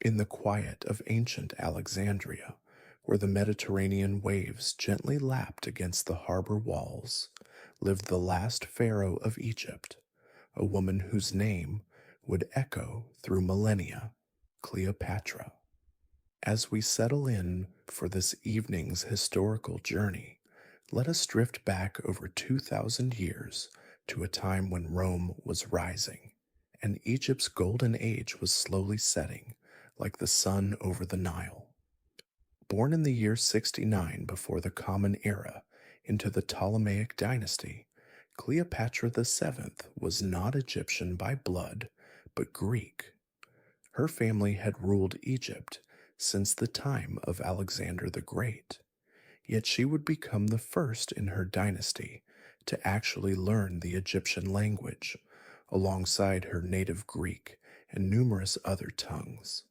In the quiet of ancient Alexandria, where the Mediterranean waves gently lapped against the harbor walls, lived the last pharaoh of Egypt, a woman whose name would echo through millennia, Cleopatra. As we settle in for this evening's historical journey, let us drift back over 2,000 years to a time when Rome was rising and Egypt's golden age was slowly setting like the sun over the Nile. Born in the year 69 before the Common Era into the Ptolemaic dynasty, Cleopatra VII was not Egyptian by blood, but Greek. Her family had ruled Egypt since the time of Alexander the Great, yet she would become the first in her dynasty to actually learn the Egyptian language, alongside her native Greek and numerous other tongues.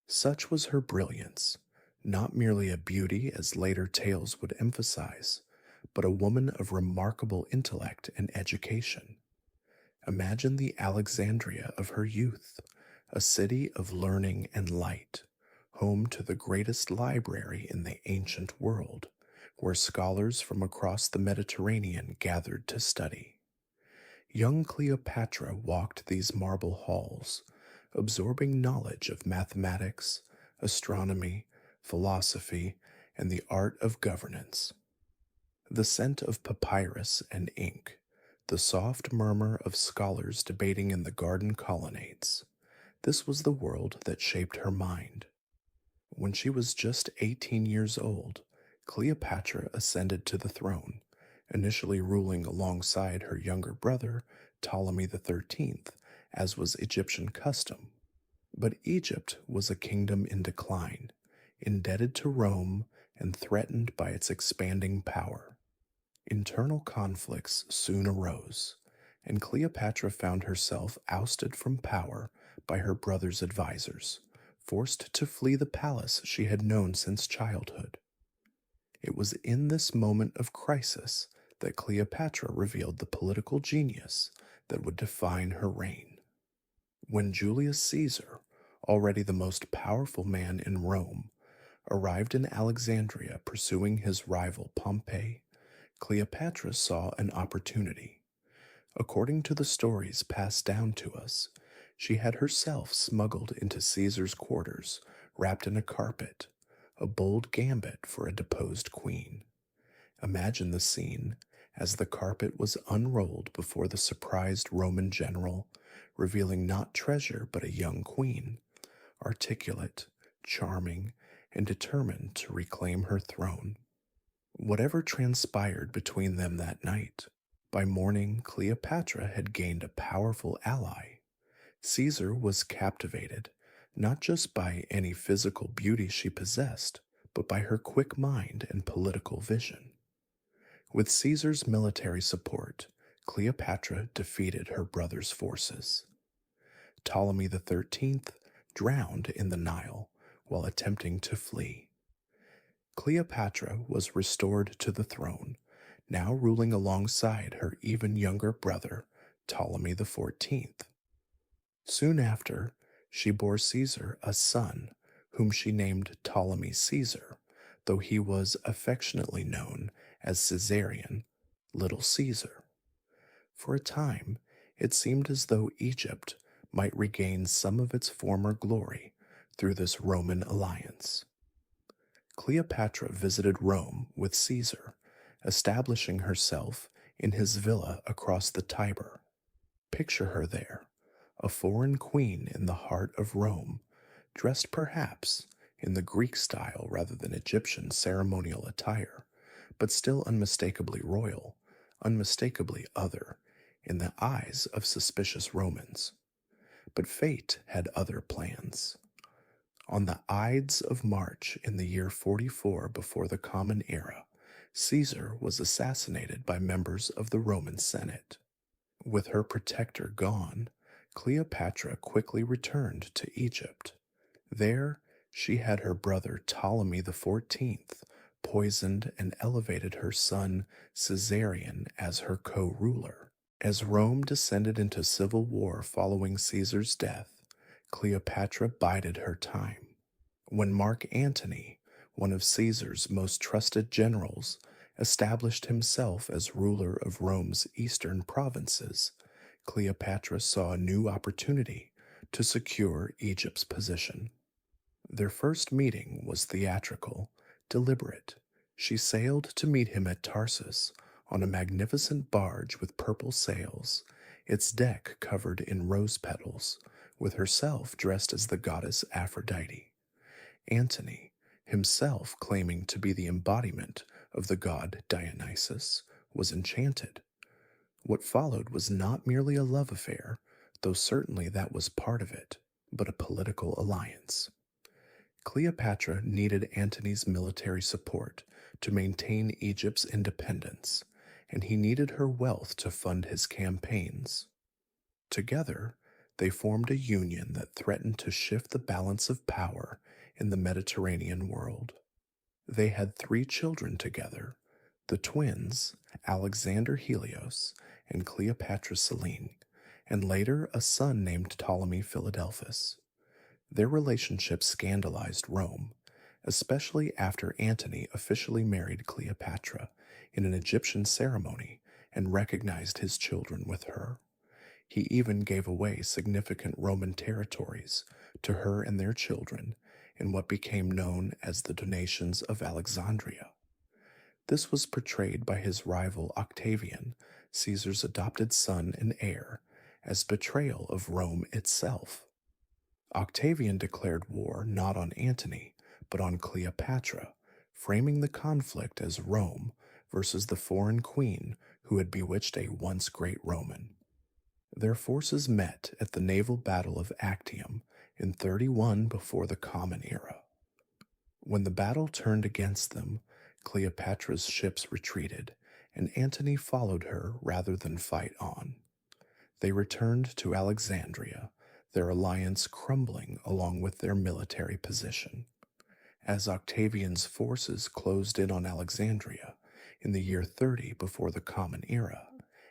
Such was her brilliance, not merely a beauty as later tales would emphasize, but a woman of remarkable intellect and education. Imagine the Alexandria of her youth, a city of learning and light, home to the greatest library in the ancient world, where scholars from across the Mediterranean gathered to study. Young Cleopatra walked these marble halls, absorbing knowledge of mathematics, astronomy, philosophy, and the art of governance. The scent of papyrus and ink, the soft murmur of scholars debating in the garden colonnades. This was the world that shaped her mind. When she was just 18 years old, Cleopatra ascended to the throne, initially ruling alongside her younger brother, Ptolemy XIII, as was Egyptian custom. But Egypt was a kingdom in decline, indebted to Rome and threatened by its expanding power. Internal conflicts soon arose, and Cleopatra found herself ousted from power by her brother's advisors, forced to flee the palace she had known since childhood. It was in this moment of crisis that Cleopatra revealed the political genius that would define her reign. When Julius Caesar, already the most powerful man in Rome, arrived in Alexandria pursuing his rival Pompey, Cleopatra saw an opportunity. According to the stories passed down to us, she had herself smuggled into Caesar's quarters, wrapped in a carpet, a bold gambit for a deposed queen. Imagine the scene as the carpet was unrolled before the surprised Roman general, revealing not treasure but a young queen, articulate, charming, and determined to reclaim her throne. Whatever transpired between them that night, by morning Cleopatra had gained a powerful ally. Caesar was captivated, not just by any physical beauty she possessed, but by her quick mind and political vision. With Caesar's military support, Cleopatra defeated her brother's forces. Ptolemy XIII drowned in the Nile while attempting to flee. Cleopatra was restored to the throne, now ruling alongside her even younger brother, Ptolemy XIV. Soon after, she bore Caesar a son, whom she named Ptolemy Caesar, though he was affectionately known as Caesarion, Little Caesar. For a time, it seemed as though Egypt might regain some of its former glory through this Roman alliance. Cleopatra visited Rome with Caesar, establishing herself in his villa across the Tiber. Picture her there, a foreign queen in the heart of Rome, dressed perhaps in the Greek style rather than Egyptian ceremonial attire, but still unmistakably royal, unmistakably other, in the eyes of suspicious Romans. But fate had other plans. On the Ides of March in the year 44 before the Common Era, Caesar was assassinated by members of the Roman Senate. With her protector gone, Cleopatra quickly returned to Egypt. There, she had her brother Ptolemy XIV poisoned and elevated her son Caesarion as her co-ruler. As Rome descended into civil war following Caesar's death, Cleopatra bided her time. When Mark Antony, one of Caesar's most trusted generals, established himself as ruler of Rome's eastern provinces, Cleopatra saw a new opportunity to secure Egypt's position. Their first meeting was theatrical, deliberate. She sailed to meet him at Tarsus on a magnificent barge with purple sails, its deck covered in rose petals, with herself dressed as the goddess Aphrodite. Antony, himself claiming to be the embodiment of the god Dionysus, was enchanted. What followed was not merely a love affair, though certainly that was part of it, but a political alliance. Cleopatra needed Antony's military support to maintain Egypt's independence, and he needed her wealth to fund his campaigns. Together, they formed a union that threatened to shift the balance of power in the Mediterranean world. They had 3 children together, the twins, Alexander Helios and Cleopatra Selene, and later a son named Ptolemy Philadelphus. Their relationship scandalized Rome, especially after Antony officially married Cleopatra in an Egyptian ceremony and recognized his children with her. He even gave away significant Roman territories to her and their children in what became known as the Donations of Alexandria. This was portrayed by his rival Octavian, Caesar's adopted son and heir, as betrayal of Rome itself. Octavian declared war not on Antony, but on Cleopatra, framing the conflict as Rome versus the foreign queen who had bewitched a once great Roman. Their forces met at the naval battle of Actium in 31 before the Common Era. When the battle turned against them, Cleopatra's ships retreated, and Antony followed her rather than fight on. They returned to Alexandria, their alliance crumbling along with their military position. As Octavian's forces closed in on Alexandria in the year 30 before the Common Era,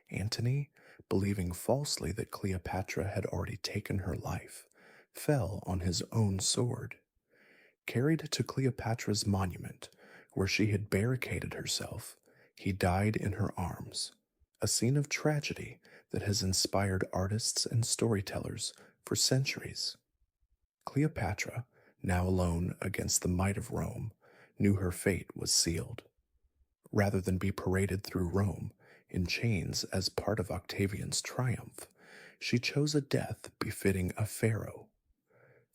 Antony, believing falsely that Cleopatra had already taken her life, fell on his own sword. Carried to Cleopatra's monument, where she had barricaded herself, he died in her arms, a scene of tragedy that has inspired artists and storytellers for centuries. Cleopatra, now alone against the might of Rome, knew her fate was sealed. Rather than be paraded through Rome in chains as part of Octavian's triumph, she chose a death befitting a pharaoh.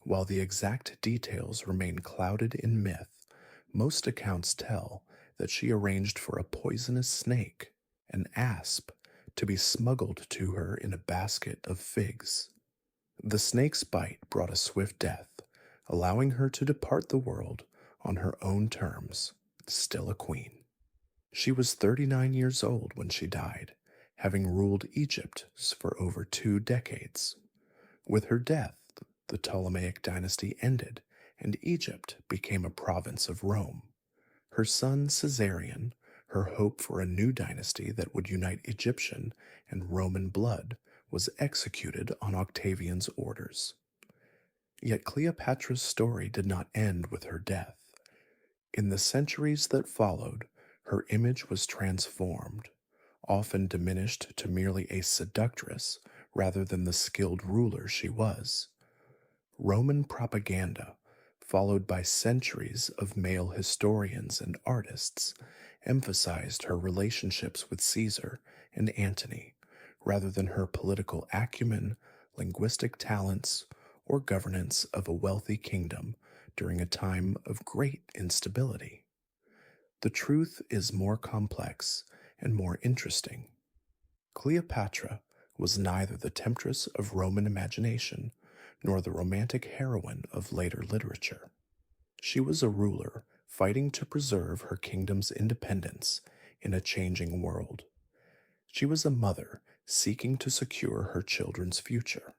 While the exact details remain clouded in myth, most accounts tell that she arranged for a poisonous snake, an asp, to be smuggled to her in a basket of figs. The snake's bite brought a swift death, allowing her to depart the world on her own terms, still a queen. She was 39 years old when she died, having ruled Egypt for over 2 decades. With her death, the Ptolemaic dynasty ended, and Egypt became a province of Rome. Her son Caesarion, her hope for a new dynasty that would unite Egyptian and Roman blood, was executed on Octavian's orders. Yet Cleopatra's story did not end with her death. In the centuries that followed, her image was transformed, often diminished to merely a seductress rather than the skilled ruler she was. Roman propaganda, followed by centuries of male historians and artists, emphasized her relationships with Caesar and Antony rather than her political acumen, linguistic talents, or governance of a wealthy kingdom during a time of great instability. The truth is more complex and more interesting. Cleopatra was neither the temptress of Roman imagination nor the romantic heroine of later literature. She was a ruler fighting to preserve her kingdom's independence in a changing world. She was a mother seeking to secure her children's future.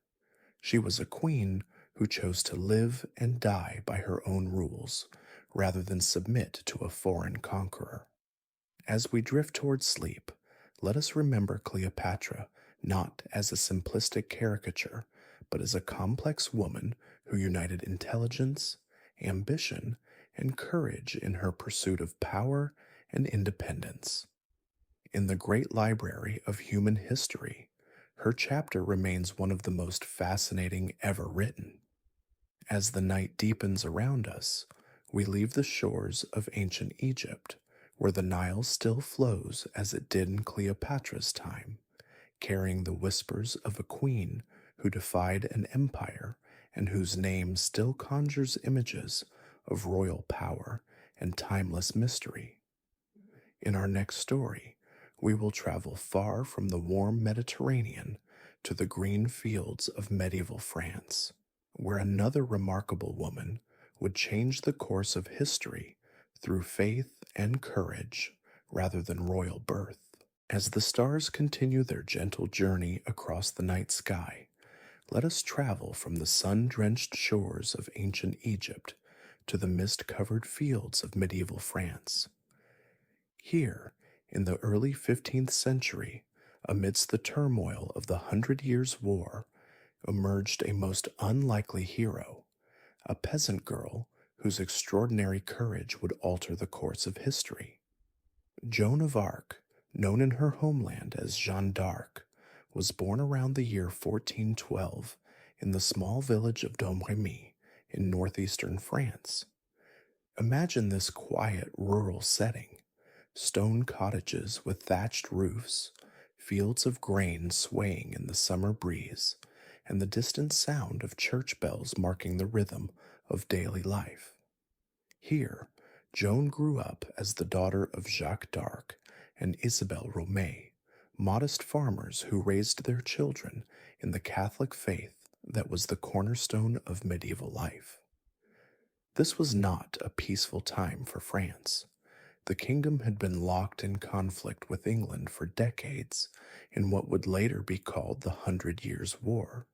She was a queen who chose to live and die by her own rules rather than submit to a foreign conqueror. As we drift towards sleep, let us remember Cleopatra not as a simplistic caricature, but as a complex woman who united intelligence, ambition, and courage in her pursuit of power and independence. In the great library of human history, her chapter remains one of the most fascinating ever written. As the night deepens around us, we leave the shores of ancient Egypt, where the Nile still flows as it did in Cleopatra's time, carrying the whispers of a queen who defied an empire and whose name still conjures images of royal power and timeless mystery. In our next story, we will travel far from the warm Mediterranean to the green fields of medieval France, where another remarkable woman would change the course of history through faith and courage rather than royal birth. As the stars continue their gentle journey across the night sky, let us travel from the sun-drenched shores of ancient Egypt to the mist-covered fields of medieval France. Here, in the early 15th century, amidst the turmoil of the Hundred Years' War, emerged a most unlikely hero, a peasant girl whose extraordinary courage would alter the course of history. Joan of Arc, known in her homeland as Jeanne d'Arc, was born around the year 1412 in the small village of Domremy in northeastern France. Imagine this quiet rural setting: stone cottages with thatched roofs, fields of grain swaying in the summer breeze, and the distant sound of church bells marking the rhythm of daily life. Here, Joan grew up as the daughter of Jacques d'Arc and Isabelle Romée, modest farmers who raised their children in the Catholic faith that was the cornerstone of medieval life. This was not a peaceful time for France. The kingdom had been locked in conflict with England for decades in what would later be called the Hundred Years' War.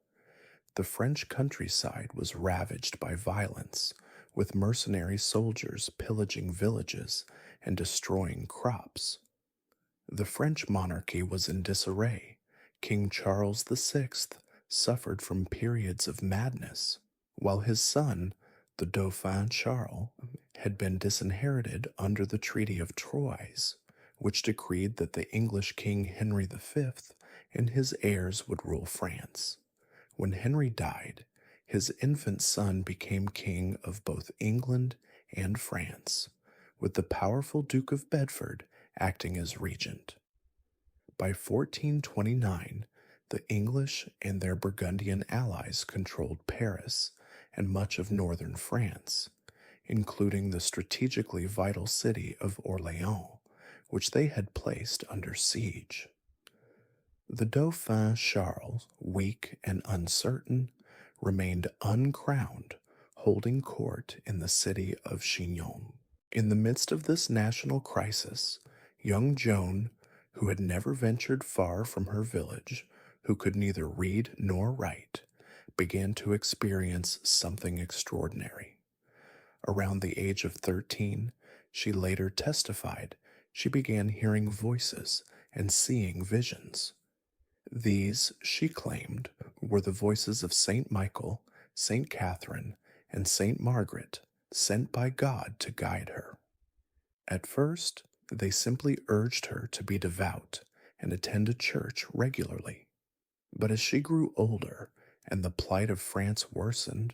The French countryside was ravaged by violence, with mercenary soldiers pillaging villages and destroying crops. The French monarchy was in disarray. King Charles VI suffered from periods of madness, while his son, the Dauphin Charles, had been disinherited under the Treaty of Troyes, which decreed that the English King Henry V and his heirs would rule France. When Henry died, his infant son became king of both England and France, with the powerful Duke of Bedford acting as regent. By 1429, the English and their Burgundian allies controlled Paris and much of northern France, including the strategically vital city of Orléans, which they had placed under siege. The Dauphin Charles, weak and uncertain, remained uncrowned, holding court in the city of Chinon. In the midst of this national crisis, young Joan, who had never ventured far from her village, who could neither read nor write, began to experience something extraordinary. Around the age of 13, she later testified she began hearing voices and seeing visions. These, she claimed, were the voices of Saint Michael, Saint Catherine, and Saint Margaret, sent by God to guide her. At first, they simply urged her to be devout and attend a church regularly. But as she grew older and the plight of France worsened,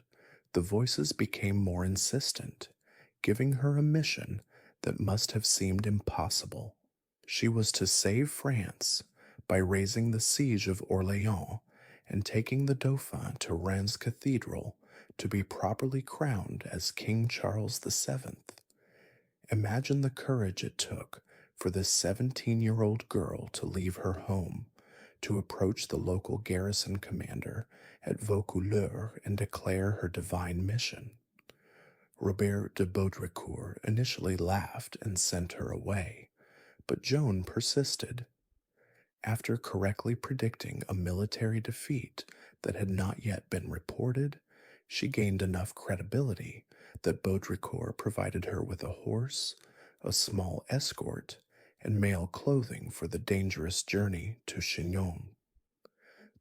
the voices became more insistent, giving her a mission that must have seemed impossible. She was to save France by raising the siege of Orléans and taking the Dauphin to Reims Cathedral to be properly crowned as King Charles VII. Imagine the courage it took for this 17-year-old girl to leave her home, to approach the local garrison commander at Vaucouleurs and declare her divine mission. Robert de Baudricourt initially laughed and sent her away, but Joan persisted. After correctly predicting a military defeat that had not yet been reported, she gained enough credibility that Baudricourt provided her with a horse, a small escort, and male clothing for the dangerous journey to Chinon.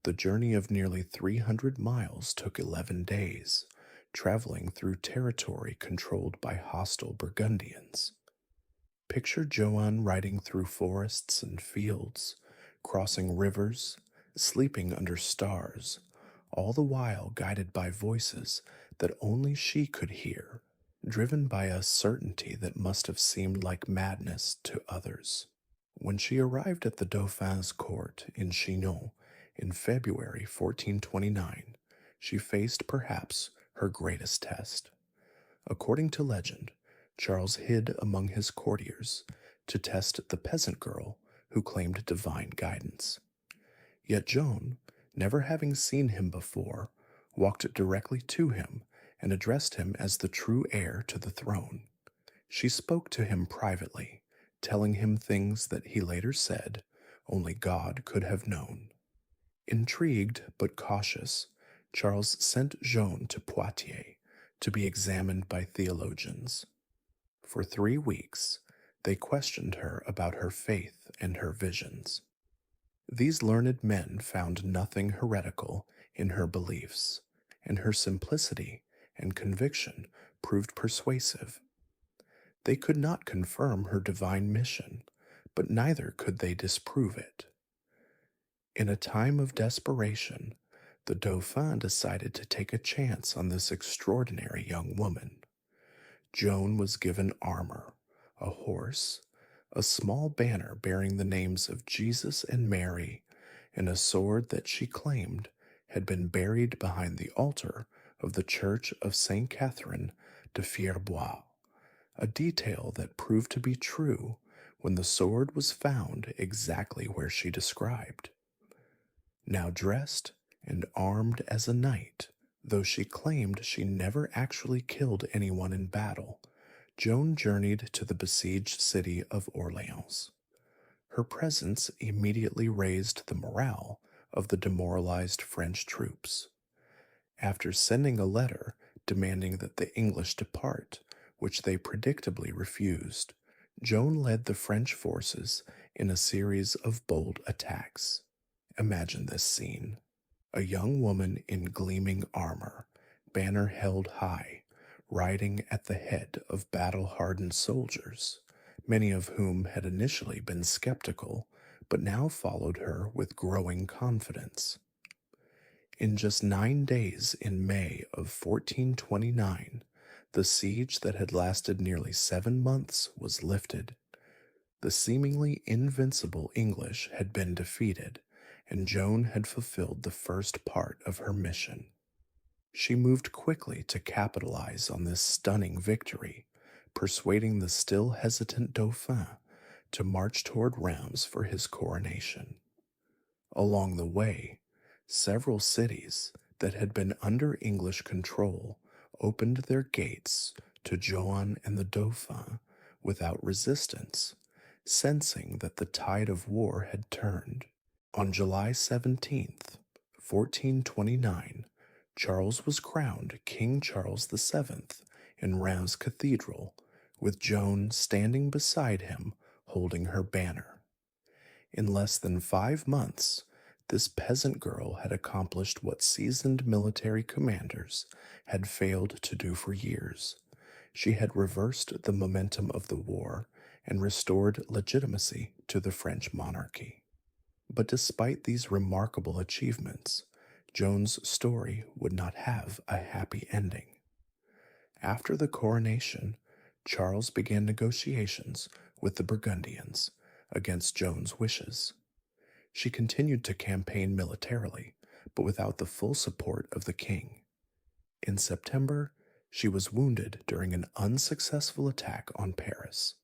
The journey of nearly 300 miles took 11 days, traveling through territory controlled by hostile Burgundians. Picture Joan riding through forests and fields, crossing rivers, sleeping under stars, all the while guided by voices that only she could hear, driven by a certainty that must have seemed like madness to others. When she arrived at the Dauphin's court in Chinon in February 1429, she faced perhaps her greatest test. According to legend, Charles hid among his courtiers to test the peasant girl who claimed divine guidance. Yet Joan, never having seen him before, walked directly to him and addressed him as the true heir to the throne. She spoke to him privately, telling him things that he later said only God could have known. Intrigued but cautious, Charles sent Joan to Poitiers to be examined by theologians. For 3 weeks, they questioned her about her faith and her visions. These learned men found nothing heretical in her beliefs, and her simplicity and conviction proved persuasive. They could not confirm her divine mission, but neither could they disprove it. In a time of desperation, the Dauphin decided to take a chance on this extraordinary young woman. Joan was given armor, a horse, a small banner bearing the names of Jesus and Mary, and a sword that she claimed had been buried behind the altar of the Church of St. Catherine de Fierbois, a detail that proved to be true when the sword was found exactly where she described. Now dressed and armed as a knight, though she claimed she never actually killed anyone in battle, Joan journeyed to the besieged city of Orleans. Her presence immediately raised the morale of the demoralized French troops. After sending a letter demanding that the English depart, which they predictably refused, Joan led the French forces in a series of bold attacks. Imagine this scene. A young woman in gleaming armor, banner held high, riding at the head of battle-hardened soldiers, many of whom had initially been skeptical, but now followed her with growing confidence. In just 9 days in May of 1429, the siege that had lasted nearly 7 months was lifted. The seemingly invincible English had been defeated, and Joan had fulfilled the first part of her mission. She moved quickly to capitalize on this stunning victory, persuading the still hesitant Dauphin to march toward Reims for his coronation. Along the way, several cities that had been under English control opened their gates to Joan and the Dauphin without resistance, sensing that the tide of war had turned. On July 17th, 1429, Charles was crowned King Charles VII in Reims Cathedral, with Joan standing beside him holding her banner. In less than 5 months, this peasant girl had accomplished what seasoned military commanders had failed to do for years. She had reversed the momentum of the war and restored legitimacy to the French monarchy. But despite these remarkable achievements, Joan's story would not have a happy ending. After the coronation, Charles began negotiations with the Burgundians against Joan's wishes. She continued to campaign militarily, but without the full support of the king. In September, she was wounded during an unsuccessful attack on Paris.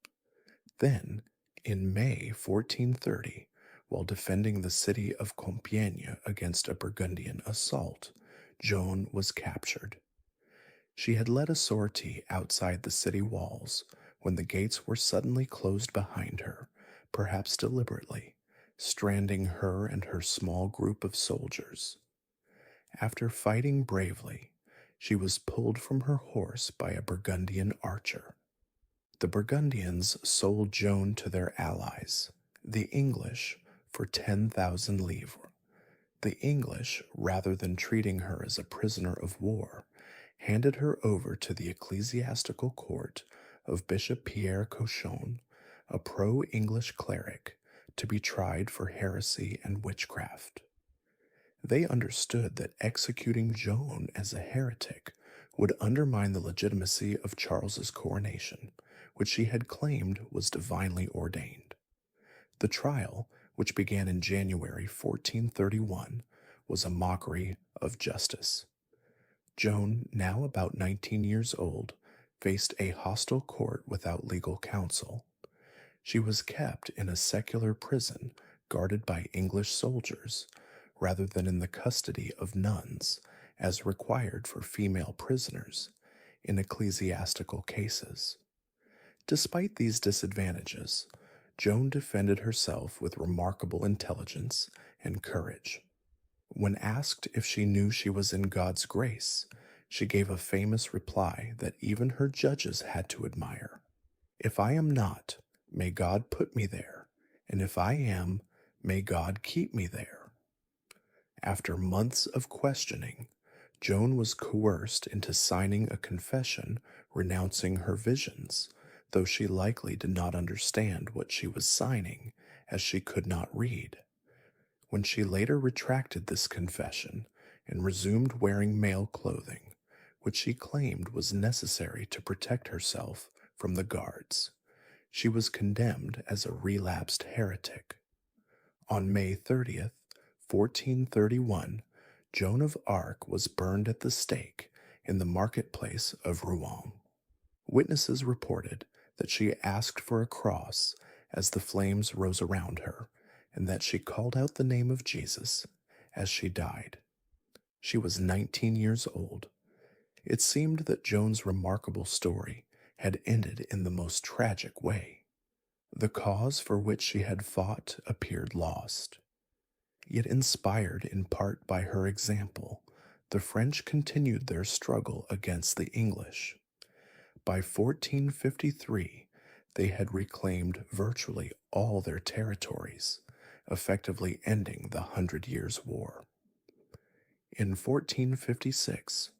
Then, in May 1430, while defending the city of Compiègne against a Burgundian assault, Joan was captured. She had led a sortie outside the city walls when the gates were suddenly closed behind her, perhaps deliberately, stranding her and her small group of soldiers. After fighting bravely, she was pulled from her horse by a Burgundian archer. The Burgundians sold Joan to their allies, the English, for 10,000 livres. The English, rather than treating her as a prisoner of war, handed her over to the ecclesiastical court of Bishop Pierre Cochon, a pro-English cleric, to be tried for heresy and witchcraft. They understood that executing Joan as a heretic would undermine the legitimacy of Charles's coronation, which she had claimed was divinely ordained. The trial, which began in January 1431, was a mockery of justice. Joan, now about 19 years old, faced a hostile court without legal counsel. She was kept in a secular prison guarded by English soldiers, rather than in the custody of nuns, as required for female prisoners in ecclesiastical cases. Despite these disadvantages, Joan defended herself with remarkable intelligence and courage. When asked if she knew she was in God's grace, she gave a famous reply that even her judges had to admire. "If I am not, may God put me there, and if I am, may God keep me there." After months of questioning, Joan was coerced into signing a confession renouncing her visions, though she likely did not understand what she was signing, as she could not read. When she later retracted this confession and resumed wearing male clothing, which she claimed was necessary to protect herself from the guards, she was condemned as a relapsed heretic. On May 30th, 1431, Joan of Arc was burned at the stake in the marketplace of Rouen. Witnesses reported that she asked for a cross as the flames rose around her, and that she called out the name of Jesus as she died. She was 19 years old. It seemed that Joan's remarkable story had ended in the most tragic way. The cause for which she had fought appeared lost. Yet inspired in part by her example, the French continued their struggle against the English. By 1453, they had reclaimed virtually all their territories, effectively ending the 100 Years' War. In 1456,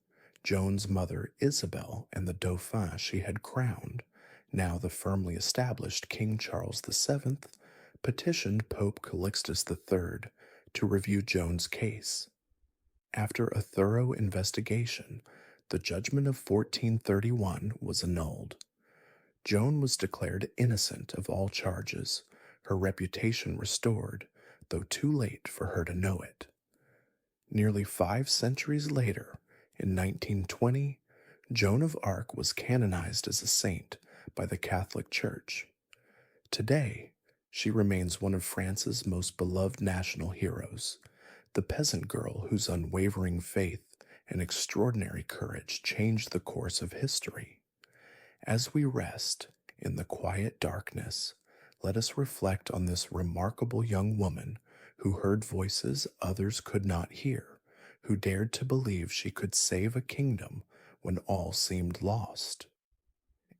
Joan's mother Isabel and the Dauphin she had crowned, now the firmly established King Charles VII, petitioned Pope Calixtus III to review Joan's case. After a thorough investigation, the judgment of 1431 was annulled. Joan was declared innocent of all charges, her reputation restored, though too late for her to know it. Nearly 5 centuries later, in 1920, Joan of Arc was canonized as a saint by the Catholic Church. Today, she remains one of France's most beloved national heroes, the peasant girl whose unwavering faith and extraordinary courage changed the course of history. As we rest in the quiet darkness, let us reflect on this remarkable young woman who heard voices others could not hear, who dared to believe she could save a kingdom when all seemed lost.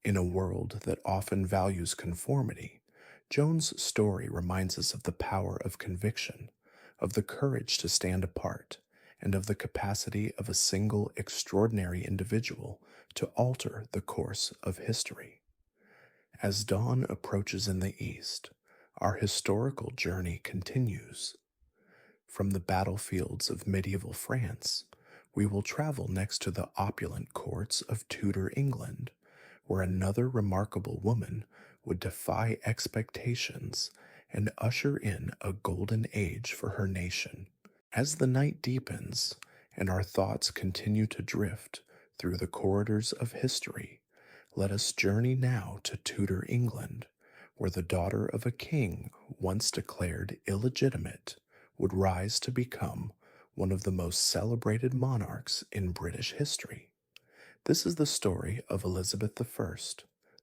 In a world that often values conformity, Joan's story reminds us of the power of conviction, of the courage to stand apart, and of the capacity of a single extraordinary individual to alter the course of history. As dawn approaches in the east, our historical journey continues. From the battlefields of medieval France, we will travel next to the opulent courts of Tudor England, where another remarkable woman would defy expectations and usher in a golden age for her nation. As the night deepens and our thoughts continue to drift through the corridors of history, let us journey now to Tudor England, where the daughter of a king once declared illegitimate would rise to become one of the most celebrated monarchs in British history. This is the story of Elizabeth I,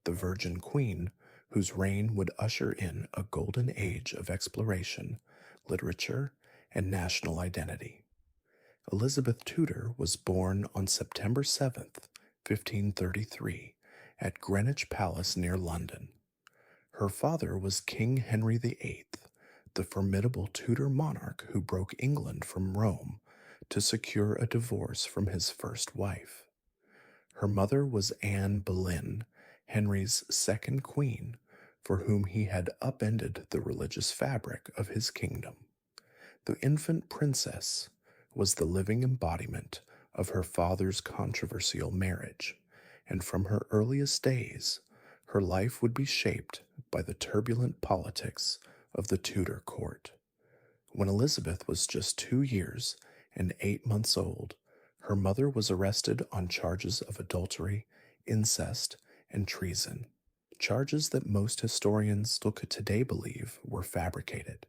the Virgin Queen, whose reign would usher in a golden age of exploration, literature, and national identity. Elizabeth Tudor was born on September 7th, 1533, at Greenwich Palace near London. Her father was King Henry VIII, the formidable Tudor monarch who broke England from Rome to secure a divorce from his first wife. Her mother was Anne Boleyn, Henry's second queen, for whom he had upended the religious fabric of his kingdom. The infant princess was the living embodiment of her father's controversial marriage, and from her earliest days, her life would be shaped by the turbulent politics of the Tudor court. When Elizabeth was just 2 years and 8 months old, her mother was arrested on charges of adultery, incest, and treason, charges that most historians still could today believe were fabricated.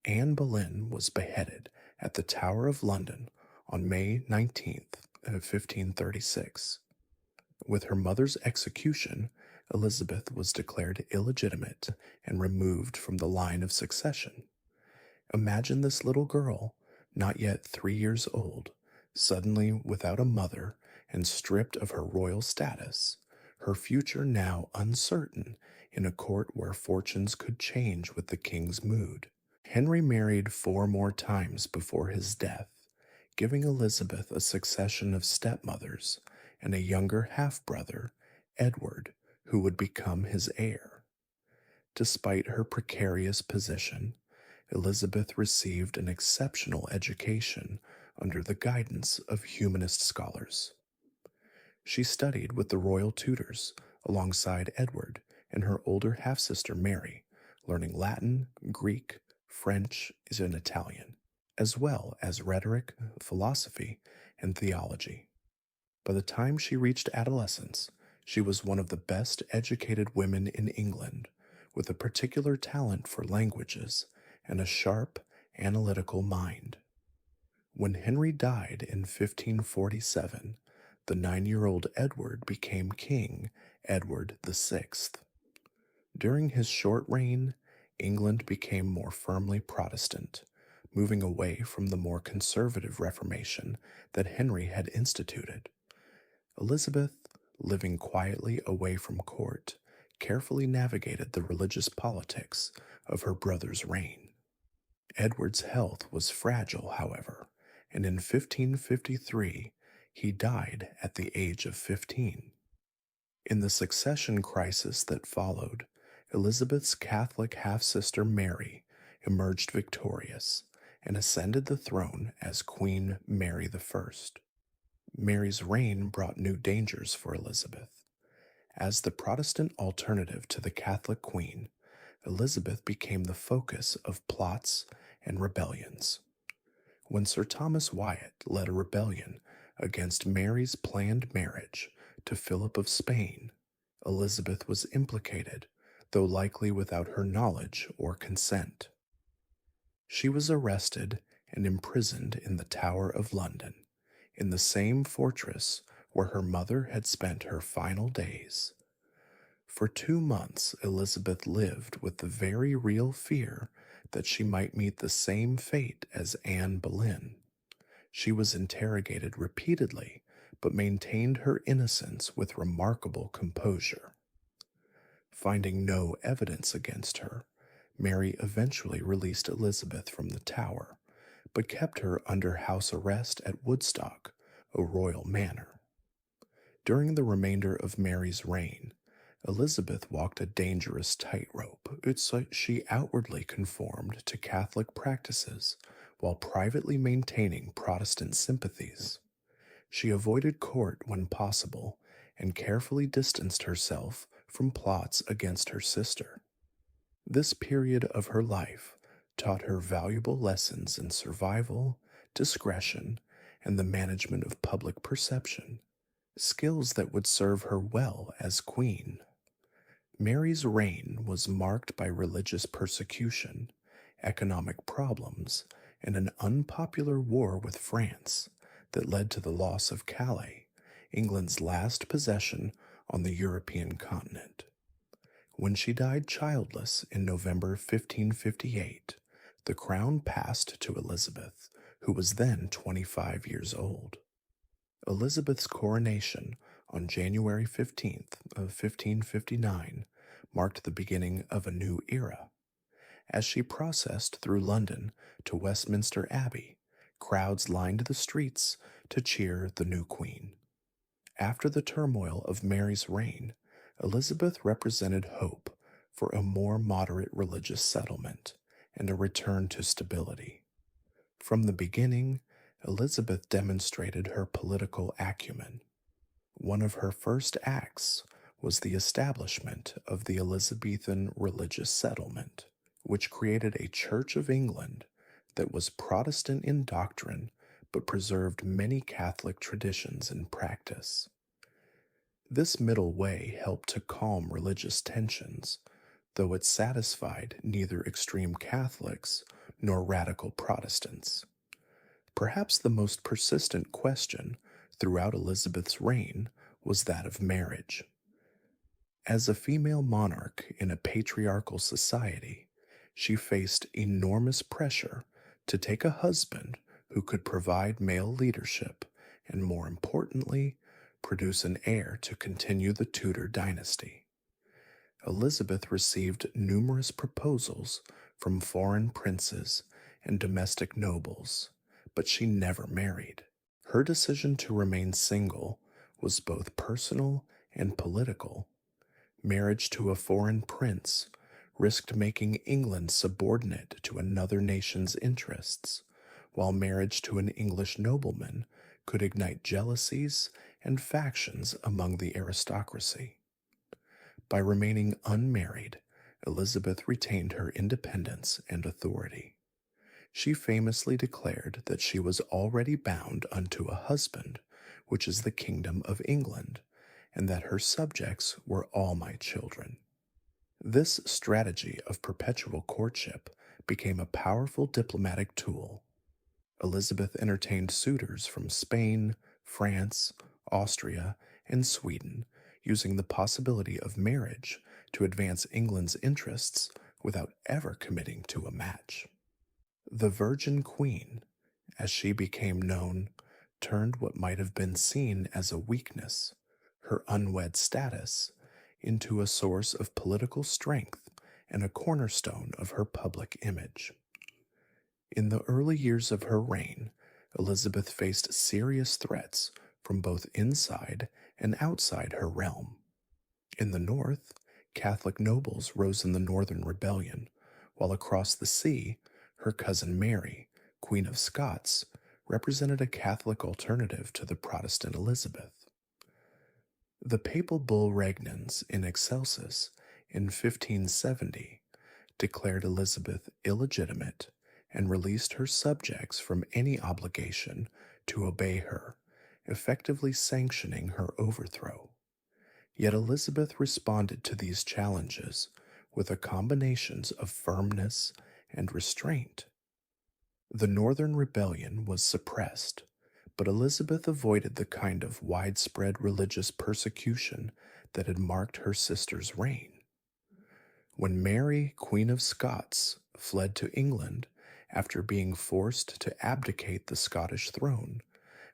Anne Boleyn was beheaded at the Tower of London on May 19th, 1536. With her mother's execution, Elizabeth was declared illegitimate and removed from the line of succession. Imagine this little girl, not yet 3 years old, suddenly without a mother and stripped of her royal status, her future now uncertain in a court where fortunes could change with the king's mood. Henry married 4 more times before his death, giving Elizabeth a succession of stepmothers and a younger half-brother, Edward, who would become his heir. Despite her precarious position, Elizabeth received an exceptional education under the guidance of humanist scholars. She studied with the royal tutors alongside Edward and her older half-sister Mary, learning Latin, Greek, French, and Italian, as well as rhetoric, philosophy, and theology. By the time she reached adolescence, she was one of the best educated women in England, with a particular talent for languages and a sharp, analytical mind. When Henry died in 1547, the 9-year-old Edward became King Edward VI. During his short reign, England became more firmly Protestant, moving away from the more conservative Reformation that Henry had instituted. Elizabeth, living quietly away from court, carefully navigated the religious politics of her brother's reign. Edward's health was fragile, however, and in 1553 he died at the age of 15. In the succession crisis that followed, Elizabeth's Catholic half-sister Mary emerged victorious and ascended the throne as Queen Mary I. Mary's reign brought new dangers for Elizabeth. As the Protestant alternative to the Catholic queen, Elizabeth became the focus of plots and rebellions. When Sir Thomas Wyatt led a rebellion against Mary's planned marriage to Philip of Spain, Elizabeth was implicated, though likely without her knowledge or consent. She was arrested and imprisoned in the Tower of London, in the same fortress where her mother had spent her final days. For 2 months, Elizabeth lived with the very real fear that she might meet the same fate as Anne Boleyn. She was interrogated repeatedly, but maintained her innocence with remarkable composure. Finding no evidence against her, Mary eventually released Elizabeth from the Tower, but kept her under house arrest at Woodstock, a royal manor. During the remainder of Mary's reign, Elizabeth walked a dangerous tightrope. She outwardly conformed to Catholic practices while privately maintaining Protestant sympathies. She avoided court when possible and carefully distanced herself from plots against her sister. This period of her life taught her valuable lessons in survival, discretion, and the management of public perception, skills that would serve her well as queen. Mary's reign was marked by religious persecution, economic problems, and an unpopular war with France that led to the loss of Calais, England's last possession on the European continent. When she died childless in November 1558, the crown passed to Elizabeth, who was then 25 years old. Elizabeth's coronation on January 15th of 1559 marked the beginning of a new era. As she processed through London to Westminster Abbey, crowds lined the streets to cheer the new queen. After the turmoil of Mary's reign, Elizabeth represented hope for a more moderate religious settlement and a return to stability. From the beginning, Elizabeth demonstrated her political acumen. One of her first acts was the establishment of the Elizabethan religious settlement, which created a Church of England that was Protestant in doctrine but preserved many Catholic traditions in practice. This middle way helped to calm religious tensions, though it satisfied neither extreme Catholics nor radical Protestants. Perhaps the most persistent question throughout Elizabeth's reign was that of marriage. As a female monarch in a patriarchal society, she faced enormous pressure to take a husband who could provide male leadership and, more importantly, produce an heir to continue the Tudor dynasty. Elizabeth received numerous proposals from foreign princes and domestic nobles, but she never married. Her decision to remain single was both personal and political. Marriage to a foreign prince risked making England subordinate to another nation's interests, while marriage to an English nobleman could ignite jealousies and factions among the aristocracy. By remaining unmarried, Elizabeth retained her independence and authority. She famously declared that she was already bound unto a husband, which is the kingdom of England, and that her subjects were all my children. This strategy of perpetual courtship became a powerful diplomatic tool. Elizabeth entertained suitors from Spain, France, Austria, and Sweden, using the possibility of marriage to advance England's interests without ever committing to a match. The Virgin Queen, as she became known, turned what might have been seen as a weakness, her unwed status, into a source of political strength and a cornerstone of her public image. In the early years of her reign, Elizabeth faced serious threats from both inside and outside her realm. In the north, Catholic nobles rose in the Northern Rebellion, while across the sea, her cousin Mary, Queen of Scots, represented a Catholic alternative to the Protestant Elizabeth. The papal bull Regnans in Excelsis in 1570 declared Elizabeth illegitimate and released her subjects from any obligation to obey her, effectively sanctioning her overthrow. Yet Elizabeth responded to these challenges with a combination of firmness and restraint. The Northern Rebellion was suppressed, but Elizabeth avoided the kind of widespread religious persecution that had marked her sister's reign. When Mary, Queen of Scots, fled to England after being forced to abdicate the Scottish throne,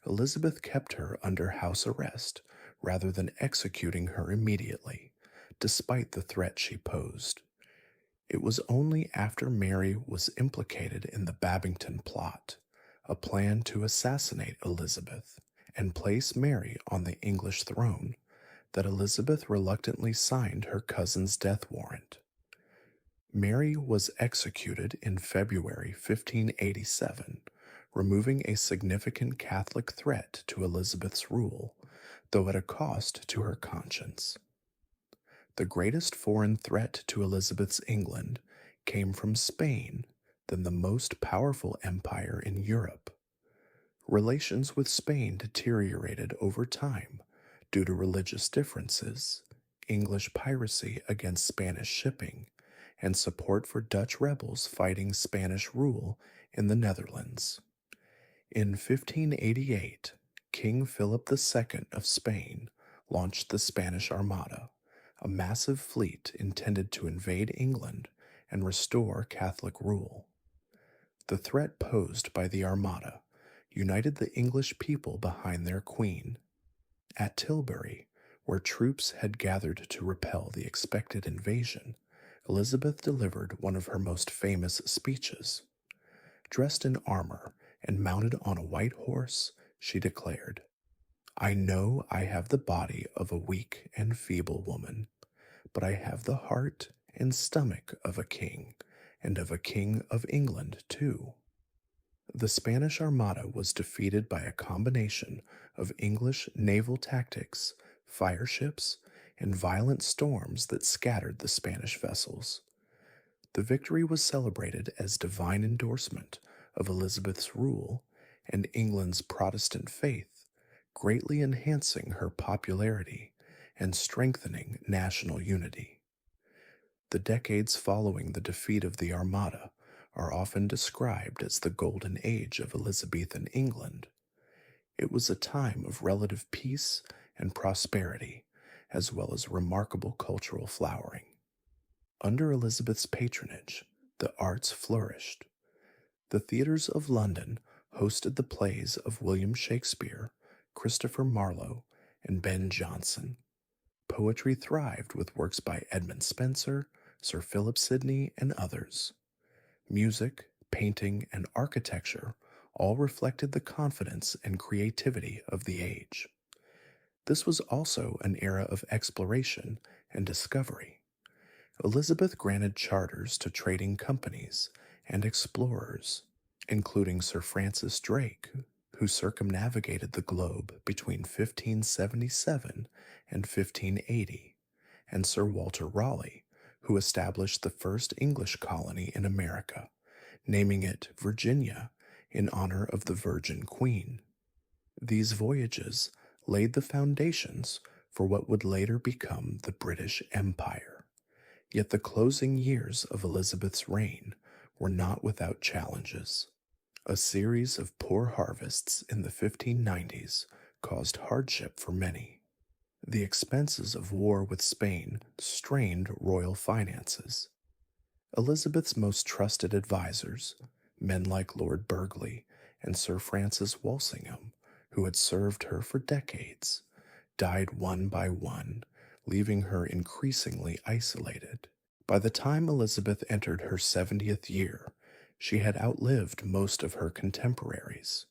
Elizabeth kept her under house arrest rather than executing her immediately, despite the threat she posed. It was only after Mary was implicated in the Babington plot, a plan to assassinate Elizabeth and place Mary on the English throne, that Elizabeth reluctantly signed her cousin's death warrant. Mary was executed in February 1587, removing a significant Catholic threat to Elizabeth's rule, though at a cost to her conscience. The greatest foreign threat to Elizabeth's England came from Spain, then the most powerful empire in Europe. Relations with Spain deteriorated over time due to religious differences, English piracy against Spanish shipping, and support for Dutch rebels fighting Spanish rule in the Netherlands. In 1588, King Philip II of Spain launched the Spanish Armada, a massive fleet intended to invade England and restore Catholic rule. The threat posed by the Armada united the English people behind their queen. At Tilbury, where troops had gathered to repel the expected invasion, Elizabeth delivered one of her most famous speeches. Dressed in armor and mounted on a white horse, she declared, "I know I have the body of a weak and feeble woman, but I have the heart and stomach of a king, and of a king of England, too." The Spanish Armada was defeated by a combination of English naval tactics, fire ships, and violent storms that scattered the Spanish vessels. The victory was celebrated as divine endorsement of Elizabeth's rule and England's Protestant faith, greatly enhancing her popularity and strengthening national unity. The decades following the defeat of the Armada are often described as the golden age of Elizabethan England. It was a time of relative peace and prosperity, as well as remarkable cultural flowering. Under Elizabeth's patronage, the arts flourished. The theaters of London hosted the plays of William Shakespeare, Christopher Marlowe, and Ben Jonson. Poetry thrived with works by Edmund Spenser, Sir Philip Sidney, and others. Music, painting, and architecture all reflected the confidence and creativity of the age. This was also an era of exploration and discovery. Elizabeth granted charters to trading companies and explorers, including Sir Francis Drake, who circumnavigated the globe between 1577 and 1580, and Sir Walter Raleigh, who established the first English colony in America, naming it Virginia in honor of the Virgin Queen. These voyages laid the foundations for what would later become the British Empire. Yet the closing years of Elizabeth's reign were not without challenges. A series of poor harvests in the 1590s caused hardship for many. The expenses of war with Spain strained royal finances. Elizabeth's most trusted advisers, men like Lord Burghley and Sir Francis Walsingham, who had served her for decades, died one by one, leaving her increasingly isolated. By the time Elizabeth entered her 70th year, she had outlived most of her contemporaries.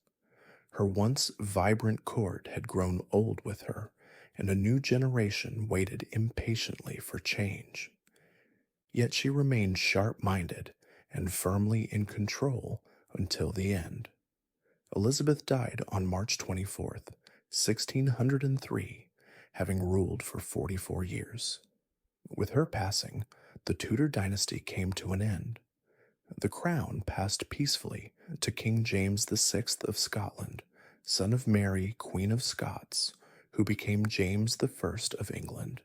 Her once vibrant court had grown old with her, and a new generation waited impatiently for change. Yet she remained sharp-minded and firmly in control until the end. Elizabeth died on March 24th, 1603, having ruled for 44 years. With her passing, the Tudor dynasty came to an end. The crown passed peacefully to King James VI of Scotland, son of Mary, Queen of Scots, who became James I of England,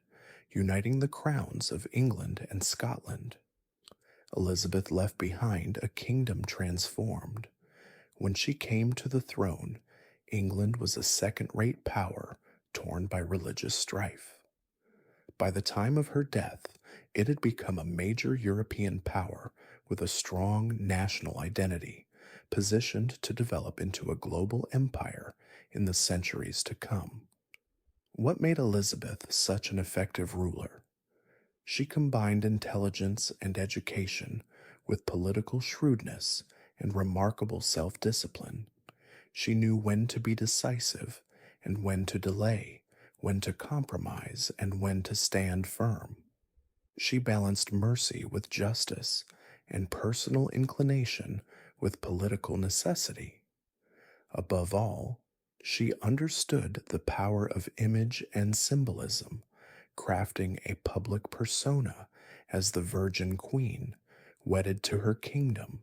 uniting the crowns of England and Scotland. Elizabeth left behind a kingdom transformed. When she came to the throne, England was a second-rate power torn by religious strife. By the time of her death, it had become a major European power with a strong national identity, positioned to develop into a global empire in the centuries to come. What made Elizabeth such an effective ruler? She combined intelligence and education with political shrewdness and remarkable self-discipline. She knew when to be decisive and when to delay, when to compromise and when to stand firm. She balanced mercy with justice and personal inclination with political necessity. Above all, she understood the power of image and symbolism, crafting a public persona as the Virgin Queen, wedded to her kingdom,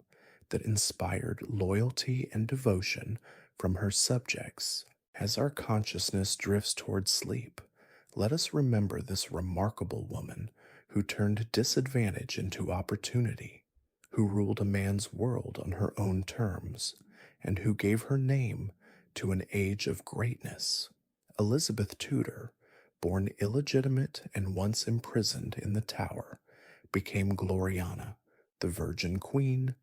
that inspired loyalty and devotion from her subjects. As our consciousness drifts toward sleep, let us remember this remarkable woman who turned disadvantage into opportunity, who ruled a man's world on her own terms, and who gave her name to an age of greatness. Elizabeth Tudor, born illegitimate and once imprisoned in the Tower, became Gloriana, the Virgin Queen,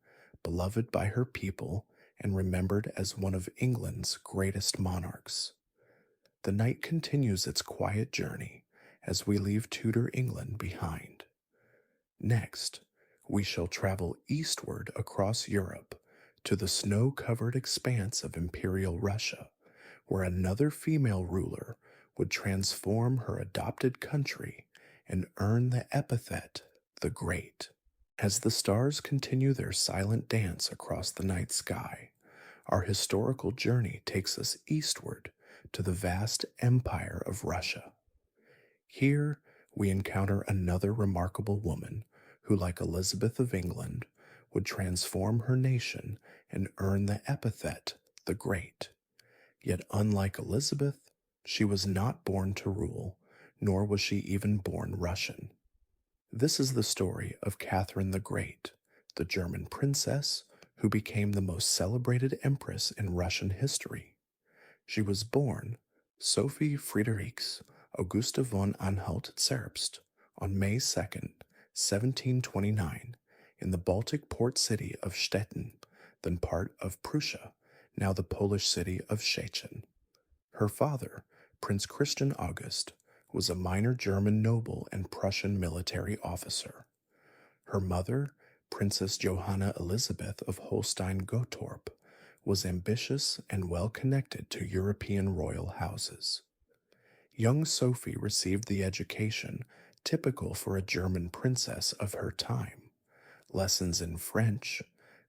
beloved by her people and remembered as one of England's greatest monarchs. The night continues its quiet journey as we leave Tudor England behind. Next, we shall travel eastward across Europe to the snow-covered expanse of Imperial Russia, where another female ruler would transform her adopted country and earn the epithet the Great. As the stars continue their silent dance across the night sky, our historical journey takes us eastward to the vast empire of Russia. Here, we encounter another remarkable woman who, like Elizabeth of England, would transform her nation and earn the epithet the Great. Yet, unlike Elizabeth, she was not born to rule, nor was she even born Russian. This is the story of Catherine the Great, the German princess who became the most celebrated empress in Russian history. She was born Sophie Friederike Augusta von Anhalt-Zerbst on May 2nd, 1729, in the Baltic port city of Stettin, then part of Prussia, now the Polish city of Szczecin. Her father, Prince Christian August, was a minor German noble and Prussian military officer. Her mother, Princess Johanna Elisabeth of Holstein-Gottorp, was ambitious and well connected to European royal houses. Young Sophie received the education typical for a German princess of her time: lessons in French,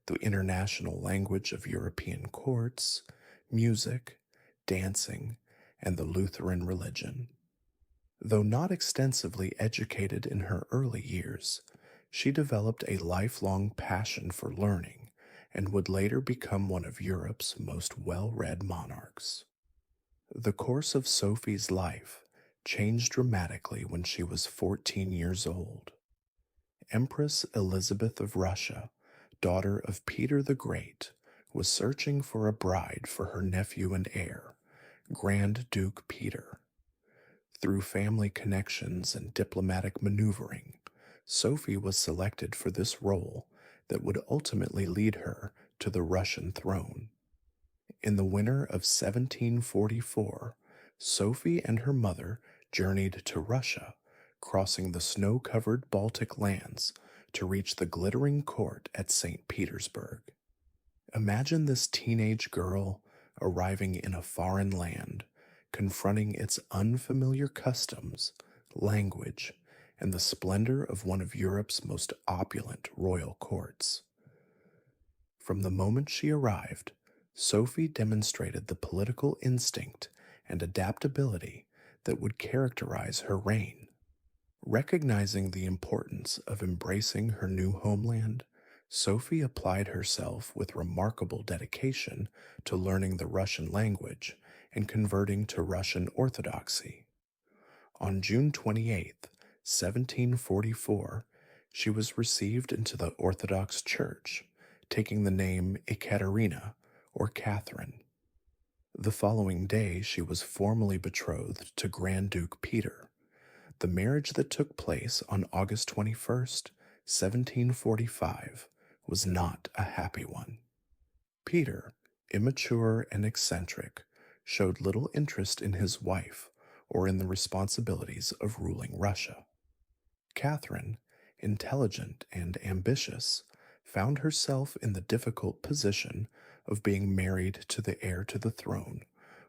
the international language of European courts, music, dancing, and the Lutheran religion. Though not extensively educated in her early years, she developed a lifelong passion for learning and would later become one of Europe's most well-read monarchs. The course of Sophie's life changed dramatically when she was 14 years old. Empress Elizabeth of Russia, daughter of Peter the Great, was searching for a bride for her nephew and heir, Grand Duke Peter. Through family connections and diplomatic maneuvering, Sophie was selected for this role that would ultimately lead her to the Russian throne. In the winter of 1744, Sophie and her mother journeyed to Russia, crossing the snow-covered Baltic lands to reach the glittering court at St. Petersburg. Imagine this teenage girl arriving in a foreign land, confronting its unfamiliar customs, language, and the splendor of one of Europe's most opulent royal courts. From the moment she arrived, Sophie demonstrated the political instinct and adaptability that would characterize her reign. Recognizing the importance of embracing her new homeland, Sophie applied herself with remarkable dedication to learning the Russian language and converting to Russian Orthodoxy. On June 28, 1744, she was received into the Orthodox Church, taking the name Ekaterina, or Catherine. The following day, she was formally betrothed to Grand Duke Peter. The marriage that took place on August 21st, 1745, was not a happy one. Peter, immature and eccentric, showed little interest in his wife or in the responsibilities of ruling Russia. Catherine, intelligent and ambitious, found herself in the difficult position of being married to the heir to the throne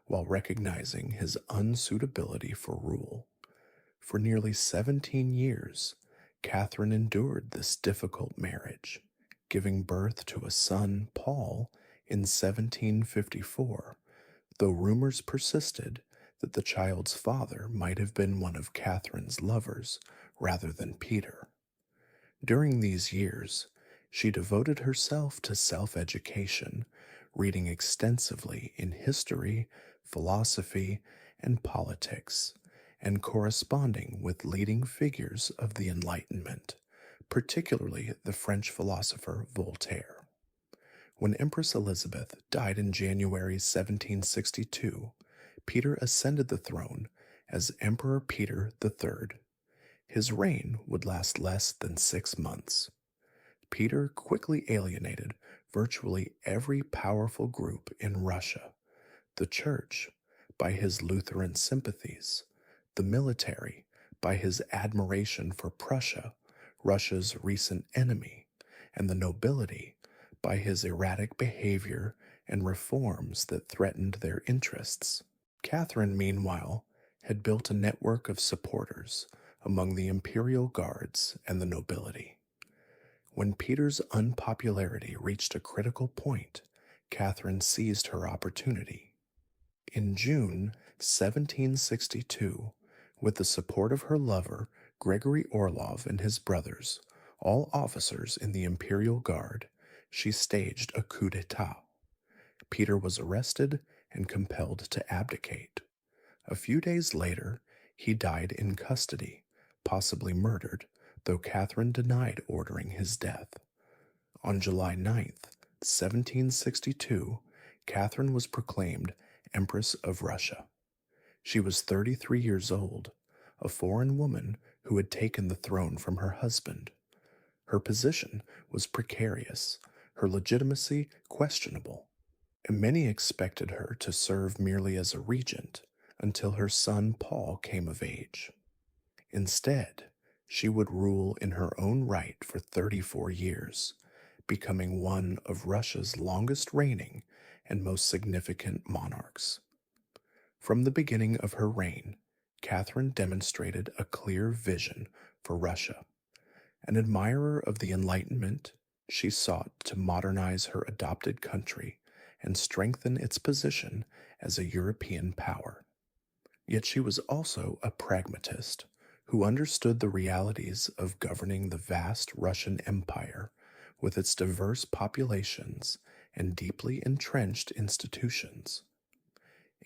while recognizing his unsuitability for rule. For nearly 17 years, Catherine endured this difficult marriage, giving birth to a son, Paul, in 1754, though rumors persisted that the child's father might have been one of Catherine's lovers rather than Peter. During these years, she devoted herself to self-education, reading extensively in history, philosophy, and politics, and corresponding with leading figures of the Enlightenment, particularly the French philosopher Voltaire. When Empress Elizabeth died in January 1762, Peter ascended the throne as Emperor Peter III. His reign would last less than 6 months. Peter quickly alienated virtually every powerful group in Russia: the church, by his Lutheran sympathies; the military, by his admiration for Prussia, Russia's recent enemy, and the nobility by his erratic behavior and reforms that threatened their interests. Catherine, meanwhile, had built a network of supporters among the imperial guards and the nobility. When Peter's unpopularity reached a critical point, Catherine seized her opportunity. In June 1762, with the support of her lover, Gregory Orlov, and his brothers, all officers in the Imperial Guard, she staged a coup d'etat. Peter was arrested and compelled to abdicate. A few days later, he died in custody, possibly murdered, though Catherine denied ordering his death. On July 9th, 1762, Catherine was proclaimed Empress of Russia. She was 33 years old, a foreign woman who had taken the throne from her husband. Her position was precarious, her legitimacy questionable, and many expected her to serve merely as a regent until her son Paul came of age. Instead, she would rule in her own right for 34 years, becoming one of Russia's longest reigning and most significant monarchs. From the beginning of her reign, Catherine demonstrated a clear vision for Russia. An admirer of the Enlightenment, she sought to modernize her adopted country and strengthen its position as a European power. Yet she was also a pragmatist who understood the realities of governing the vast Russian Empire with its diverse populations and deeply entrenched institutions.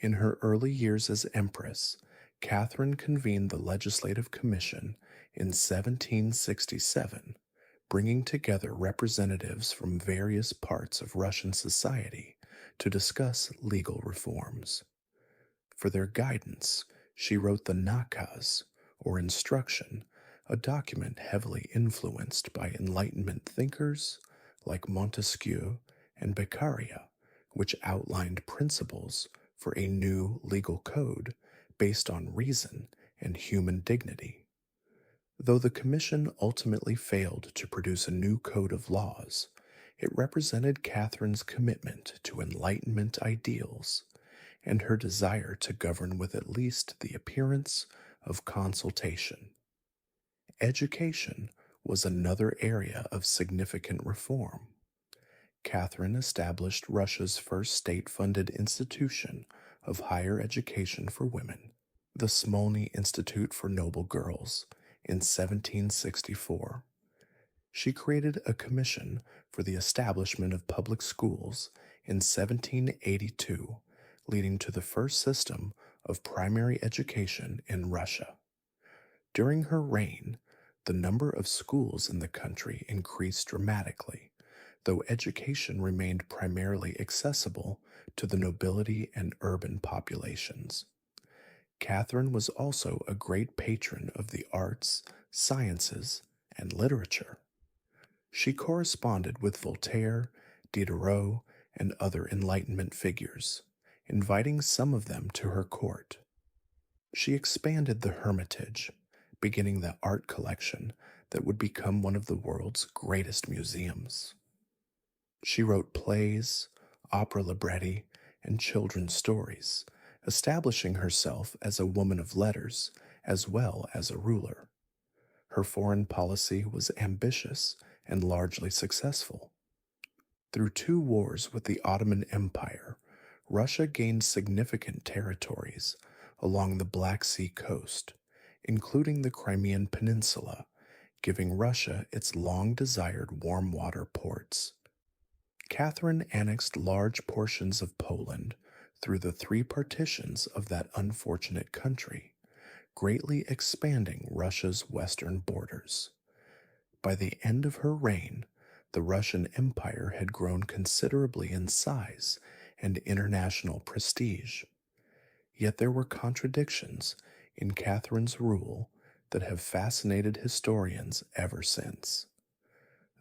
In her early years as Empress, Catherine convened the Legislative Commission in 1767, bringing together representatives from various parts of Russian society to discuss legal reforms. For their guidance, she wrote the Nakaz, or Instruction, a document heavily influenced by Enlightenment thinkers like Montesquieu and Beccaria, which outlined principles for a new legal code based on reason and human dignity. Though the Commission ultimately failed to produce a new code of laws, it represented Catherine's commitment to Enlightenment ideals and her desire to govern with at least the appearance of consultation. Education was another area of significant reform. Catherine established Russia's first state-funded institution of higher education for women, the Smolny Institute for Noble Girls, in 1764. She created a commission for the establishment of public schools in 1782, leading to the first system of primary education in Russia. During her reign, the number of schools in the country increased dramatically, though education remained primarily accessible to the nobility and urban populations. Catherine was also a great patron of the arts, sciences, and literature. She corresponded with Voltaire, Diderot, and other Enlightenment figures, inviting some of them to her court. She expanded the Hermitage, beginning the art collection that would become one of the world's greatest museums. She wrote plays, opera libretti, and children's stories, establishing herself as a woman of letters as well as a ruler. Her foreign policy was ambitious and largely successful. Through 2 wars with the Ottoman Empire, Russia gained significant territories along the Black Sea coast, including the Crimean Peninsula, giving Russia its long-desired warm water ports. Catherine annexed large portions of Poland through the 3 partitions of that unfortunate country, greatly expanding Russia's western borders. By the end of her reign, the Russian Empire had grown considerably in size and international prestige. Yet there were contradictions in Catherine's rule that have fascinated historians ever since.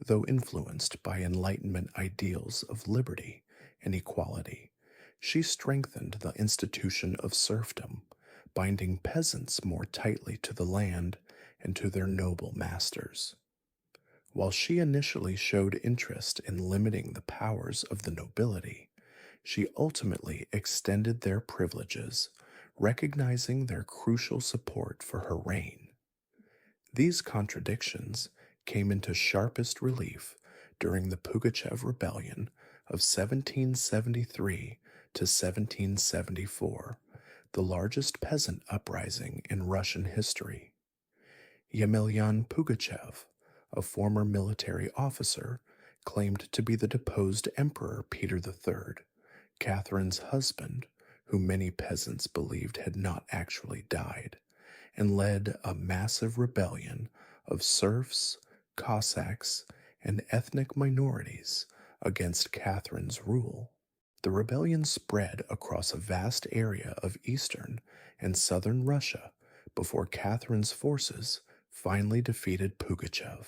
Though influenced by Enlightenment ideals of liberty and equality, she strengthened the institution of serfdom, binding peasants more tightly to the land and to their noble masters. While she initially showed interest in limiting the powers of the nobility, she ultimately extended their privileges, recognizing their crucial support for her reign. These contradictions came into sharpest relief during the Pugachev Rebellion of 1773 to 1774, the largest peasant uprising in Russian history. Yemelyan Pugachev, a former military officer, claimed to be the deposed Emperor Peter III, Catherine's husband, who many peasants believed had not actually died, and led a massive rebellion of serfs, Cossacks, and ethnic minorities against Catherine's rule. The rebellion spread across a vast area of eastern and southern Russia before Catherine's forces finally defeated Pugachev.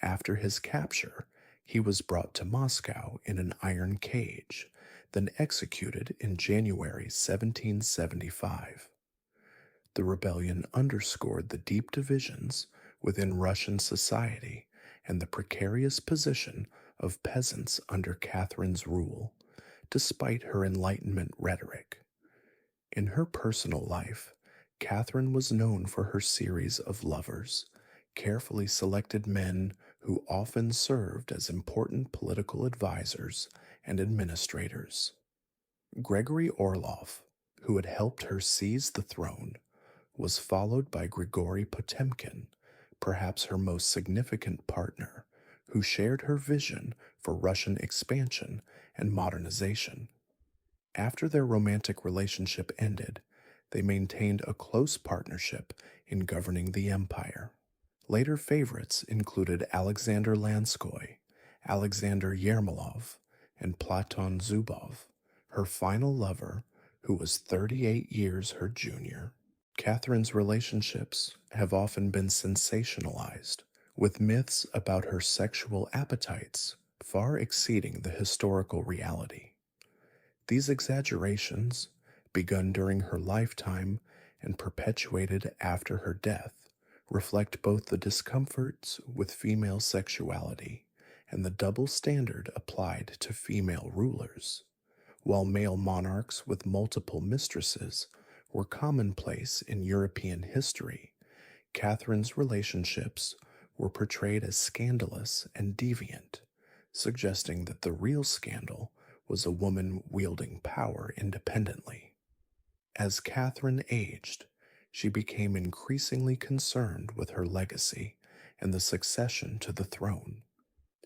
After his capture, he was brought to Moscow in an iron cage, then executed in January 1775. The rebellion underscored the deep divisions within Russian society and the precarious position of peasants under Catherine's rule, despite her Enlightenment rhetoric. In her personal life, Catherine was known for her series of lovers, carefully selected men who often served as important political advisors and administrators. Gregory Orlov, who had helped her seize the throne, was followed by Grigory Potemkin, perhaps her most significant partner, who shared her vision for Russian expansion and modernization. After their romantic relationship ended, they maintained a close partnership in governing the empire. Later favorites included Alexander Lanskoy, Alexander Yermolov, and Platon Zubov, her final lover, who was 38 years her junior. Catherine's relationships have often been sensationalized, with myths about her sexual appetites far exceeding the historical reality. These exaggerations, begun during her lifetime and perpetuated after her death, reflect both the discomforts with female sexuality and the double standard applied to female rulers. While male monarchs with multiple mistresses were commonplace in European history, Catherine's relationships were portrayed as scandalous and deviant, suggesting that the real scandal was a woman wielding power independently. As Catherine aged, she became increasingly concerned with her legacy and the succession to the throne.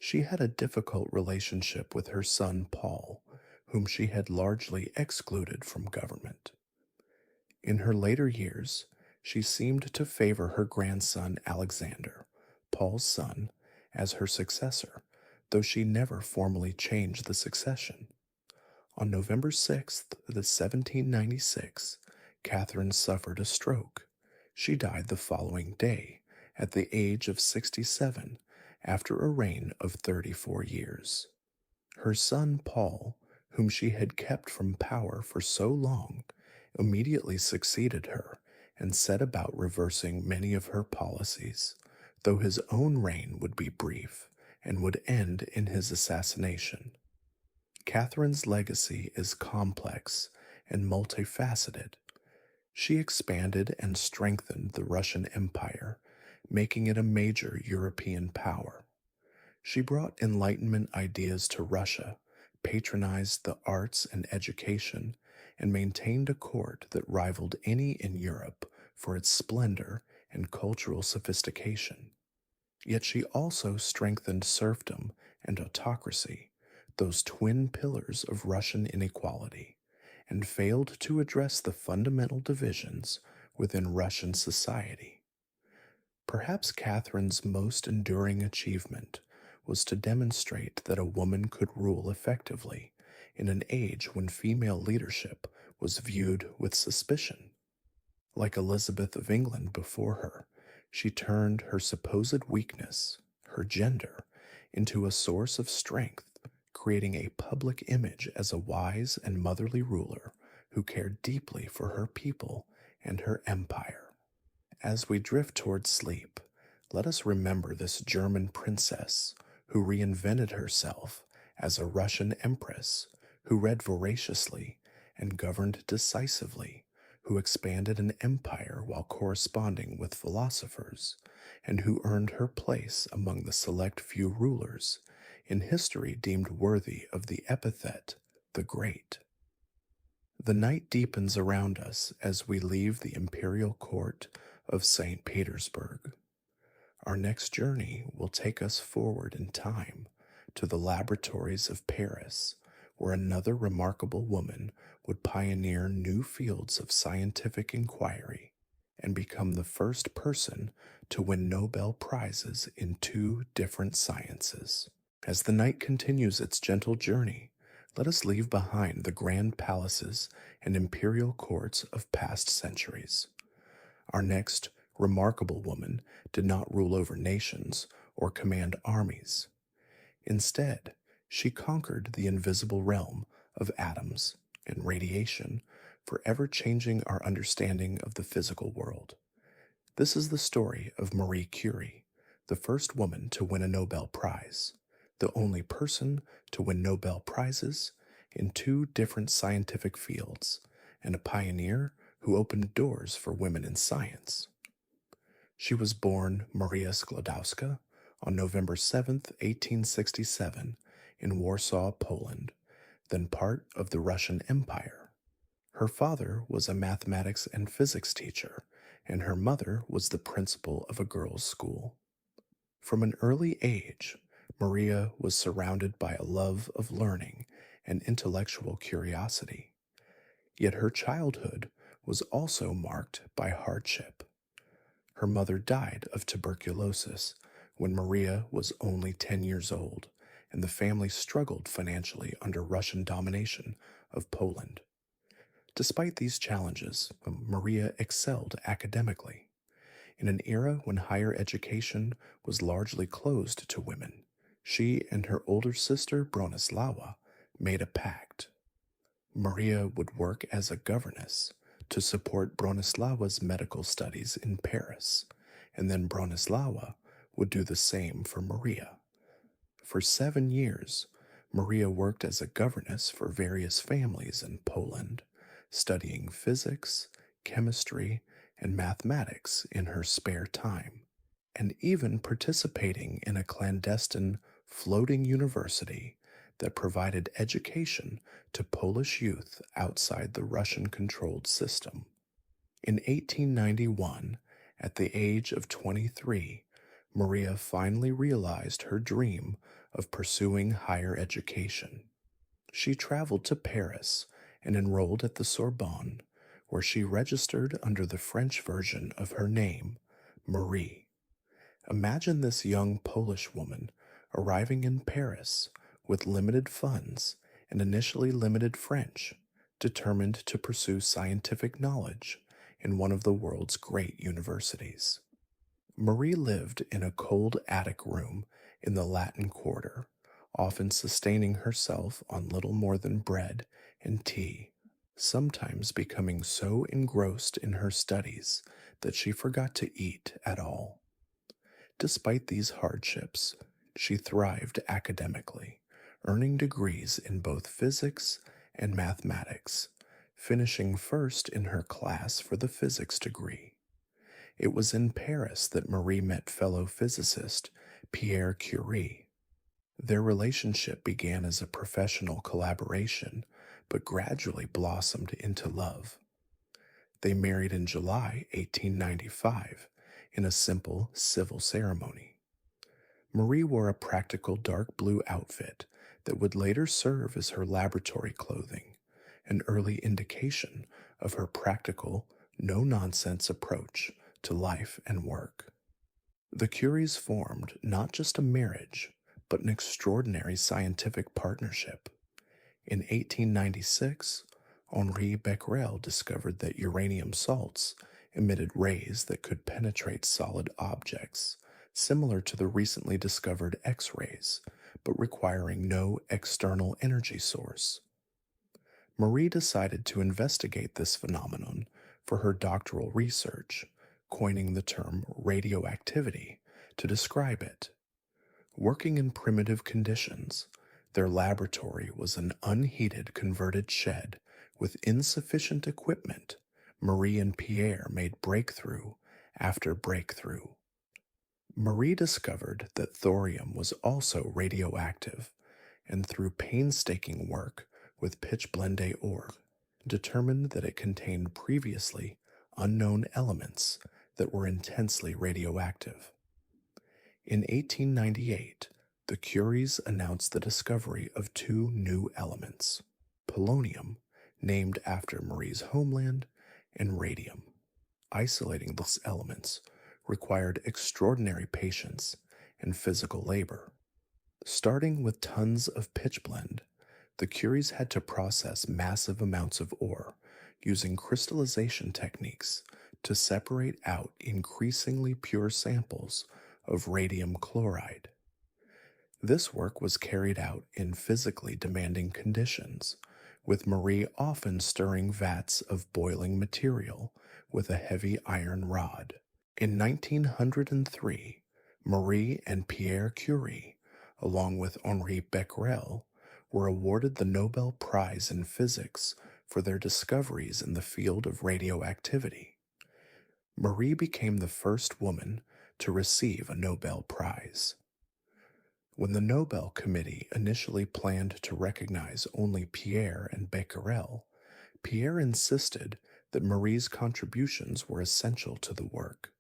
She had a difficult relationship with her son Paul, whom she had largely excluded from government. In her later years, she seemed to favor her grandson Alexander, Paul's son, as her successor, though she never formally changed the succession. On November 6th, 1796, Catherine suffered a stroke. She died the following day, at the age of 67, after a reign of 34 years. Her son Paul, whom she had kept from power for so long, immediately succeeded her and set about reversing many of her policies, though his own reign would be brief and would end in his assassination. Catherine's legacy is complex and multifaceted. She expanded and strengthened the Russian Empire, making it a major European power. She brought Enlightenment ideas to Russia, patronized the arts and education, and maintained a court that rivaled any in Europe for its splendor and cultural sophistication. Yet she also strengthened serfdom and autocracy, those twin pillars of Russian inequality, and failed to address the fundamental divisions within Russian society. Perhaps Catherine's most enduring achievement was to demonstrate that a woman could rule effectively in an age when female leadership was viewed with suspicion. Like Elizabeth of England before her, she turned her supposed weakness, her gender, into a source of strength, creating a public image as a wise and motherly ruler who cared deeply for her people and her empire. As we drift toward sleep, Let us remember this German princess who reinvented herself as a Russian empress, who read voraciously and governed decisively, who expanded an empire while corresponding with philosophers, and who earned her place among the select few rulers in history deemed worthy of the epithet the Great. The night deepens around us as we leave the imperial court of St. Petersburg. Our next journey will take us forward in time to the laboratories of Paris, where another remarkable woman would pioneer new fields of scientific inquiry and become the first person to win Nobel Prizes in two different sciences. As the night continues its gentle journey, let us leave behind the grand palaces and imperial courts of past centuries. Our next remarkable woman did not rule over nations or command armies. Instead, she conquered the invisible realm of atoms and radiation, forever changing our understanding of the physical world. This is the story of Marie Curie, the first woman to win a Nobel Prize, the only person to win Nobel Prizes in two different scientific fields, and a pioneer who opened doors for women in science. She was born Maria Sklodowska on November 7, 1867, in Warsaw, Poland, then part of the Russian Empire. Her father was a mathematics and physics teacher, and her mother was the principal of a girls' school. From an early age, Maria was surrounded by a love of learning and intellectual curiosity. Yet her childhood was also marked by hardship. Her mother died of tuberculosis when Maria was only 10 years old, and the family struggled financially under Russian domination of Poland. Despite these challenges, Maria excelled academically. In an era when higher education was largely closed to women, she and her older sister Bronislawa made a pact. Maria would work as a governess to support Bronislawa's medical studies in Paris, and then Bronislawa would do the same for Maria. For 7 years, Maria worked as a governess for various families in Poland, studying physics, chemistry, and mathematics in her spare time, and even participating in a clandestine floating university that provided education to Polish youth outside the Russian-controlled system. In 1891, at the age of 23, Maria finally realized her dream of pursuing higher education. She traveled to Paris and enrolled at the Sorbonne, where she registered under the French version of her name, Marie. Imagine this young Polish woman arriving in Paris with limited funds and initially limited French, determined to pursue scientific knowledge in one of the world's great universities. Marie lived in a cold attic room in the Latin Quarter, often sustaining herself on little more than bread and tea, sometimes becoming so engrossed in her studies that she forgot to eat at all. Despite these hardships, she thrived academically, earning degrees in both physics and mathematics, finishing first in her class for the physics degree. It was in Paris that Marie met fellow physicist Pierre Curie. Their relationship began as a professional collaboration, but gradually blossomed into love. They married in July 1895 in a simple civil ceremony. Marie wore a practical dark blue outfit that would later serve as her laboratory clothing, an early indication of her practical, no-nonsense approach to life and work. The Curies formed not just a marriage, but an extraordinary scientific partnership. In 1896, Henri Becquerel discovered that uranium salts emitted rays that could penetrate solid objects, similar to the recently discovered X-rays, but requiring no external energy source. Marie decided to investigate this phenomenon for her doctoral research, coining the term radioactivity to describe it. Working in primitive conditions, their laboratory was an unheated converted shed with insufficient equipment. Marie and Pierre made breakthrough after breakthrough. Marie discovered that thorium was also radioactive, and through painstaking work with pitchblende ore, determined that it contained previously unknown elements that were intensely radioactive. In 1898, the Curies announced the discovery of two new elements: polonium, named after Marie's homeland, and radium. Isolating these elements required extraordinary patience and physical labor. Starting with tons of pitchblende, the Curies had to process massive amounts of ore using crystallization techniques to separate out increasingly pure samples of radium chloride. This work was carried out in physically demanding conditions, with Marie often stirring vats of boiling material with a heavy iron rod. In 1903, Marie and Pierre Curie, along with Henri Becquerel, were awarded the Nobel Prize in Physics for their discoveries in the field of radioactivity. Marie became the first woman to receive a Nobel Prize. When the Nobel Committee initially planned to recognize only Pierre and Becquerel, Pierre insisted that Marie's contributions were essential to the work.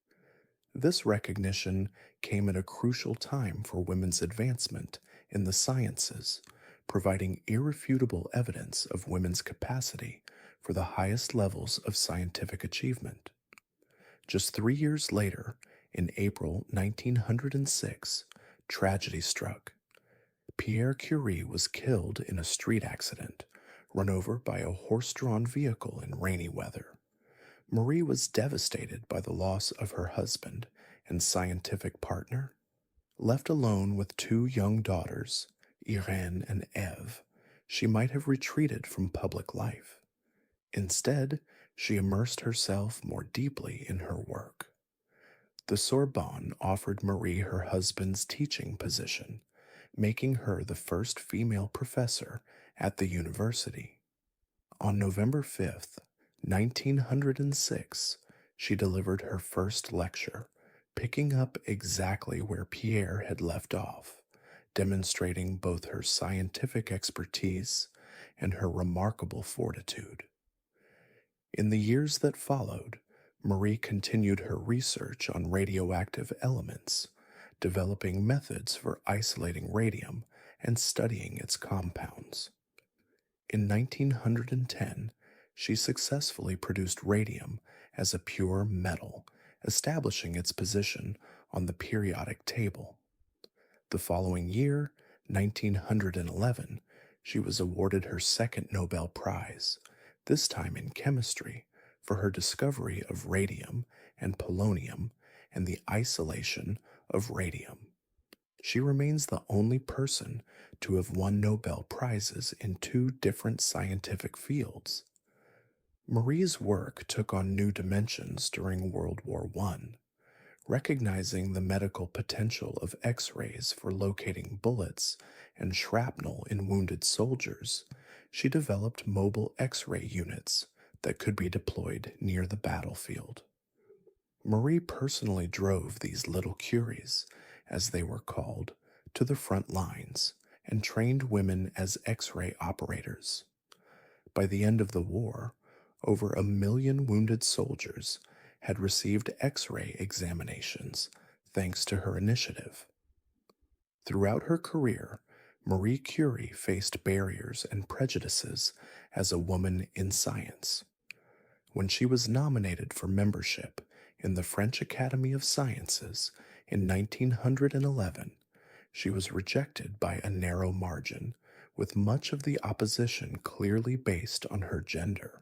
This recognition came at a crucial time for women's advancement in the sciences, providing irrefutable evidence of women's capacity for the highest levels of scientific achievement. Just 3 years later, in April 1906, tragedy struck. Pierre Curie was killed in a street accident, run over by a horse-drawn vehicle in rainy weather. Marie was devastated by the loss of her husband and scientific partner. Left alone with two young daughters, Irene and Eve, she might have retreated from public life. Instead, she immersed herself more deeply in her work. The Sorbonne offered Marie her husband's teaching position, making her the first female professor at the university. On November 5th, 1906, she delivered her first lecture, picking up exactly where Pierre had left off, demonstrating both her scientific expertise and her remarkable fortitude. In the years that followed, Marie continued her research on radioactive elements, developing methods for isolating radium and studying its compounds. In 1910, she successfully produced radium as a pure metal, establishing its position on the periodic table. The following year, 1911, she was awarded her second Nobel Prize, this time in chemistry, for her discovery of radium and polonium and the isolation of radium. She remains the only person to have won Nobel Prizes in two different scientific fields. Marie's work took on new dimensions during World War I. Recognizing the medical potential of X-rays for locating bullets and shrapnel in wounded soldiers, she developed mobile X-ray units that could be deployed near the battlefield. Marie personally drove these little Curies, as they were called, to the front lines and trained women as X-ray operators. By the end of the war, over 1 million wounded soldiers had received X-ray examinations thanks to her initiative. Throughout her career, Marie Curie faced barriers and prejudices as a woman in science. When she was nominated for membership in the French Academy of Sciences in 1911, she was rejected by a narrow margin, with much of the opposition clearly based on her gender.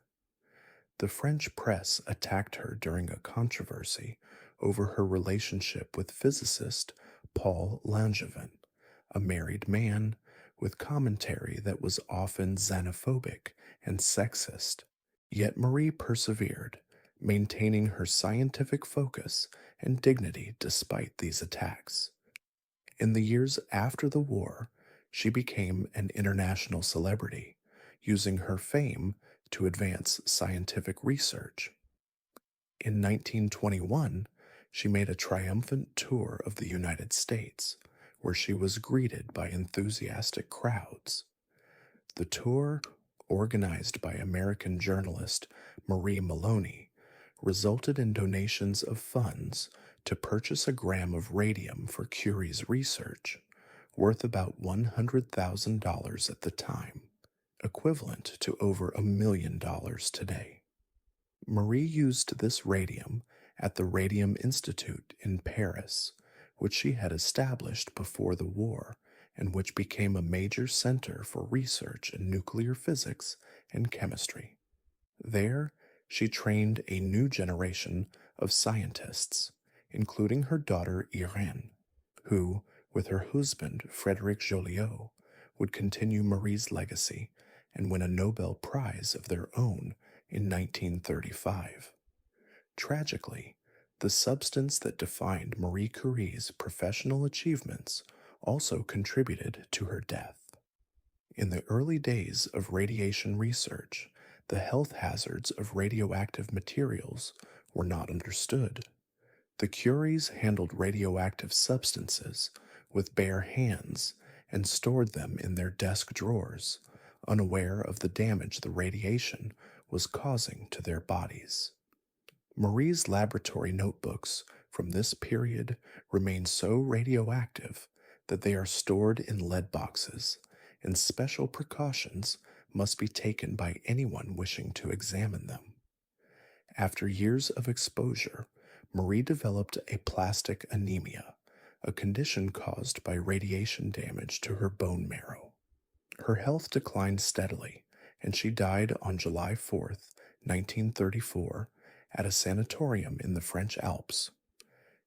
The French press attacked her during a controversy over her relationship with physicist Paul Langevin, a married man, with commentary that was often xenophobic and sexist. Yet Marie persevered, maintaining her scientific focus and dignity despite these attacks. In the years after the war, she became an international celebrity, using her fame to advance scientific research. In 1921, she made a triumphant tour of the United States, where she was greeted by enthusiastic crowds. The tour, organized by American journalist Marie Maloney, resulted in donations of funds to purchase a gram of radium for Curie's research, worth about $100,000 at the time, equivalent to over $1 million today. Marie used this radium at the Radium Institute in Paris, which she had established before the war and which became a major center for research in nuclear physics and chemistry. There, she trained a new generation of scientists, including her daughter Irene, who, with her husband Frédéric Joliot, would continue Marie's legacy and win a Nobel Prize of their own in 1935. Tragically, the substance that defined Marie Curie's professional achievements also contributed to her death. In the early days of radiation research, the health hazards of radioactive materials were not understood. The Curies handled radioactive substances with bare hands and stored them in their desk drawers, unaware of the damage the radiation was causing to their bodies. Marie's laboratory notebooks from this period remain so radioactive that they are stored in lead boxes, and special precautions must be taken by anyone wishing to examine them. After years of exposure, Marie developed aplastic anemia, a condition caused by radiation damage to her bone marrow. Her health declined steadily, and she died on July 4th, 1934, at a sanatorium in the French Alps.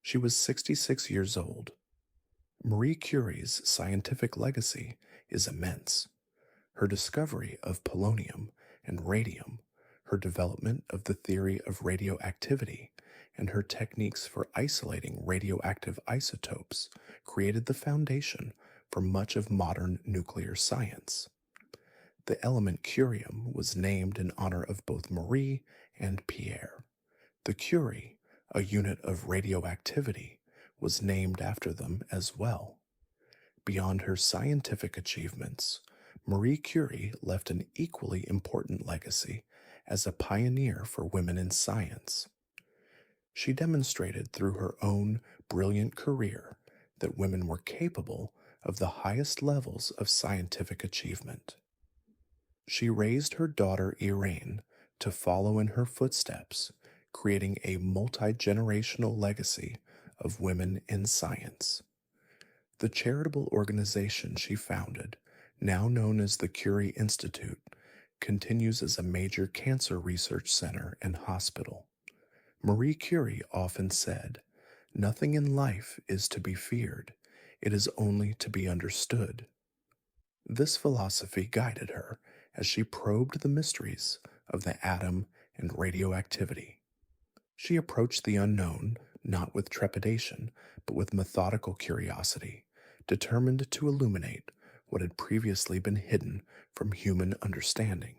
She was 66 years old. Marie Curie's scientific legacy is immense. Her discovery of polonium and radium, her development of the theory of radioactivity, and her techniques for isolating radioactive isotopes created the foundation for much of modern nuclear science. The element curium was named in honor of both Marie and Pierre. The Curie, a unit of radioactivity, was named after them as well. Beyond her scientific achievements, Marie Curie left an equally important legacy as a pioneer for women in science. She demonstrated through her own brilliant career that women were capable of the highest levels of scientific achievement. She raised her daughter Irene to follow in her footsteps, creating a multi-generational legacy of women in science. The charitable organization she founded, now known as the Curie Institute, continues as a major cancer research center and hospital. Marie Curie often said, "Nothing in life is to be feared, it is only to be understood." This philosophy guided her as she probed the mysteries of the atom and radioactivity. She approached the unknown not with trepidation, but with methodical curiosity, determined to illuminate what had previously been hidden from human understanding.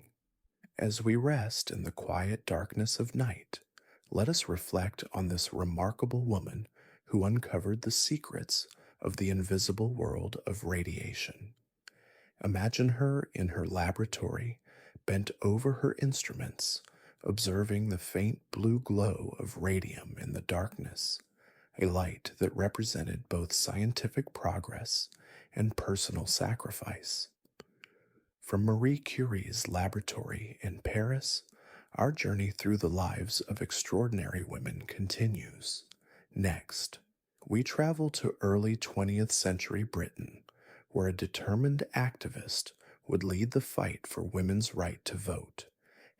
As we rest in the quiet darkness of night, let us reflect on this remarkable woman who uncovered the secrets of the invisible world of radiation. Imagine her in her laboratory, bent over her instruments, observing the faint blue glow of radium in the darkness, a light that represented both scientific progress and personal sacrifice. From Marie Curie's laboratory in Paris, our journey through the lives of extraordinary women continues. Next, we travel to early 20th century Britain, where a determined activist would lead the fight for women's right to vote,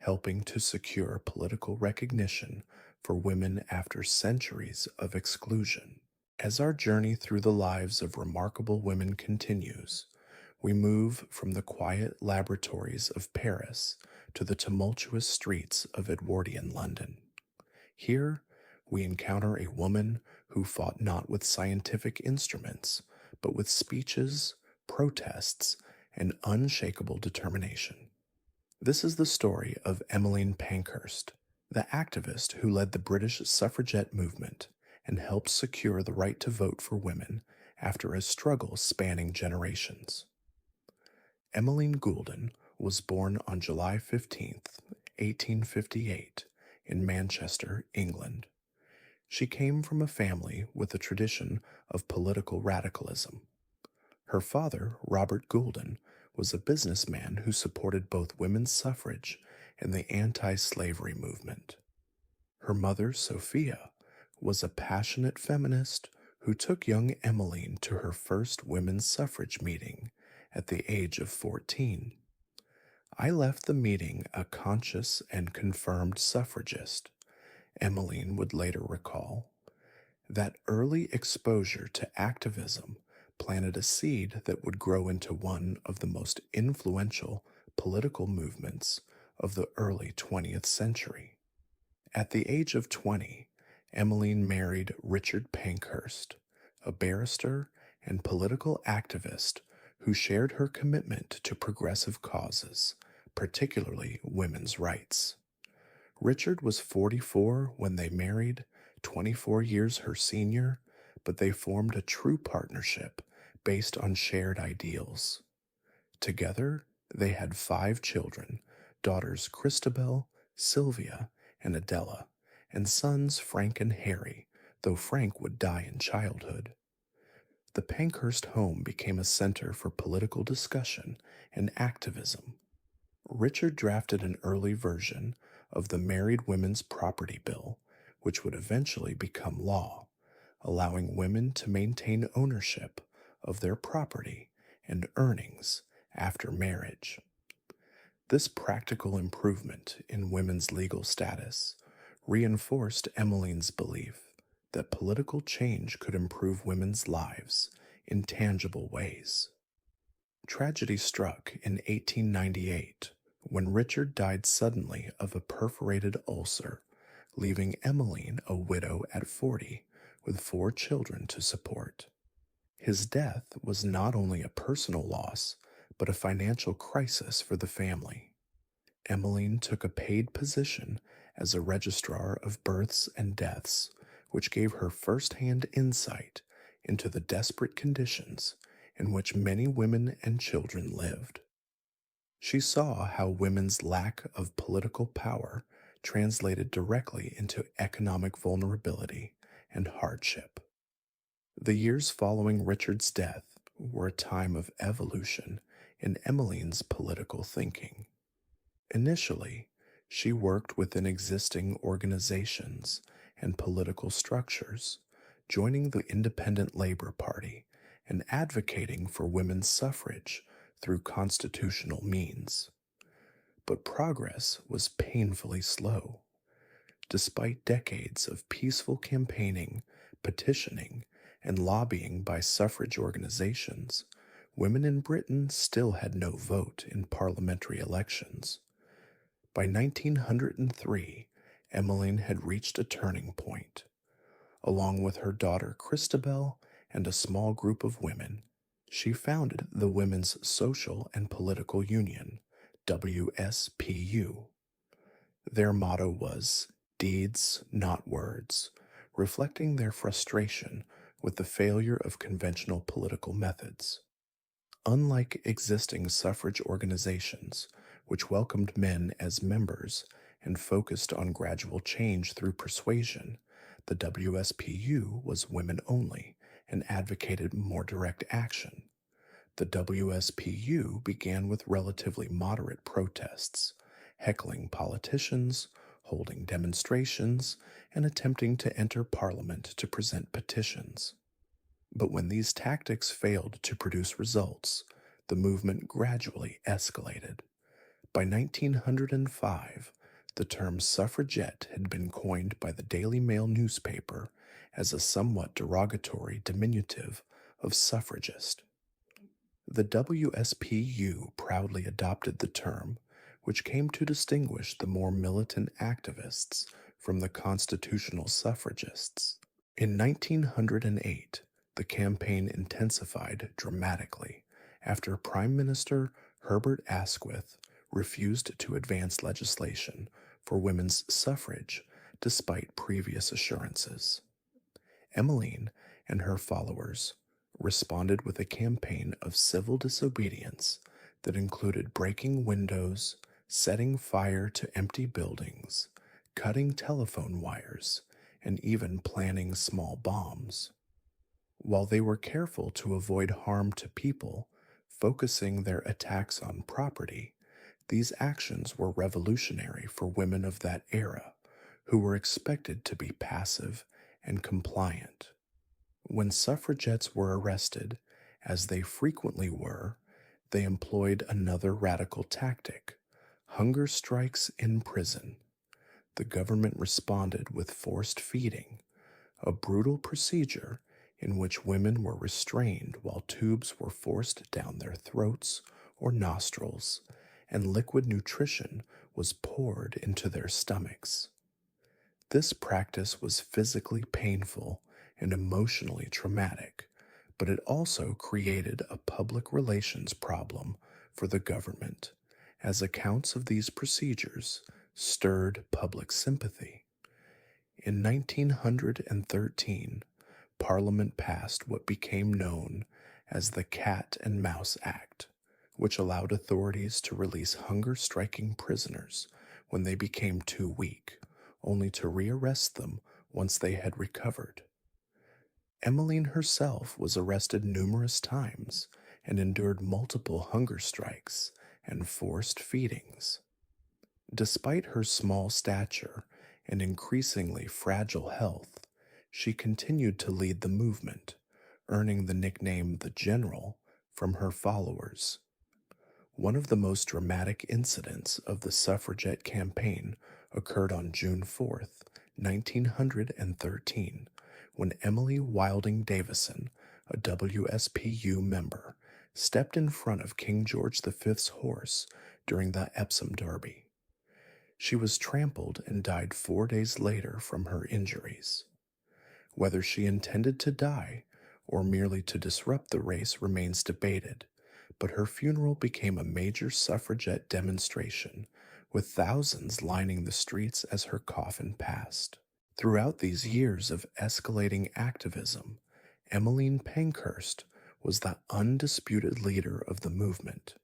helping to secure political recognition for women after centuries of exclusion. As our journey through the lives of remarkable women continues, we move from the quiet laboratories of Paris to the tumultuous streets of Edwardian London. Here, we encounter a woman who fought not with scientific instruments, but with speeches, protests, and unshakable determination. This is the story of Emmeline Pankhurst, the activist who led the British suffragette movement and helped secure the right to vote for women after a struggle spanning generations. Emmeline Goulden was born on July 15th, 1858, in Manchester, England. She came from a family with a tradition of political radicalism. Her father, Robert Goulden, was a businessman who supported both women's suffrage and the anti-slavery movement. Her mother, Sophia, was a passionate feminist who took young Emmeline to her first women's suffrage meeting at the age of 14. I left the meeting a conscious and confirmed suffragist, Emmeline would later recall. That early exposure to activism planted a seed that would grow into one of the most influential political movements of the early 20th century. At the age of 20, Emmeline married Richard Pankhurst, a barrister and political activist who shared her commitment to progressive causes, particularly women's rights. Richard was 44 when they married, 24 years her senior, but they formed a true partnership based on shared ideals. Together, they had 5 children, daughters Christabel, Sylvia, and Adela, and sons Frank and Harry, though Frank would die in childhood. The Pankhurst home became a center for political discussion and activism. Richard drafted an early version of the Married Women's Property Bill, which would eventually become law, allowing women to maintain ownership of their property and earnings after marriage. This practical improvement in women's legal status reinforced Emmeline's belief that political change could improve women's lives in tangible ways. Tragedy struck in 1898 when Richard died suddenly of a perforated ulcer, leaving Emmeline a widow at 40 with 4 children to support. His death was not only a personal loss, but a financial crisis for the family. Emmeline took a paid position as a registrar of births and deaths, which gave her first-hand insight into the desperate conditions in which many women and children lived. She saw how women's lack of political power translated directly into economic vulnerability and hardship. The years following Richard's death were a time of evolution in Emmeline's political thinking. Initially, she worked within existing organizations and political structures, joining the Independent Labor Party and advocating for women's suffrage through constitutional means. But progress was painfully slow. Despite decades of peaceful campaigning, petitioning, and lobbying by suffrage organizations, women in Britain still had no vote in parliamentary elections. By 1903, Emmeline had reached a turning point. Along with her daughter Christabel and a small group of women, she founded the Women's Social and Political Union, WSPU. Their motto was "Deeds, not words," reflecting their frustration with the failure of conventional political methods. Unlike existing suffrage organizations, which welcomed men as members and focused on gradual change through persuasion, the WSPU was women only and advocated more direct action. The WSPU began with relatively moderate protests, heckling politicians, holding demonstrations, and attempting to enter Parliament to present petitions. But when these tactics failed to produce results, the movement gradually escalated. By 1905, the term suffragette had been coined by the Daily Mail newspaper as a somewhat derogatory diminutive of suffragist. The WSPU proudly adopted the term, which came to distinguish the more militant activists from the constitutional suffragists. In 1908, the campaign intensified dramatically after Prime Minister Herbert Asquith refused to advance legislation for women's suffrage despite previous assurances. Emmeline and her followers responded with a campaign of civil disobedience that included breaking windows, setting fire to empty buildings, cutting telephone wires, and even planning small bombs. While they were careful to avoid harm to people, focusing their attacks on property, these actions were revolutionary for women of that era, who were expected to be passive and compliant. When suffragettes were arrested, as they frequently were, they employed another radical tactic: hunger strikes in prison. The government responded with forced feeding, a brutal procedure in which women were restrained while tubes were forced down their throats or nostrils, and liquid nutrition was poured into their stomachs. This practice was physically painful and emotionally traumatic, but it also created a public relations problem for the government, as accounts of these procedures stirred public sympathy. In 1913, Parliament passed what became known as the Cat and Mouse Act, which allowed authorities to release hunger-striking prisoners when they became too weak, only to rearrest them once they had recovered. Emmeline herself was arrested numerous times and endured multiple hunger strikes and forced feedings. Despite her small stature and increasingly fragile health, she continued to lead the movement, earning the nickname the General from her followers. One of the most dramatic incidents of the suffragette campaign occurred on June 4th, 1913, when Emily Wilding Davison, a WSPU member, stepped in front of King George V's horse during the Epsom Derby. She was trampled and died 4 days later from her injuries. Whether she intended to die or merely to disrupt the race remains debated, but her funeral became a major suffragette demonstration, with thousands lining the streets as her coffin passed. Throughout these years of escalating activism, Emmeline Pankhurst was the undisputed leader of the movement.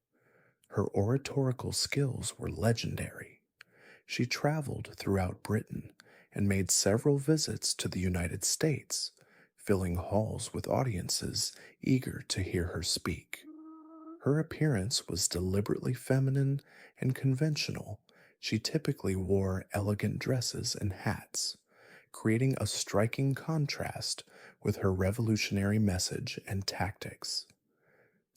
Her oratorical skills were legendary. She traveled throughout Britain and made several visits to the United States, filling halls with audiences eager to hear her speak. Her appearance was deliberately feminine and conventional. She typically wore elegant dresses and hats, creating a striking contrast with her revolutionary message and tactics.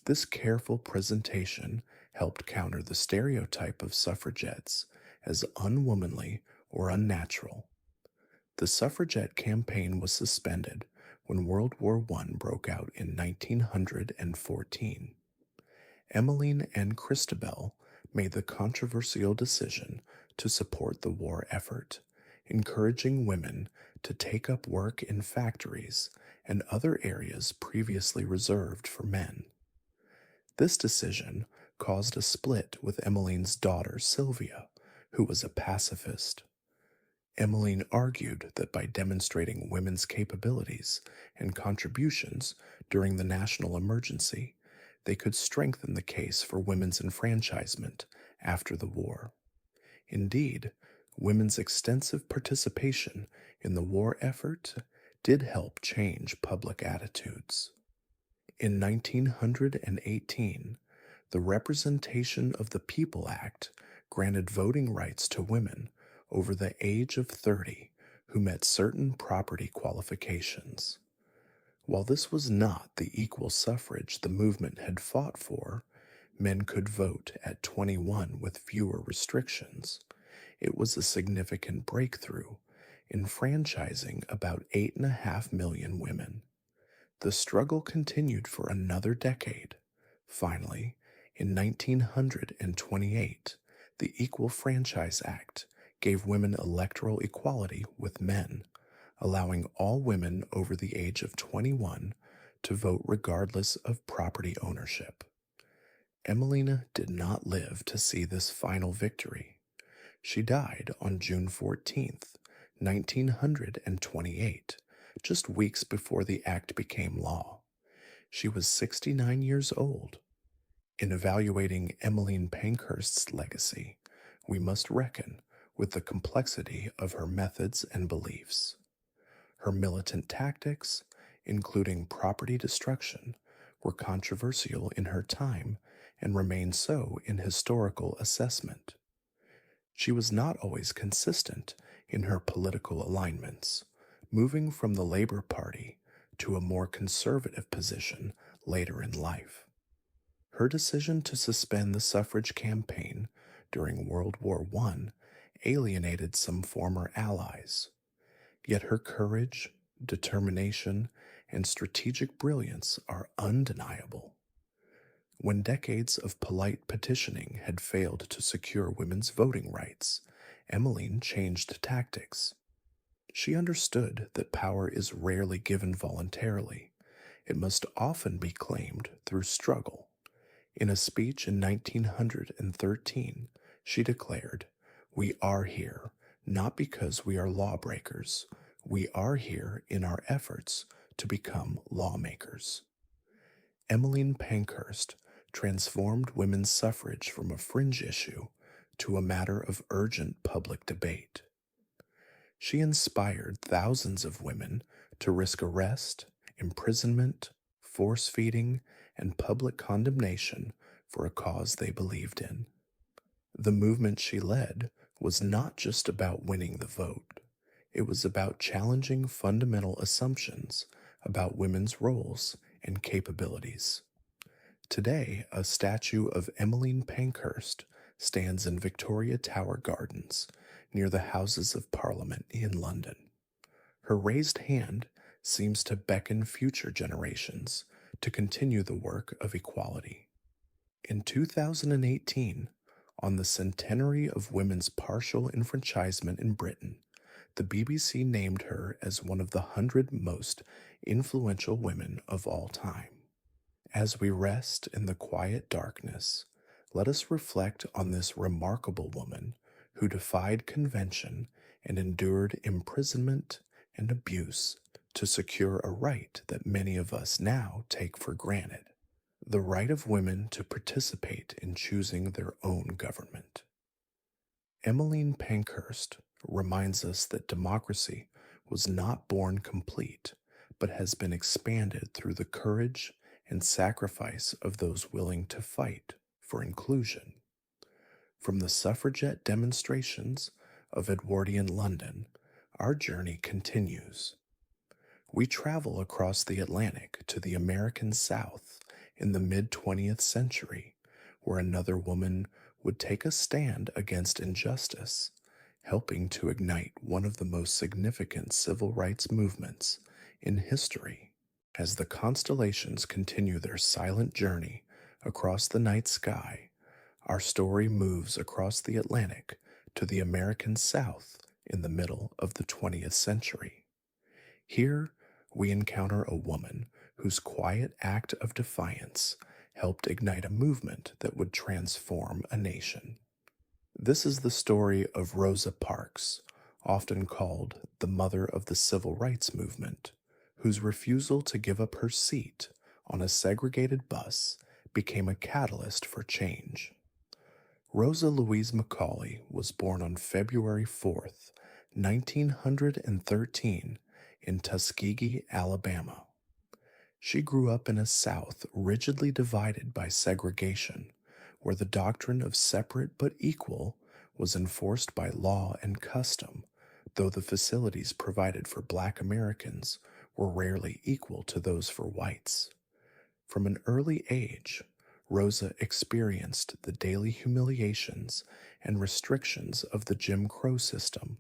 This careful presentation helped counter the stereotype of suffragettes as unwomanly or unnatural. The suffragette campaign was suspended when World War I broke out in 1914. Emmeline and Christabel made the controversial decision to support the war effort, encouraging women to take up work in factories and other areas previously reserved for men. This decision caused a split with Emmeline's daughter Sylvia, who was a pacifist. Emmeline argued that by demonstrating women's capabilities and contributions during the national emergency, they could strengthen the case for women's enfranchisement after the war. Indeed, women's extensive participation in the war effort did help change public attitudes. In 1918, the Representation of the People Act granted voting rights to women over the age of 30 who met certain property qualifications. While this was not the equal suffrage the movement had fought for, men could vote at 21 with fewer restrictions. It was a significant breakthrough, enfranchising about 8.5 million women. The struggle continued for another decade. Finally, in 1928, the Equal Franchise Act gave women electoral equality with men, allowing all women over the age of 21 to vote regardless of property ownership. Emmeline did not live to see this final victory. She died on June 14th, 1928, just weeks before the act became law. She was 69 years old. In evaluating Emmeline Pankhurst's legacy, we must reckon with the complexity of her methods and beliefs. Her militant tactics, including property destruction, were controversial in her time and remain so in historical assessment. She was not always consistent in her political alignments, moving from the Labor Party to a more conservative position later in life. Her decision to suspend the suffrage campaign during World War I alienated some former allies. Yet her courage, determination, and strategic brilliance are undeniable. When decades of polite petitioning had failed to secure women's voting rights, Emmeline changed tactics. She understood that power is rarely given voluntarily. It must often be claimed through struggle. In a speech in 1913, she declared, "We are here, not because we are lawbreakers. We are here in our efforts to become lawmakers." Emmeline Pankhurst transformed women's suffrage from a fringe issue to a matter of urgent public debate. She inspired thousands of women to risk arrest, imprisonment, force feeding, and public condemnation for a cause they believed in. The movement she led was not just about winning the vote. It was about challenging fundamental assumptions about women's roles and capabilities. Today, a statue of Emmeline Pankhurst stands in Victoria Tower Gardens near the Houses of Parliament in London. Her raised hand seems to beckon future generations to continue the work of equality. In 2018, on the centenary of women's partial enfranchisement in Britain, the BBC named her as one of the 100 most influential women of all time. As we rest in the quiet darkness, let us reflect on this remarkable woman who defied convention and endured imprisonment and abuse to secure a right that many of us now take for granted: the right of women to participate in choosing their own government. Emmeline Pankhurst reminds us that democracy was not born complete, but has been expanded through the courage and sacrifice of those willing to fight for inclusion. From the suffragette demonstrations of Edwardian London, our journey continues. We travel across the Atlantic to the American South in the mid-20th century, where another woman would take a stand against injustice, helping to ignite one of the most significant civil rights movements in history. As the constellations continue their silent journey across the night sky, our story moves across the Atlantic to the American South in the middle of the 20th century. Here, we encounter a woman whose quiet act of defiance helped ignite a movement that would transform a nation. This is the story of Rosa Parks, often called the mother of the civil rights movement, whose refusal to give up her seat on a segregated bus became a catalyst for change. Rosa Louise Macaulay was born on February 4th, 1913, in Tuskegee, Alabama. She grew up in a South rigidly divided by segregation, where the doctrine of separate but equal was enforced by law and custom, though the facilities provided for Black Americans were rarely equal to those for whites. From an early age, Rosa experienced the daily humiliations and restrictions of the Jim Crow system,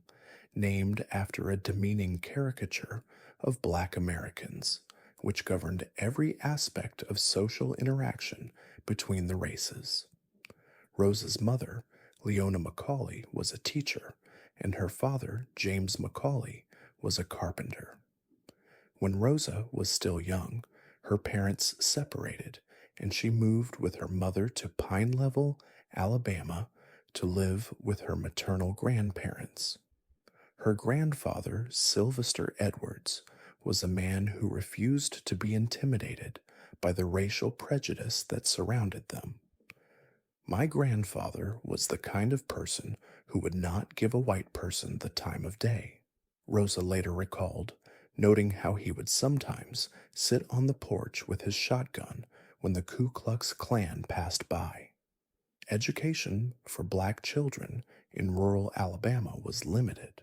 named after a demeaning caricature of Black Americans, which governed every aspect of social interaction between the races. Rosa's mother, Leona Macaulay, was a teacher and her father, James Macaulay, was a carpenter. When Rosa was still young, her parents separated, and she moved with her mother to Pine Level, Alabama, to live with her maternal grandparents. Her grandfather, Sylvester Edwards, was a man who refused to be intimidated by the racial prejudice that surrounded them. My grandfather was the kind of person who would not give a white person the time of day, Rosa later recalled, noting how he would sometimes sit on the porch with his shotgun when the Ku Klux Klan passed by. Education for black children in rural Alabama was limited.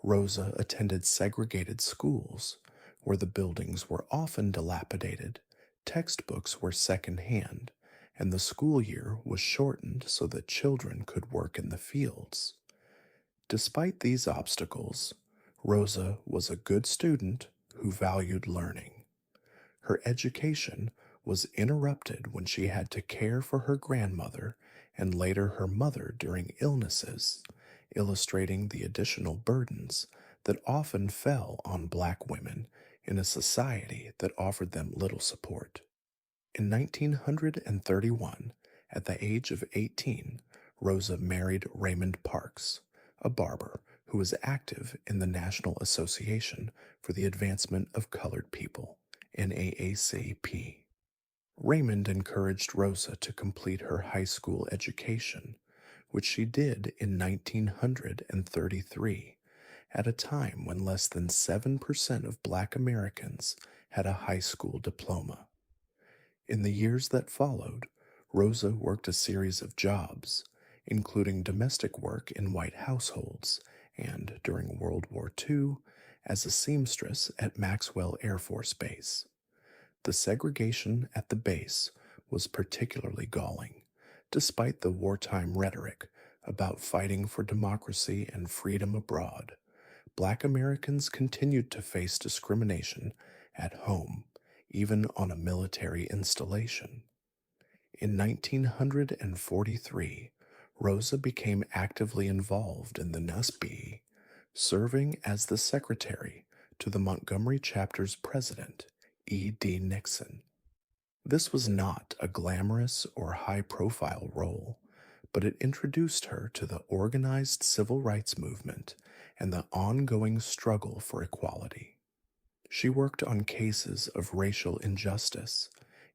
Rosa attended segregated schools, where the buildings were often dilapidated, textbooks were secondhand, and the school year was shortened so that children could work in the fields. Despite these obstacles, Rosa was a good student who valued learning. Her education was interrupted when she had to care for her grandmother and later her mother during illnesses, illustrating the additional burdens that often fell on black women in a society that offered them little support. In 1931, at the age of 18, Rosa married Raymond Parks, a barber who was active in the National Association for the Advancement of Colored People, NAACP. Raymond encouraged Rosa to complete her high school education, which she did in 1933, at a time when less than 7% of black Americans had a high school diploma. In the years that followed, Rosa worked a series of jobs, including domestic work in white households and, during World War II, as a seamstress at Maxwell Air Force Base. The segregation at the base was particularly galling, despite the wartime rhetoric about fighting for democracy and freedom abroad. Black Americans continued to face discrimination at home, even on a military installation. In 1943, Rosa became actively involved in the NSB, serving as the secretary to the Montgomery chapter's president, E.D. Nixon. This was not a glamorous or high-profile role, but it introduced her to the organized civil rights movement and the ongoing struggle for equality. She worked on cases of racial injustice,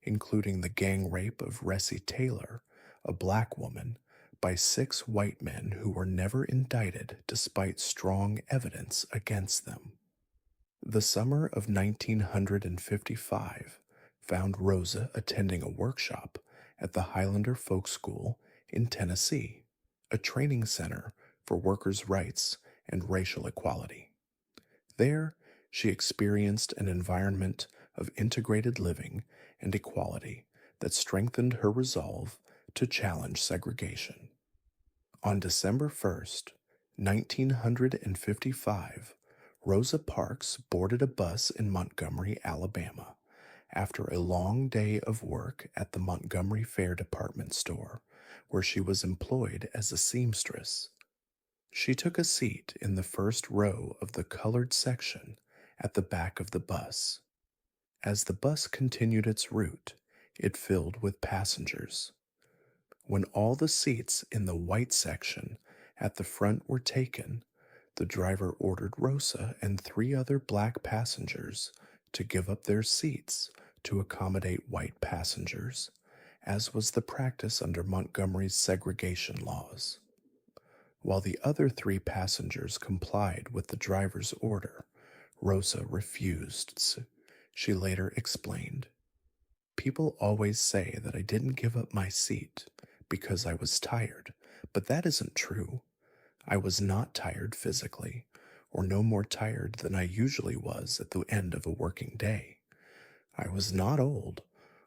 including the gang rape of Ressie Taylor, a black woman, by 6 white men who were never indicted despite strong evidence against them. The summer of 1955 found Rosa attending a workshop at the Highlander Folk School in Tennessee, a training center for workers' rights and racial equality. There, she experienced an environment of integrated living and equality that strengthened her resolve to challenge segregation. On December 1st, 1955, Rosa Parks boarded a bus in Montgomery, Alabama, after a long day of work at the Montgomery Fair Department store, where she was employed as a seamstress. She took a seat in the first row of the colored section at the back of the bus. As the bus continued its route, it filled with passengers. When all the seats in the white section at the front were taken, the driver ordered Rosa and 3 other black passengers to give up their seats to accommodate white passengers, as was the practice under Montgomery's segregation laws. While the other 3 passengers complied with the driver's order, Rosa refused. She later explained, "People always say that I didn't give up my seat because I was tired, but that isn't true. I was not tired physically, or no more tired than I usually was at the end of a working day. I was not old,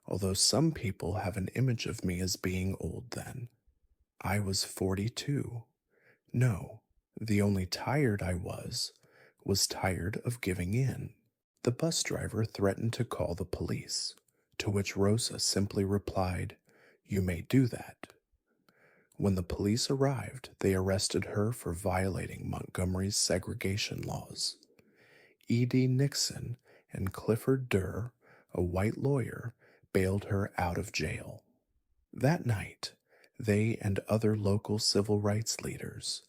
although some people have an image of me as being old then. I was 42. No, the only tired I was tired of giving in." The bus driver threatened to call the police, to which Rosa simply replied, "You may do that." When the police arrived, they arrested her for violating Montgomery's segregation laws. E.D. Nixon and Clifford Durr, a white lawyer, bailed her out of jail. That night, they and other local civil rights leaders,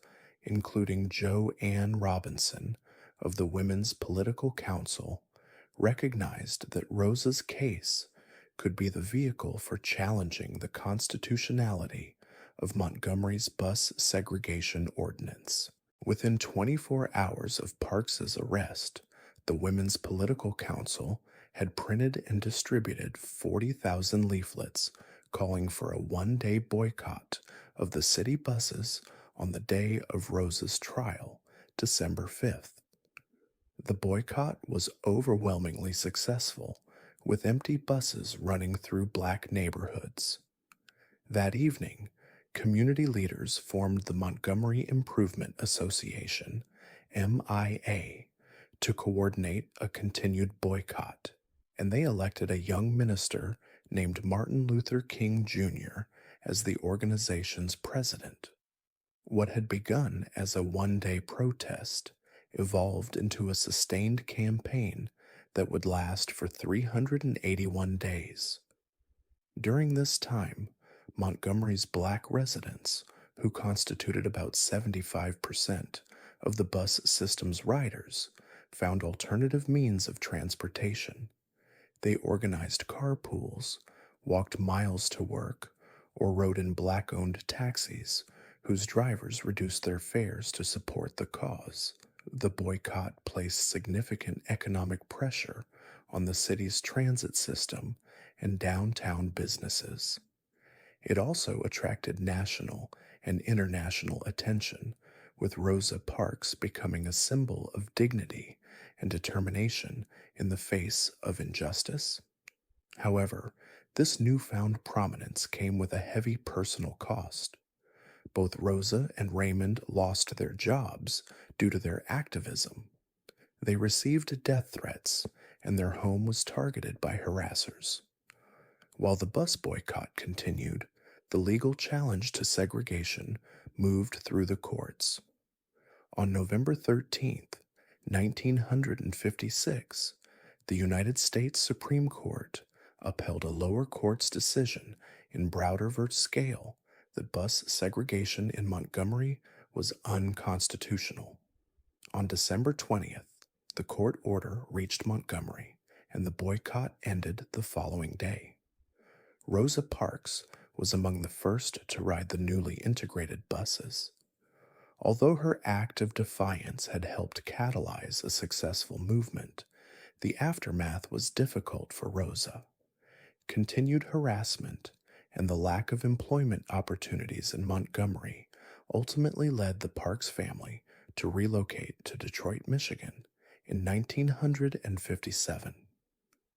including Jo Ann Robinson of the Women's Political Council, recognized that Rosa's case could be the vehicle for challenging the constitutionality of Montgomery's bus segregation ordinance. Within 24 hours of Parks's arrest, the Women's Political Council had printed and distributed 40,000 leaflets calling for a one-day boycott of the city buses on the day of Rosa's trial, December 5th. The boycott was overwhelmingly successful, with empty buses running through black neighborhoods. That evening, community leaders formed the Montgomery Improvement Association, MIA, to coordinate a continued boycott, and they elected a young minister named Martin Luther King Jr. as the organization's president. What had begun as a one-day protest evolved into a sustained campaign that would last for 381 days. During this time, Montgomery's black residents, who constituted about 75% of the bus system's riders, found alternative means of transportation. They organized carpools, walked miles to work, or rode in black-owned taxis whose drivers reduced their fares to support the cause. The boycott placed significant economic pressure on the city's transit system and downtown businesses. It also attracted national and international attention, with Rosa Parks becoming a symbol of dignity and determination in the face of injustice. However, this newfound prominence came with a heavy personal cost. Both Rosa and Raymond lost their jobs due to their activism. They received death threats, and their home was targeted by harassers. While the bus boycott continued, the legal challenge to segregation moved through the courts. On November 13th, 1956, the United States Supreme Court upheld a lower court's decision in Browder v. Scale that bus segregation in Montgomery was unconstitutional. On December 20th, the court order reached Montgomery, and the boycott ended the following day. Rosa Parks was among the first to ride the newly integrated buses. Although her act of defiance had helped catalyze a successful movement, the aftermath was difficult for Rosa. Continued harassment and the lack of employment opportunities in Montgomery ultimately led the Parks family to relocate to Detroit, Michigan in 1957.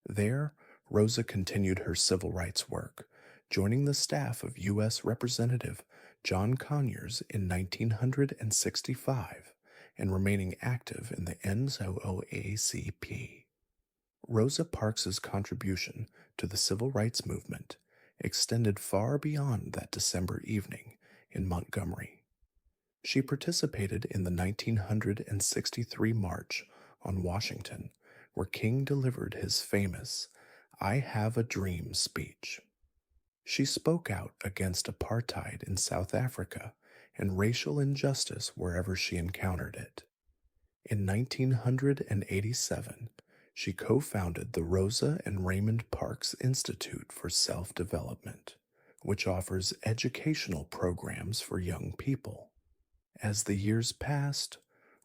There, Rosa continued her civil rights work, joining the staff of U.S. Representative John Conyers in 1965 and remaining active in the NAACP. Rosa Parks's contribution to the civil rights movement extended far beyond that December evening in Montgomery. She participated in the 1963 March on Washington, where King delivered his famous "I Have a Dream" speech. She spoke out against apartheid in South Africa and racial injustice wherever she encountered it. In 1987, she co-founded the Rosa and Raymond Parks Institute for Self-Development, which offers educational programs for young people. As the years passed,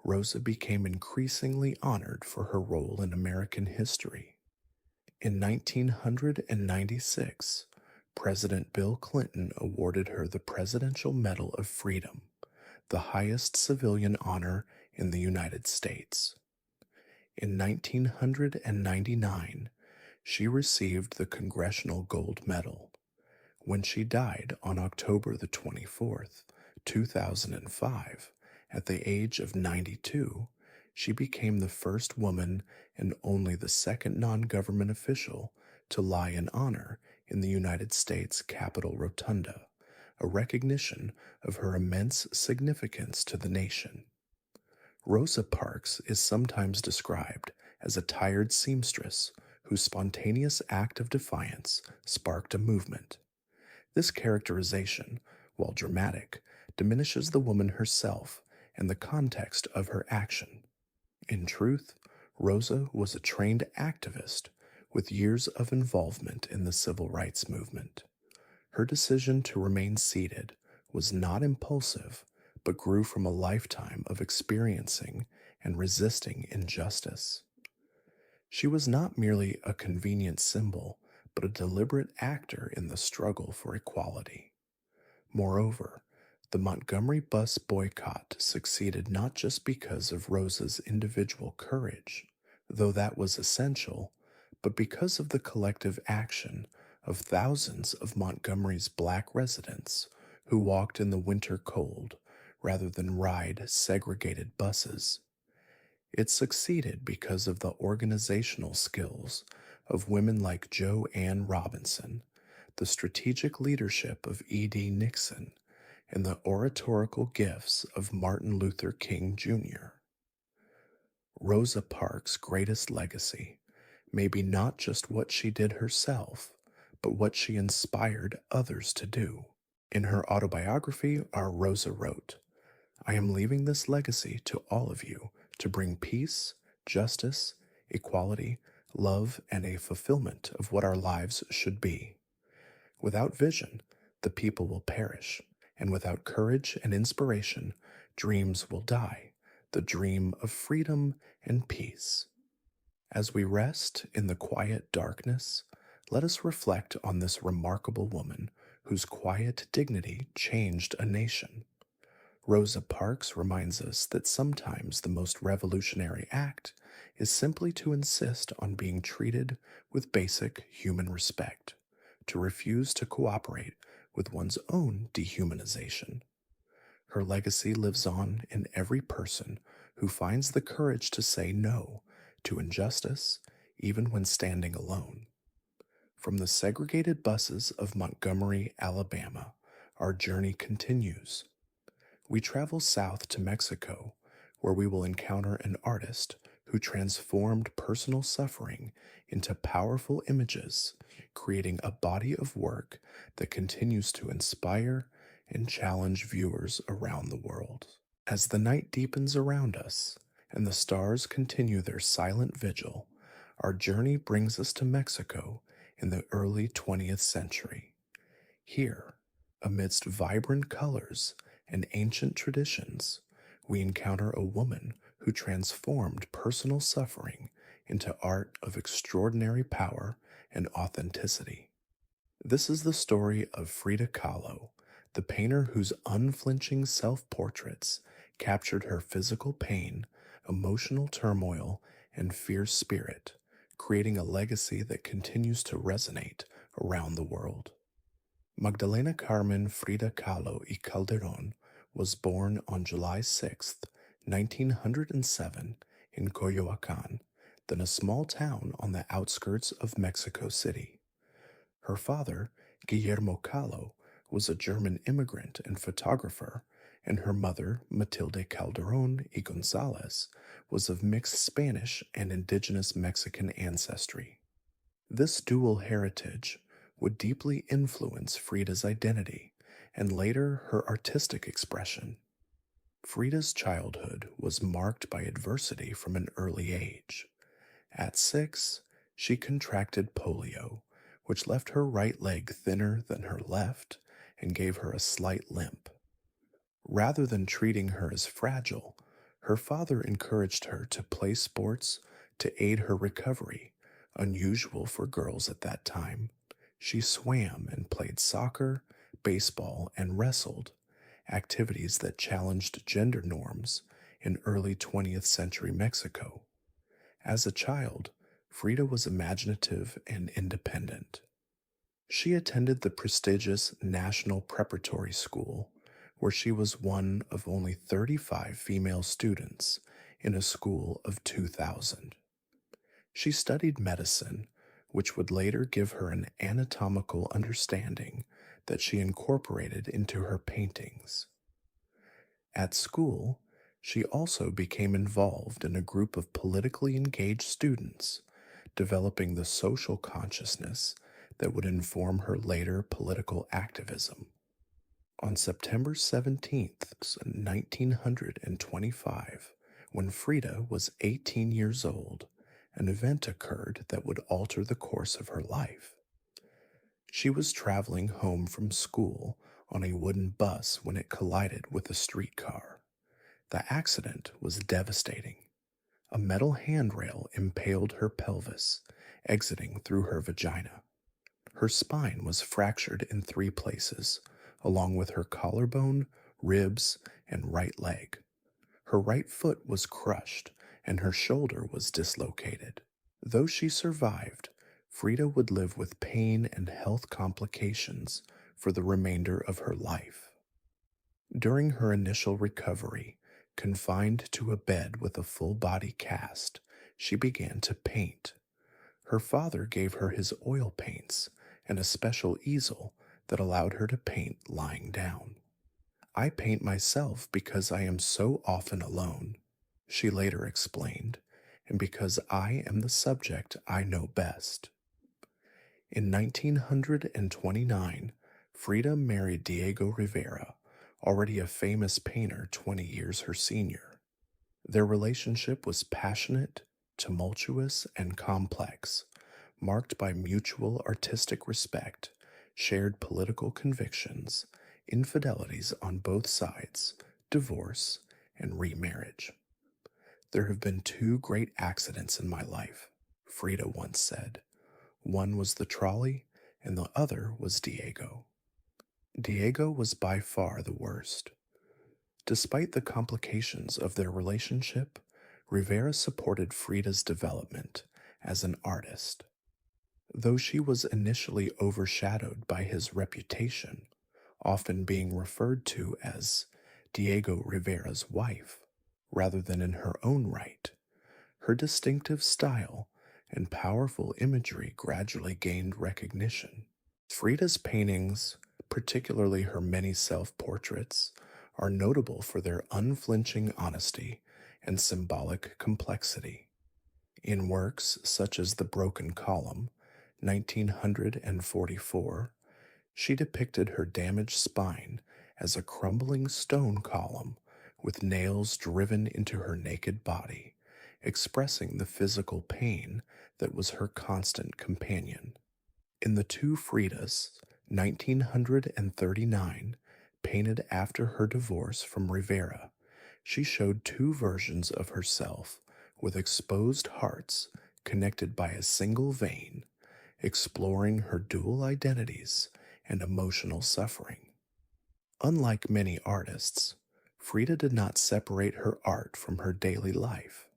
Rosa became increasingly honored for her role in American history. In 1996, President Bill Clinton awarded her the Presidential Medal of Freedom, the highest civilian honor in the United States. In 1999, she received the Congressional Gold Medal. When she died on October the 24th, 2005, at the age of 92, she became the first woman and only the second non-government official to lie in honor in the United States Capitol Rotunda, a recognition of her immense significance to the nation. Rosa Parks is sometimes described as a tired seamstress whose spontaneous act of defiance sparked a movement. This characterization, while dramatic, diminishes the woman herself and the context of her action. In truth, Rosa was a trained activist with years of involvement in the civil rights movement. Her decision to remain seated was not impulsive, but grew from a lifetime of experiencing and resisting injustice. She was not merely a convenient symbol, but a deliberate actor in the struggle for equality. Moreover, the Montgomery bus boycott succeeded not just because of Rosa's individual courage, though that was essential, but because of the collective action of thousands of Montgomery's black residents who walked in the winter cold rather than ride segregated buses. It succeeded because of the organizational skills of women like Joanne Robinson, the strategic leadership of E.D. Nixon, and the oratorical gifts of Martin Luther King Jr. Rosa Parks' greatest legacy may be not just what she did herself, but what she inspired others to do. In her autobiography, Our Rosa wrote, "I am leaving this legacy to all of you to bring peace, justice, equality, love, and a fulfillment of what our lives should be. Without vision, the people will perish, and without courage and inspiration, dreams will die, the dream of freedom and peace." As we rest in the quiet darkness, let us reflect on this remarkable woman whose quiet dignity changed a nation. Rosa Parks reminds us that sometimes the most revolutionary act is simply to insist on being treated with basic human respect, to refuse to cooperate with one's own dehumanization. Her legacy lives on in every person who finds the courage to say no to injustice, even when standing alone. From the segregated buses of Montgomery, Alabama, our journey continues. We travel south to Mexico, where we will encounter an artist who transformed personal suffering into powerful images, creating a body of work that continues to inspire and challenge viewers around the world. As the night deepens around us and the stars continue their silent vigil, our journey brings us to Mexico in the early 20th century. Here, amidst vibrant colors and ancient traditions, we encounter a woman who transformed personal suffering into art of extraordinary power and authenticity. This is the story of Frida Kahlo, the painter whose unflinching self-portraits captured her physical pain, emotional turmoil, and fierce spirit, creating a legacy that continues to resonate around the world. Magdalena Carmen Frida Kahlo y Calderón was born on July 6, 1907, in Coyoacán, then a small town on the outskirts of Mexico City. Her father, Guillermo Kahlo, was a German immigrant and photographer, and her mother, Matilde Calderón y González, was of mixed Spanish and indigenous Mexican ancestry. This dual heritage would deeply influence Frida's identity and later her artistic expression. Frida's childhood was marked by adversity from an early age. At 6, she contracted polio, which left her right leg thinner than her left and gave her a slight limp. Rather than treating her as fragile, her father encouraged her to play sports to aid her recovery, unusual for girls at that time. She swam and played soccer, baseball, and wrestled, activities that challenged gender norms in early 20th century Mexico. As a child, Frida was imaginative and independent. She attended the prestigious National Preparatory School, where she was one of only 35 female students in a school of 2,000. She studied medicine, which would later give her an anatomical understanding that she incorporated into her paintings. At school, she also became involved in a group of politically engaged students, developing the social consciousness that would inform her later political activism. On September 17th, 1925, when Frida was 18 years old, an event occurred that would alter the course of her life. She was traveling home from school on a wooden bus when it collided with a streetcar. The accident was devastating. A metal handrail impaled her pelvis, exiting through her vagina. Her spine was fractured in 3 places, along with her collarbone, ribs, and right leg. Her right foot was crushed, and her shoulder was dislocated. Though she survived, Frida would live with pain and health complications for the remainder of her life. During her initial recovery, confined to a bed with a full body cast, she began to paint. Her father gave her his oil paints and a special easel that allowed her to paint lying down. "I paint myself because I am so often alone," she later explained, "and because I am the subject I know best." In 1929, Frida married Diego Rivera, already a famous painter 20 years her senior. Their relationship was passionate, tumultuous, and complex, marked by mutual artistic respect, shared political convictions, infidelities on both sides, divorce, and remarriage. "There have been 2 great accidents in my life," Frida once said. "One was the trolley, and the other was Diego." Diego was by far the worst. Despite the complications of their relationship, Rivera supported Frida's development as an artist. Though she was initially overshadowed by his reputation, often being referred to as Diego Rivera's wife, rather than in her own right, her distinctive style and powerful imagery gradually gained recognition. Frida's paintings, particularly her many self-portraits, are notable for their unflinching honesty and symbolic complexity. In works such as The Broken Column, 1944, she depicted her damaged spine as a crumbling stone column with nails driven into her naked body, expressing the physical pain that was her constant companion. In The Two Fridas, 1939, painted after her divorce from Rivera, she showed 2 versions of herself with exposed hearts connected by a single vein, exploring her dual identities and emotional suffering. Unlike many artists, Frida did not separate her art from her daily life.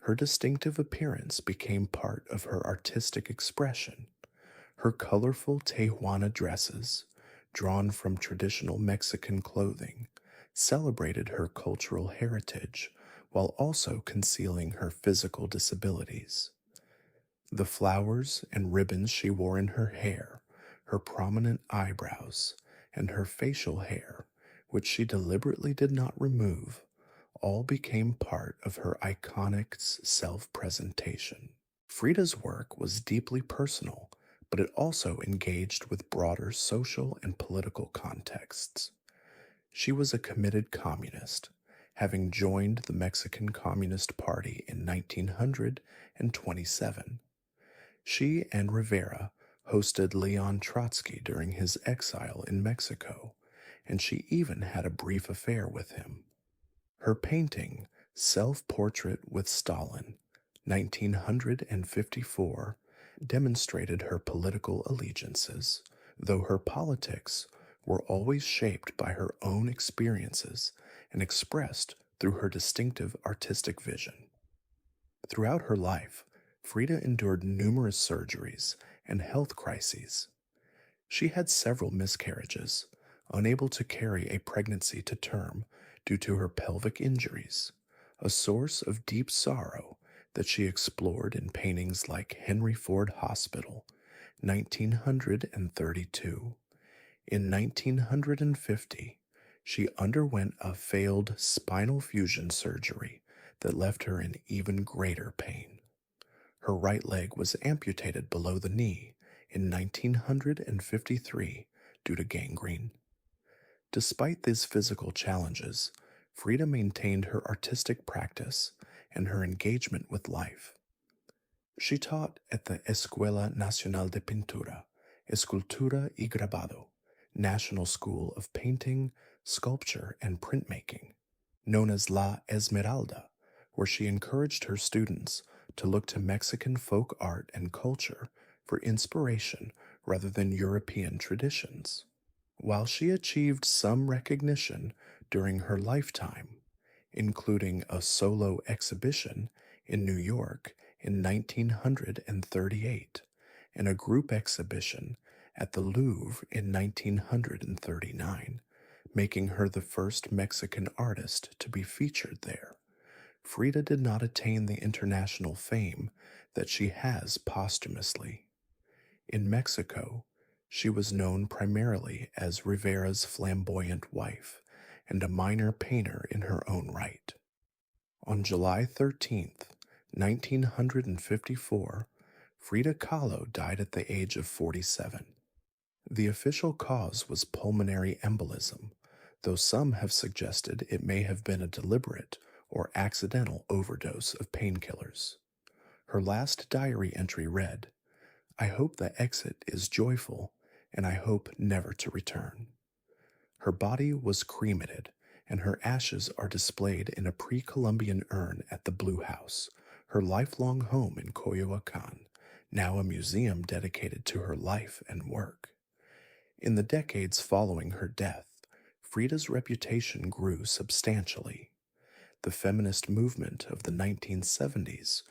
Her distinctive appearance became part of her artistic expression. Her colorful Tehuana dresses, drawn from traditional Mexican clothing, celebrated her cultural heritage while also concealing her physical disabilities. The flowers and ribbons she wore in her hair, her prominent eyebrows, and her facial hair, which she deliberately did not remove, all became part of her iconic self-presentation. Frida's work was deeply personal, but it also engaged with broader social and political contexts. She was a committed communist, having joined the Mexican Communist Party in 1927. She and Rivera hosted Leon Trotsky during his exile in Mexico, and she even had a brief affair with him. Her painting, Self-Portrait with Stalin, 1954, demonstrated her political allegiances, though her politics were always shaped by her own experiences and expressed through her distinctive artistic vision. Throughout her life, Frida endured numerous surgeries and health crises. She had several miscarriages, unable to carry a pregnancy to term due to her pelvic injuries, a source of deep sorrow that she explored in paintings like Henry Ford Hospital, 1932. In 1950, she underwent a failed spinal fusion surgery that left her in even greater pain. Her right leg was amputated below the knee in 1953 due to gangrene. Despite these physical challenges, Frida maintained her artistic practice and her engagement with life. She taught at the Escuela Nacional de Pintura, Escultura y Grabado, National School of Painting, Sculpture, and Printmaking, known as La Esmeralda, where she encouraged her students to look to Mexican folk art and culture for inspiration rather than European traditions. While she achieved some recognition during her lifetime, including a solo exhibition in New York in 1938 and a group exhibition at the Louvre in 1939, making her the first Mexican artist to be featured there, Frida did not attain the international fame that she has posthumously. In Mexico, she was known primarily as Rivera's flamboyant wife and a minor painter in her own right. On July 13th, 1954, Frida Kahlo died at the age of 47. The official cause was pulmonary embolism, though some have suggested it may have been a deliberate or accidental overdose of painkillers. Her last diary entry read, "I hope the exit is joyful, and I hope never to return." Her body was cremated, and her ashes are displayed in a pre-Columbian urn at the Blue House, her lifelong home in Coyoacán, now a museum dedicated to her life and work. In the decades following her death, Frida's reputation grew substantially. The feminist movement of the 1970s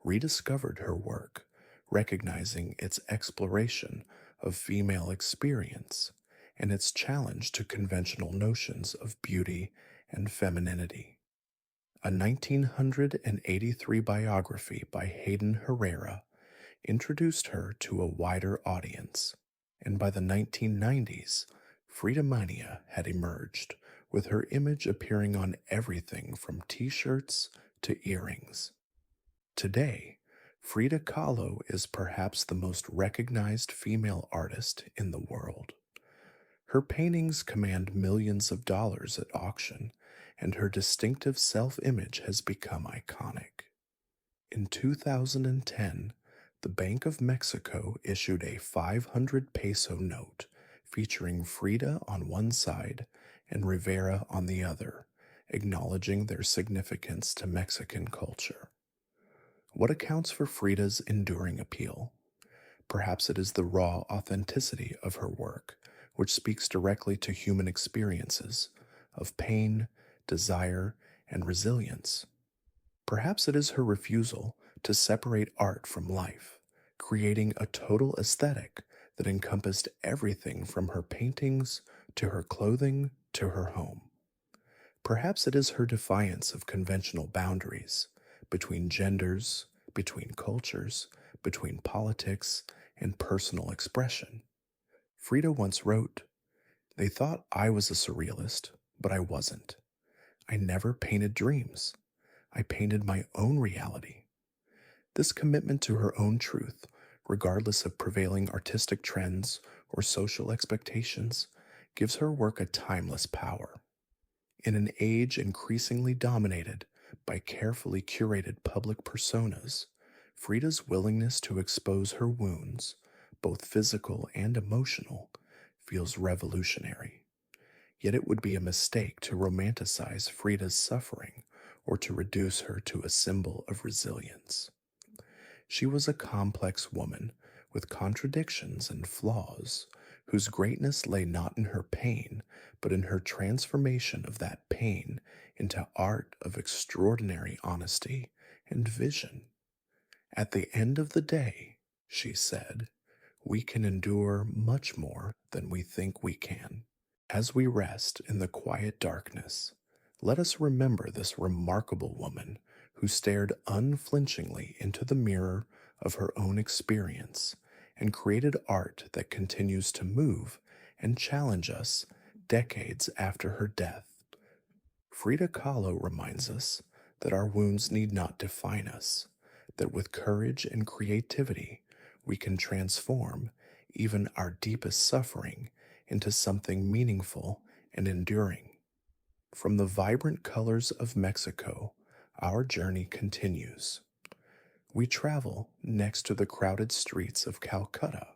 rediscovered her work, recognizing its exploration of female experience and its challenge to conventional notions of beauty and femininity. A 1983 biography by Hayden Herrera introduced her to a wider audience, and by the 1990s, Frida Mania had emerged, with her image appearing on everything from t-shirts to earrings. Today, Frida Kahlo is perhaps the most recognized female artist in the world. Her paintings command millions of dollars at auction, and her distinctive self-image has become iconic. In 2010, the Bank of Mexico issued a 500 peso note featuring Frida on one side and Rivera on the other, acknowledging their significance to Mexican culture. What accounts for Frida's enduring appeal? Perhaps it is the raw authenticity of her work, which speaks directly to human experiences of pain, desire, and resilience. Perhaps it is her refusal to separate art from life, creating a total aesthetic that encompassed everything from her paintings to her clothing to her home. Perhaps it is her defiance of conventional boundaries between genders, between cultures, between politics, and personal expression. Frida once wrote, "They thought I was a surrealist, but I wasn't. I never painted dreams. I painted my own reality." This commitment to her own truth, regardless of prevailing artistic trends or social expectations, gives her work a timeless power. In an age increasingly dominated by carefully curated public personas, Frida's willingness to expose her wounds, both physical and emotional, feels revolutionary. Yet it would be a mistake to romanticize Frida's suffering or to reduce her to a symbol of resilience. She was a complex woman with contradictions and flaws, whose greatness lay not in her pain, but in her transformation of that pain into art of extraordinary honesty and vision. "At the end of the day," she said, "we can endure much more than we think we can." As we rest in the quiet darkness, let us remember this remarkable woman who stared unflinchingly into the mirror of her own experience and created art that continues to move and challenge us decades after her death. Frida Kahlo reminds us that our wounds need not define us, that with courage and creativity, we can transform even our deepest suffering into something meaningful and enduring. From the vibrant colors of Mexico, our journey continues. We travel next to the crowded streets of Calcutta,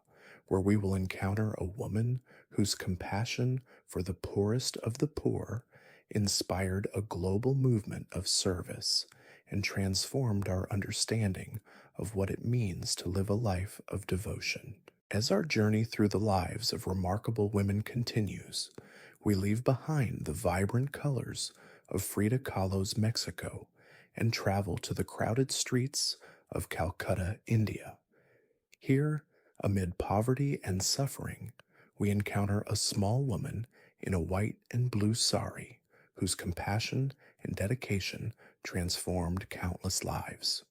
where we will encounter a woman whose compassion for the poorest of the poor inspired a global movement of service and transformed our understanding of what it means to live a life of devotion. As our journey through the lives of remarkable women continues, we leave behind the vibrant colors of Frida Kahlo's Mexico and travel to the crowded streets of Calcutta, India. Here, amid poverty and suffering, we encounter a small woman in a white and blue sari whose compassion and dedication transformed countless lives.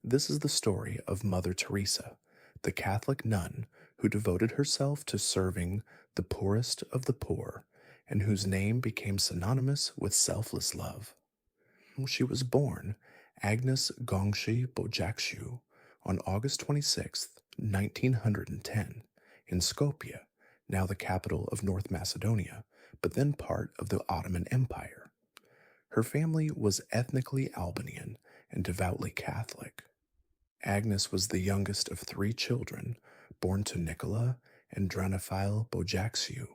This is the story of Mother Teresa, the Catholic nun who devoted herself to serving the poorest of the poor and whose name became synonymous with selfless love. She was born Agnes Gongshi Bojakshu on August 26, 1910, in Skopje, now the capital of North Macedonia, but then part of the Ottoman Empire. Her family was ethnically Albanian and devoutly Catholic. Agnes was the youngest of 3 children, born to Nicola and Dranophile Bojakshu.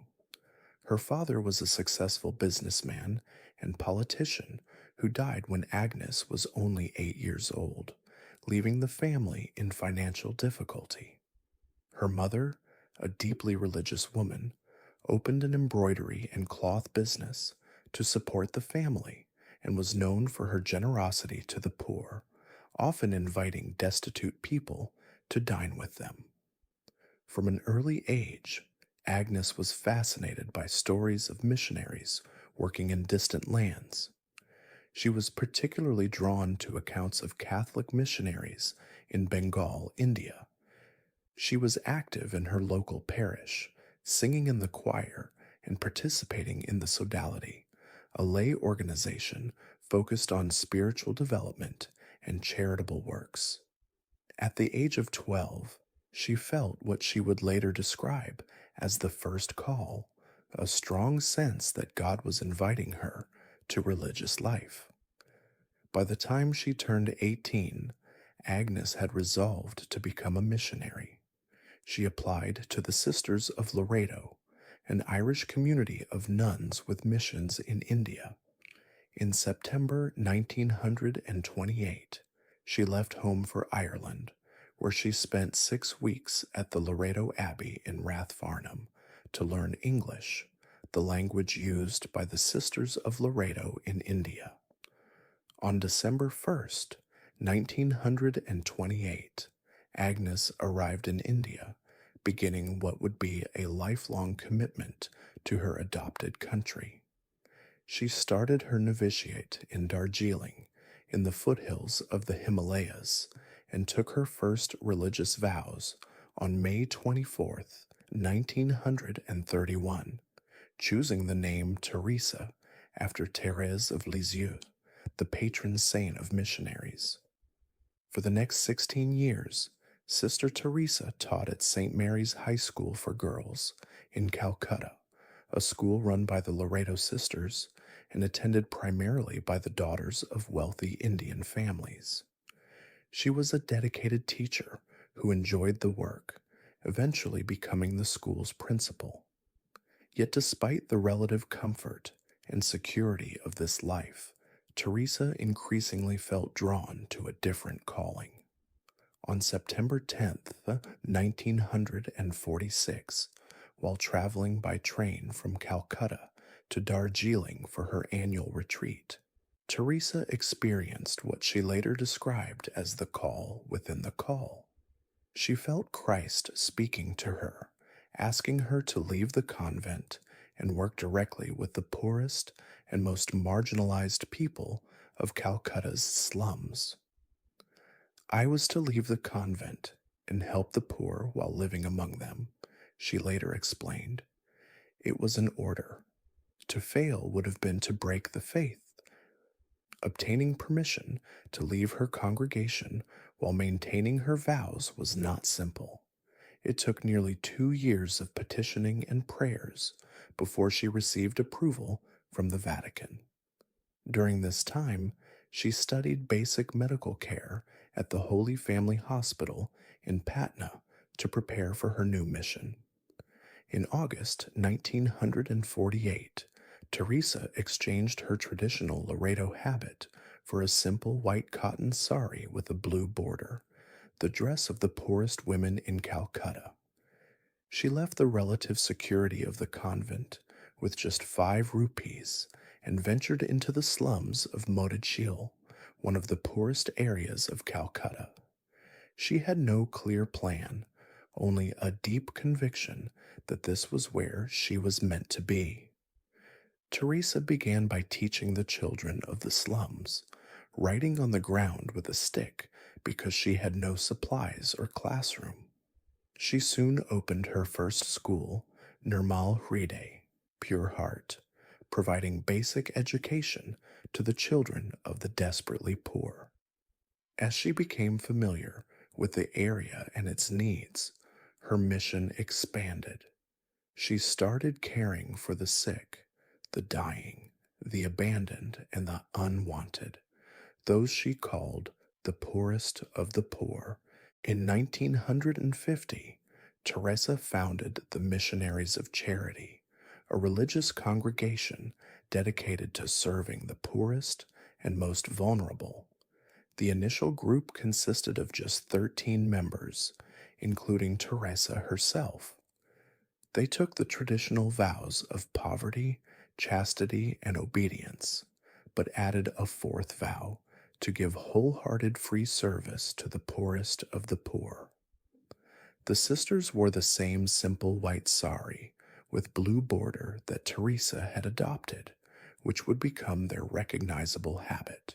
Her father was a successful businessman and politician who died when Agnes was only 8 years old, leaving the family in financial difficulty. Her mother, a deeply religious woman, opened an embroidery and cloth business to support the family and was known for her generosity to the poor, often inviting destitute people to dine with them. From an early age, Agnes was fascinated by stories of missionaries working in distant lands. She was particularly drawn to accounts of Catholic missionaries in Bengal, India. She was active in her local parish, singing in the choir and participating in the Sodality, a lay organization focused on spiritual development and charitable works. At the age of 12, she felt what she would later describe as the first call, a strong sense that God was inviting her to religious life. By the time she turned 18, Agnes had resolved to become a missionary. She applied to the Sisters of Loreto, an Irish community of nuns with missions in India. In September 1928, she left home for Ireland, where she spent 6 weeks at the Loreto Abbey in Rathfarnham to learn English, the language used by the Sisters of Loreto in India. On December 1st, 1928, Agnes arrived in India, beginning what would be a lifelong commitment to her adopted country. She started her novitiate in Darjeeling, in the foothills of the Himalayas, and took her first religious vows on May 24th, 1931, choosing the name Teresa after Thérèse of Lisieux, the patron saint of missionaries. For the next 16 years, Sister Teresa taught at St. Mary's High School for Girls in Calcutta, a school run by the Loreto Sisters and attended primarily by the daughters of wealthy Indian families. She was a dedicated teacher who enjoyed the work, eventually becoming the school's principal. Yet despite the relative comfort and security of this life, Teresa increasingly felt drawn to a different calling. On September 10th, 1946, while traveling by train from Calcutta to Darjeeling for her annual retreat, Teresa experienced what she later described as the call within the call. She felt Christ speaking to her, asking her to leave the convent and work directly with the poorest and most marginalized people of Calcutta's slums. I was to leave the convent and help the poor while living among them, she later explained. It was an order. To fail would have been to break the faith. Obtaining permission to leave her congregation while maintaining her vows was not simple. It took nearly 2 years of petitioning and prayers before she received approval from the Vatican. During this time, she studied basic medical care at the Holy Family Hospital in Patna to prepare for her new mission. In August 1948, Teresa exchanged her traditional Laredo habit for a simple white cotton sari with a blue border, the dress of the poorest women in Calcutta. She left the relative security of the convent with just 5 rupees and ventured into the slums of Motijheel, one of the poorest areas of Calcutta. She had no clear plan, only a deep conviction that this was where she was meant to be. Teresa began by teaching the children of the slums, writing on the ground with a stick because she had no supplies or classroom. She soon opened her first school, Nirmal Hriday, Pure Heart, providing basic education to the children of the desperately poor. As she became familiar with the area and its needs, her mission expanded. She started caring for the sick, the dying, the abandoned, and the unwanted, those she called the poorest of the poor. In 1950, Teresa founded the Missionaries of Charity, a religious congregation dedicated to serving the poorest and most vulnerable. The initial group consisted of just 13 members, including Teresa herself. They took the traditional vows of poverty, chastity, and obedience, but added a fourth vow to give wholehearted free service to the poorest of the poor. The sisters wore the same simple white sari with blue border that Teresa had adopted, which would become their recognizable habit.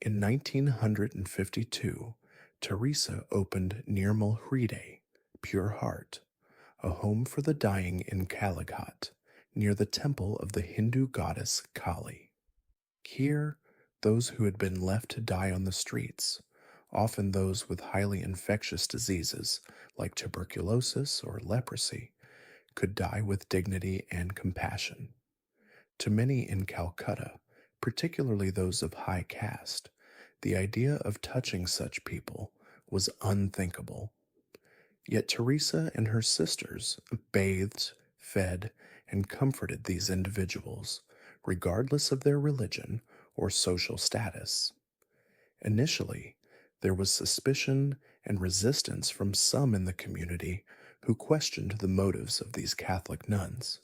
In 1952, Teresa opened Nirmal Hriday, Pure Heart, a home for the dying in Kalighat, near the temple of the Hindu goddess Kali. Here, those who had been left to die on the streets, often those with highly infectious diseases like tuberculosis or leprosy, could die with dignity and compassion. To many in Calcutta, particularly those of high caste, the idea of touching such people was unthinkable. Yet Teresa and her sisters bathed, fed, and comforted these individuals, regardless of their religion or social status. Initially, there was suspicion and resistance from some in the community who questioned the motives of these Catholic nuns.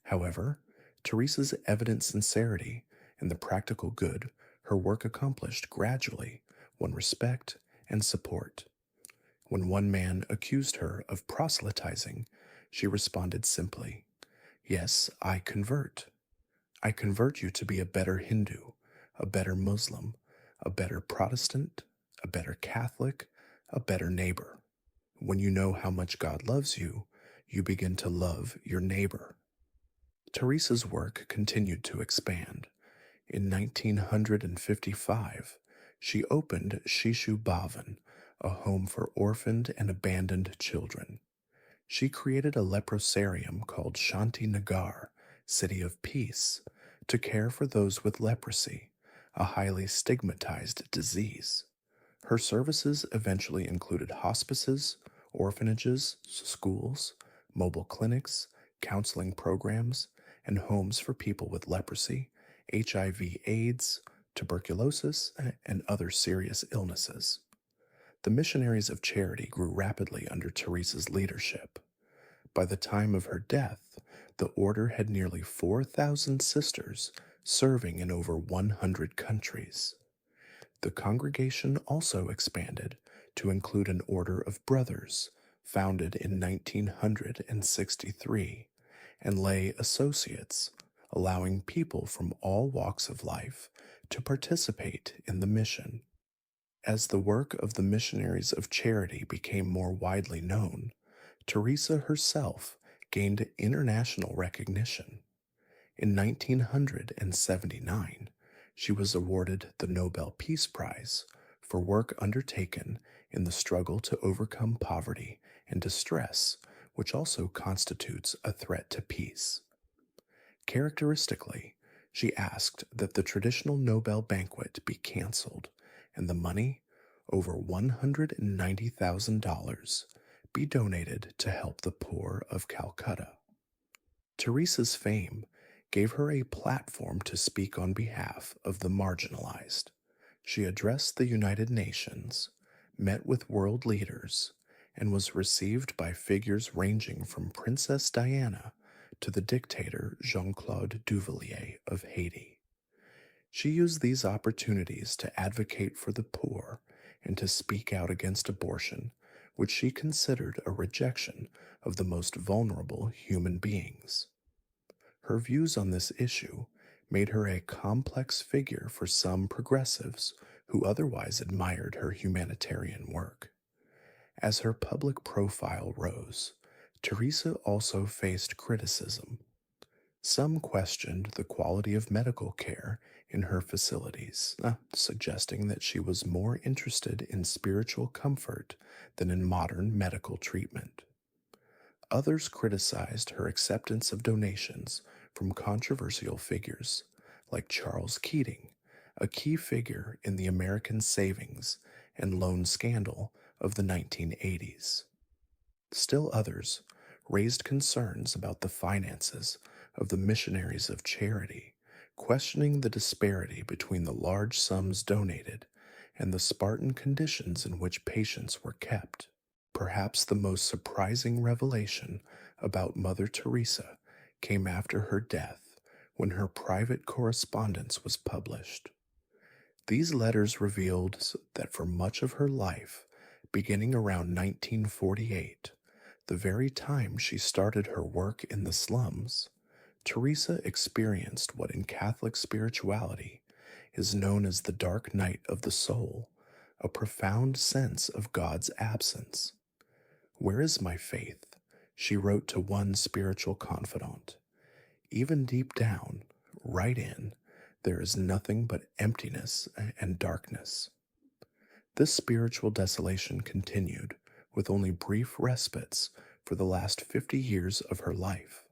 However, Teresa's evident sincerity and the practical good her work accomplished gradually won respect and support. When one man accused her of proselytizing, she responded simply, "Yes, I convert. I convert you to be a better Hindu, a better Muslim, a better Protestant, a better Catholic, a better neighbor. When you know how much God loves you, you begin to love your neighbor." Teresa's work continued to expand. In 1955, she opened Shishu Bhavan, a home for orphaned and abandoned children. She created a leprosarium called Shanti Nagar, City of Peace, to care for those with leprosy, a highly stigmatized disease. Her services eventually included hospices, orphanages, schools, mobile clinics, counseling programs, and homes for people with leprosy, HIV/AIDS, tuberculosis, and other serious illnesses. The Missionaries of Charity grew rapidly under Teresa's leadership. By the time of her death, the order had nearly 4,000 sisters serving in over 100 countries. The congregation also expanded to include an order of brothers, founded in 1963, and lay associates, allowing people from all walks of life to participate in the mission. As the work of the missionaries of charity became more widely known, Teresa herself gained international recognition. In 1979, she was awarded the Nobel Peace Prize for work undertaken in the struggle to overcome poverty and distress, which also constitutes a threat to peace. Characteristically, she asked that the traditional Nobel banquet be canceled and the money, over $190,000, be donated to help the poor of Calcutta. Teresa's fame gave her a platform to speak on behalf of the marginalized. She addressed the United Nations, met with world leaders, and was received by figures ranging from Princess Diana to the dictator Jean-Claude Duvalier of Haiti. She used these opportunities to advocate for the poor and to speak out against abortion, which she considered a rejection of the most vulnerable human beings. Her views on this issue made her a complex figure for some progressives who otherwise admired her humanitarian work. As her public profile rose, Teresa also faced criticism. Some questioned the quality of medical care in her facilities, suggesting that she was more interested in spiritual comfort than in modern medical treatment. Others criticized her acceptance of donations from controversial figures like Charles Keating, a key figure in the American savings and loan scandal of the 1980s. Still others raised concerns about the finances of the missionaries of charity, questioning the disparity between the large sums donated and the Spartan conditions in which patients were kept. Perhaps the most surprising revelation about Mother Teresa came after her death when her private correspondence was published. These letters revealed that for much of her life, beginning around 1948, the very time she started her work in the slums, Teresa experienced what in Catholic spirituality is known as the dark night of the soul, a profound sense of God's absence. "Where is my faith?" she wrote to one spiritual confidant. "Even deep down, right in, there is nothing but emptiness and darkness." This spiritual desolation continued, with only brief respites for the last 50 years of her life.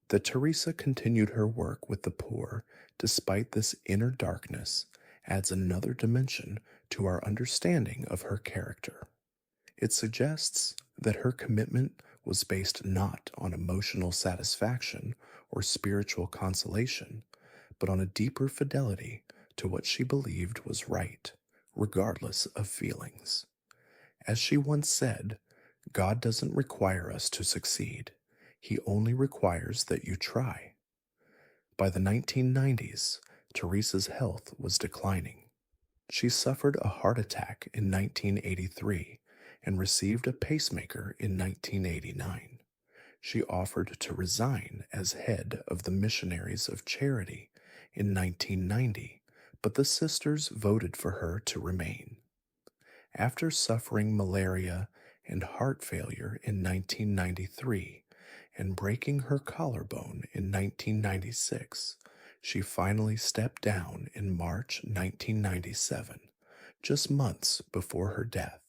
That Teresa continued her work with the poor despite this inner darkness adds another dimension to our understanding of her character. It suggests that her commitment was based not on emotional satisfaction or spiritual consolation, but on a deeper fidelity to what she believed was right, regardless of feelings. As she once said, "God doesn't require us to succeed. He only requires that you try." By the 1990s, Teresa's health was declining. She suffered a heart attack in 1983 and received a pacemaker in 1989. She offered to resign as head of the Missionaries of Charity in 1990, but the sisters voted for her to remain. After suffering malaria and heart failure in 1993 and breaking her collarbone in 1996, she finally stepped down in March 1997, just months before her death.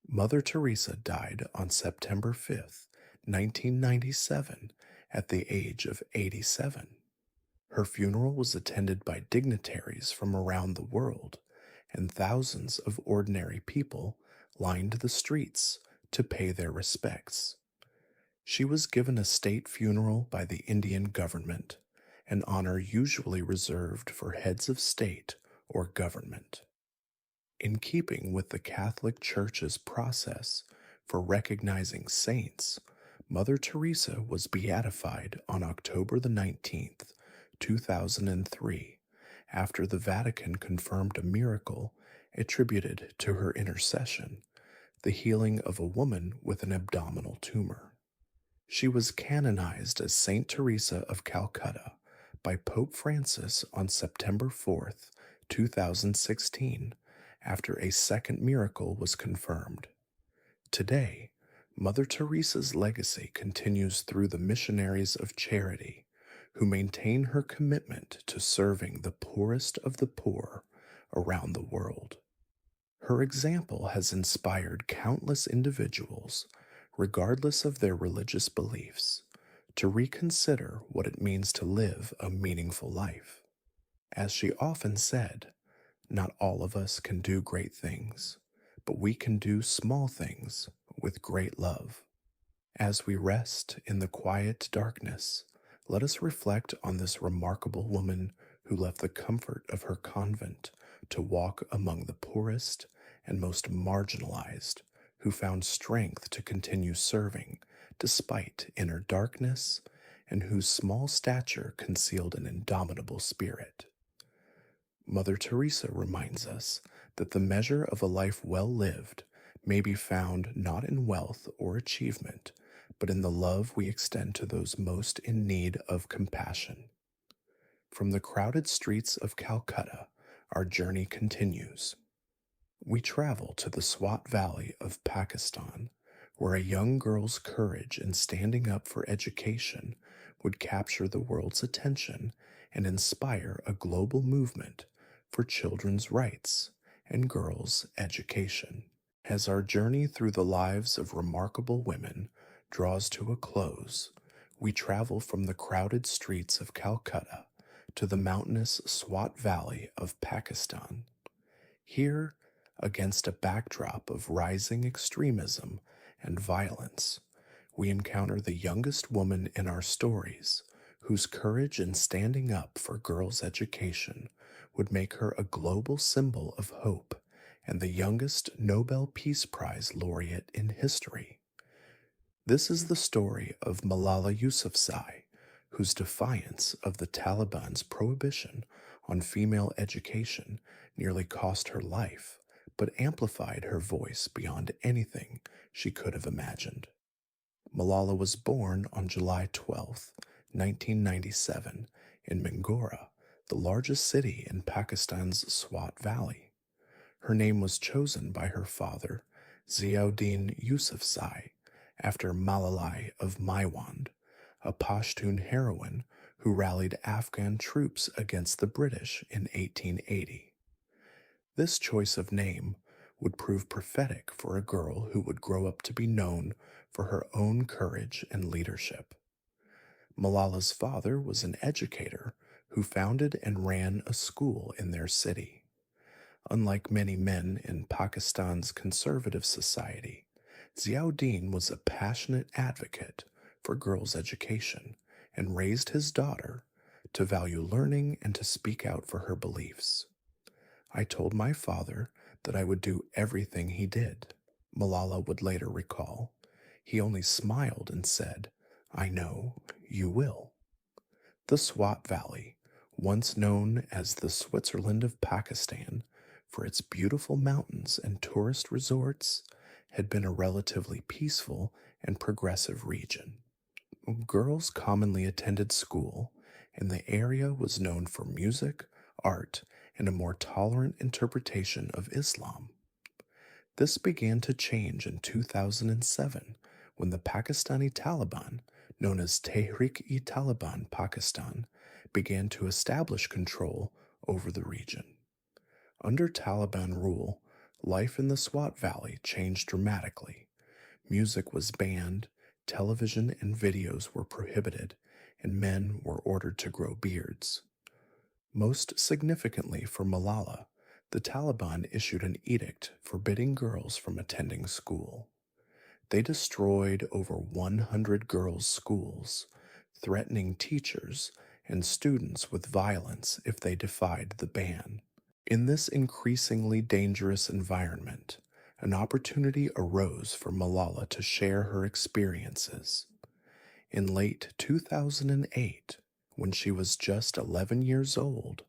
Mother Teresa died on September 5th, 1997, at the age of 87. Her funeral was attended by dignitaries from around the world, and thousands of ordinary people lined the streets to pay their respects. She was given a state funeral by the Indian government, an honor usually reserved for heads of state or government. In keeping with the Catholic Church's process for recognizing saints, Mother Teresa was beatified on October the 19th, 2003, after the Vatican confirmed a miracle attributed to her intercession, the healing of a woman with an abdominal tumor. She was canonized as Saint Teresa of Calcutta by Pope Francis on September 4th, 2016, after a second miracle was confirmed. Today, Mother Teresa's legacy continues through the missionaries of charity who maintain her commitment to serving the poorest of the poor around the world. Her example has inspired countless individuals, regardless of their religious beliefs, to reconsider what it means to live a meaningful life. As she often said, not all of us can do great things, but we can do small things with great love. As we rest in the quiet darkness, let us reflect on this remarkable woman who left the comfort of her convent to walk among the poorest and most marginalized, who found strength to continue serving despite inner darkness, and whose small stature concealed an indomitable spirit. Mother Teresa reminds us that the measure of a life well lived may be found not in wealth or achievement, but in the love we extend to those most in need of compassion. From the crowded streets of Calcutta, our journey continues. We travel to the Swat Valley of Pakistan, where a young girl's courage in standing up for education would capture the world's attention and inspire a global movement for children's rights and girls' education. As our journey through the lives of remarkable women draws to a close, we travel from the crowded streets of Calcutta to the mountainous Swat Valley of Pakistan. Here, against a backdrop of rising extremism and violence, we encounter the youngest woman in our stories, whose courage in standing up for girls' education would make her a global symbol of hope and the youngest Nobel Peace Prize laureate in history. This is the story of Malala Yousafzai, whose defiance of the Taliban's prohibition on female education nearly cost her life, but amplified her voice beyond anything she could have imagined. Malala was born on July 12, 1997, in Mingora, the largest city in Pakistan's Swat Valley. Her name was chosen by her father, Ziauddin Yousafzai, after Malala of Maiwand, a Pashtun heroine who rallied Afghan troops against the British in 1880. This choice of name would prove prophetic for a girl who would grow up to be known for her own courage and leadership. Malala's father was an educator who founded and ran a school in their city. Unlike many men in Pakistan's conservative society, Ziauddin was a passionate advocate for girls' education and raised his daughter to value learning and to speak out for her beliefs. I told my father that I would do everything he did, Malala would later recall. He only smiled and said, "I know you will." The Swat Valley, once known as the Switzerland of Pakistan for its beautiful mountains and tourist resorts, had been a relatively peaceful and progressive region. Girls commonly attended school, and the area was known for music, art, and a more tolerant interpretation of Islam. This began to change in 2007 when the Pakistani Taliban, known as Tehrik-e-Taliban Pakistan, began to establish control over the region. Under Taliban rule, life in the Swat Valley changed dramatically. Music was banned, television and videos were prohibited, and men were ordered to grow beards. Most significantly for Malala, the Taliban issued an edict forbidding girls from attending school. They destroyed over 100 girls' schools, threatening teachers and students with violence if they defied the ban. In this increasingly dangerous environment, an opportunity arose for Malala to share her experiences. In late 2008, when she was just 11 years old,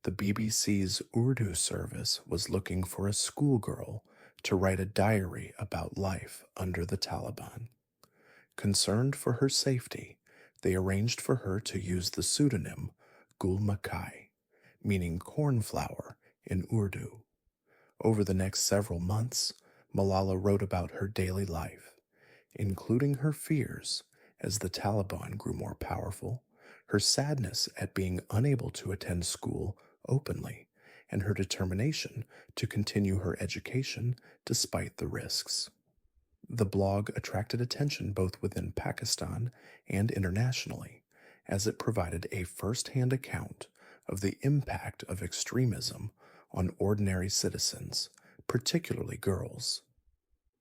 the BBC's Urdu service was looking for a schoolgirl to write a diary about life under the Taliban. Concerned for her safety, they arranged for her to use the pseudonym Gul Makai, meaning cornflower in Urdu. Over the next several months, Malala wrote about her daily life, including her fears as the Taliban grew more powerful, her sadness at being unable to attend school openly, and her determination to continue her education despite the risks. The blog attracted attention both within Pakistan and internationally, as it provided a first hand account of the impact of extremism on ordinary citizens, particularly girls.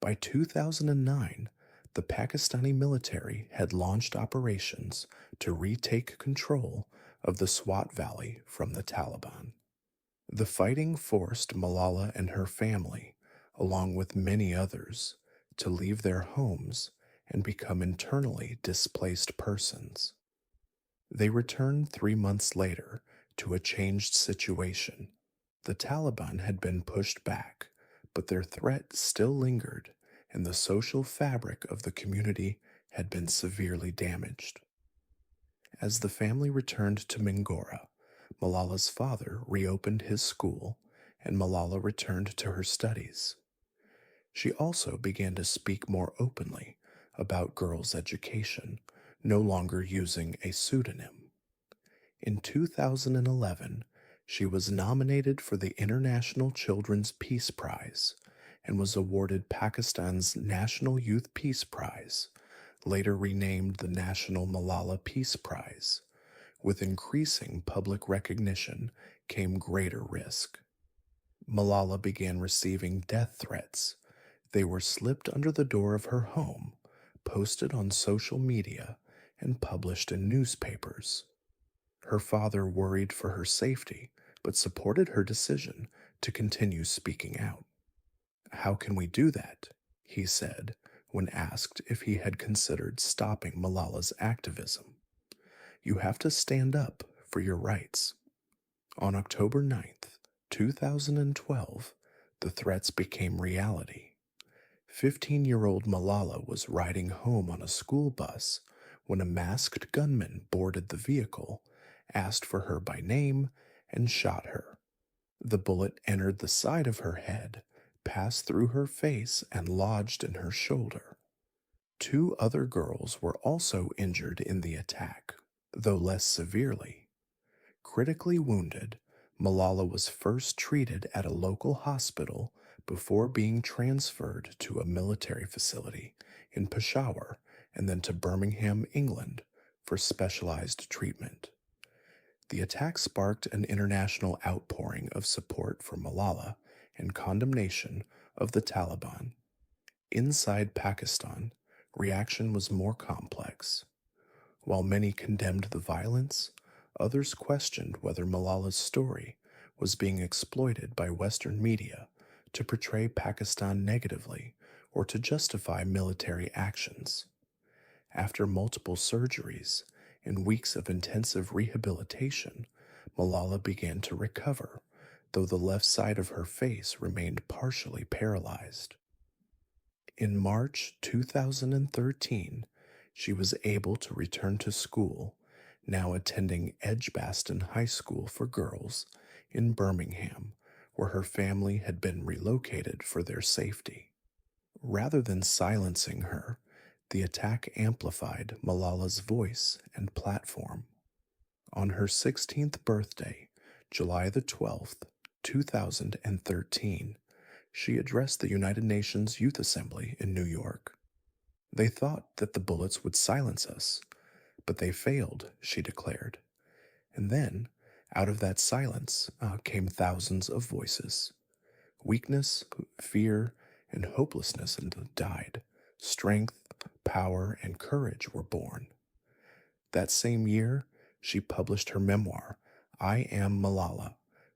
By 2009, the Pakistani military had launched operations to retake control of the Swat Valley from the Taliban. The fighting forced Malala and her family, along with many others, to leave their homes and become internally displaced persons. They returned 3 months later to a changed situation. The Taliban had been pushed back, but their threat still lingered, and the social fabric of the community had been severely damaged. As the family returned to Mingora, Malala's father reopened his school, and Malala returned to her studies. She also began to speak more openly about girls' education, no longer using a pseudonym. In 2011, she was nominated for the International Children's Peace Prize and was awarded Pakistan's National Youth Peace Prize, later renamed the National Malala Peace Prize. With increasing public recognition came greater risk. Malala began receiving death threats. They were slipped under the door of her home, posted on social media, and published in newspapers. Her father worried for her safety, but supported her decision to continue speaking out. "How can we do that?" he said when asked if he had considered stopping Malala's activism. "You have to stand up for your rights." On October 9th, 2012, the threats became reality. 15-year-old Malala was riding home on a school bus when a masked gunman boarded the vehicle, asked for her by name, and shot her. The bullet entered the side of her head, passed through her face, and lodged in her shoulder. 2 other girls were also injured in the attack, though less severely. Critically wounded, Malala was first treated at a local hospital before being transferred to a military facility in Peshawar and then to Birmingham, England, for specialized treatment. The attack sparked an international outpouring of support for Malala and condemnation of the Taliban. Inside Pakistan, reaction was more complex. While many condemned the violence, others questioned whether Malala's story was being exploited by Western media to portray Pakistan negatively or to justify military actions. After multiple surgeries and weeks of intensive rehabilitation, Malala began to recover, though the left side of her face remained partially paralyzed. In March 2013, she was able to return to school, now attending Edgbaston High School for Girls in Birmingham, where her family had been relocated for their safety. Rather than silencing her, the attack amplified Malala's voice and platform. On her 16th birthday, July the 12th, 2013, she addressed the United Nations Youth Assembly in New York. "They thought that the bullets would silence us, but they failed," she declared. And then, out of that silence, came thousands of voices. Weakness, fear, and hopelessness died. Strength, power, and courage were born. That same year, she published her memoir, I Am Malala,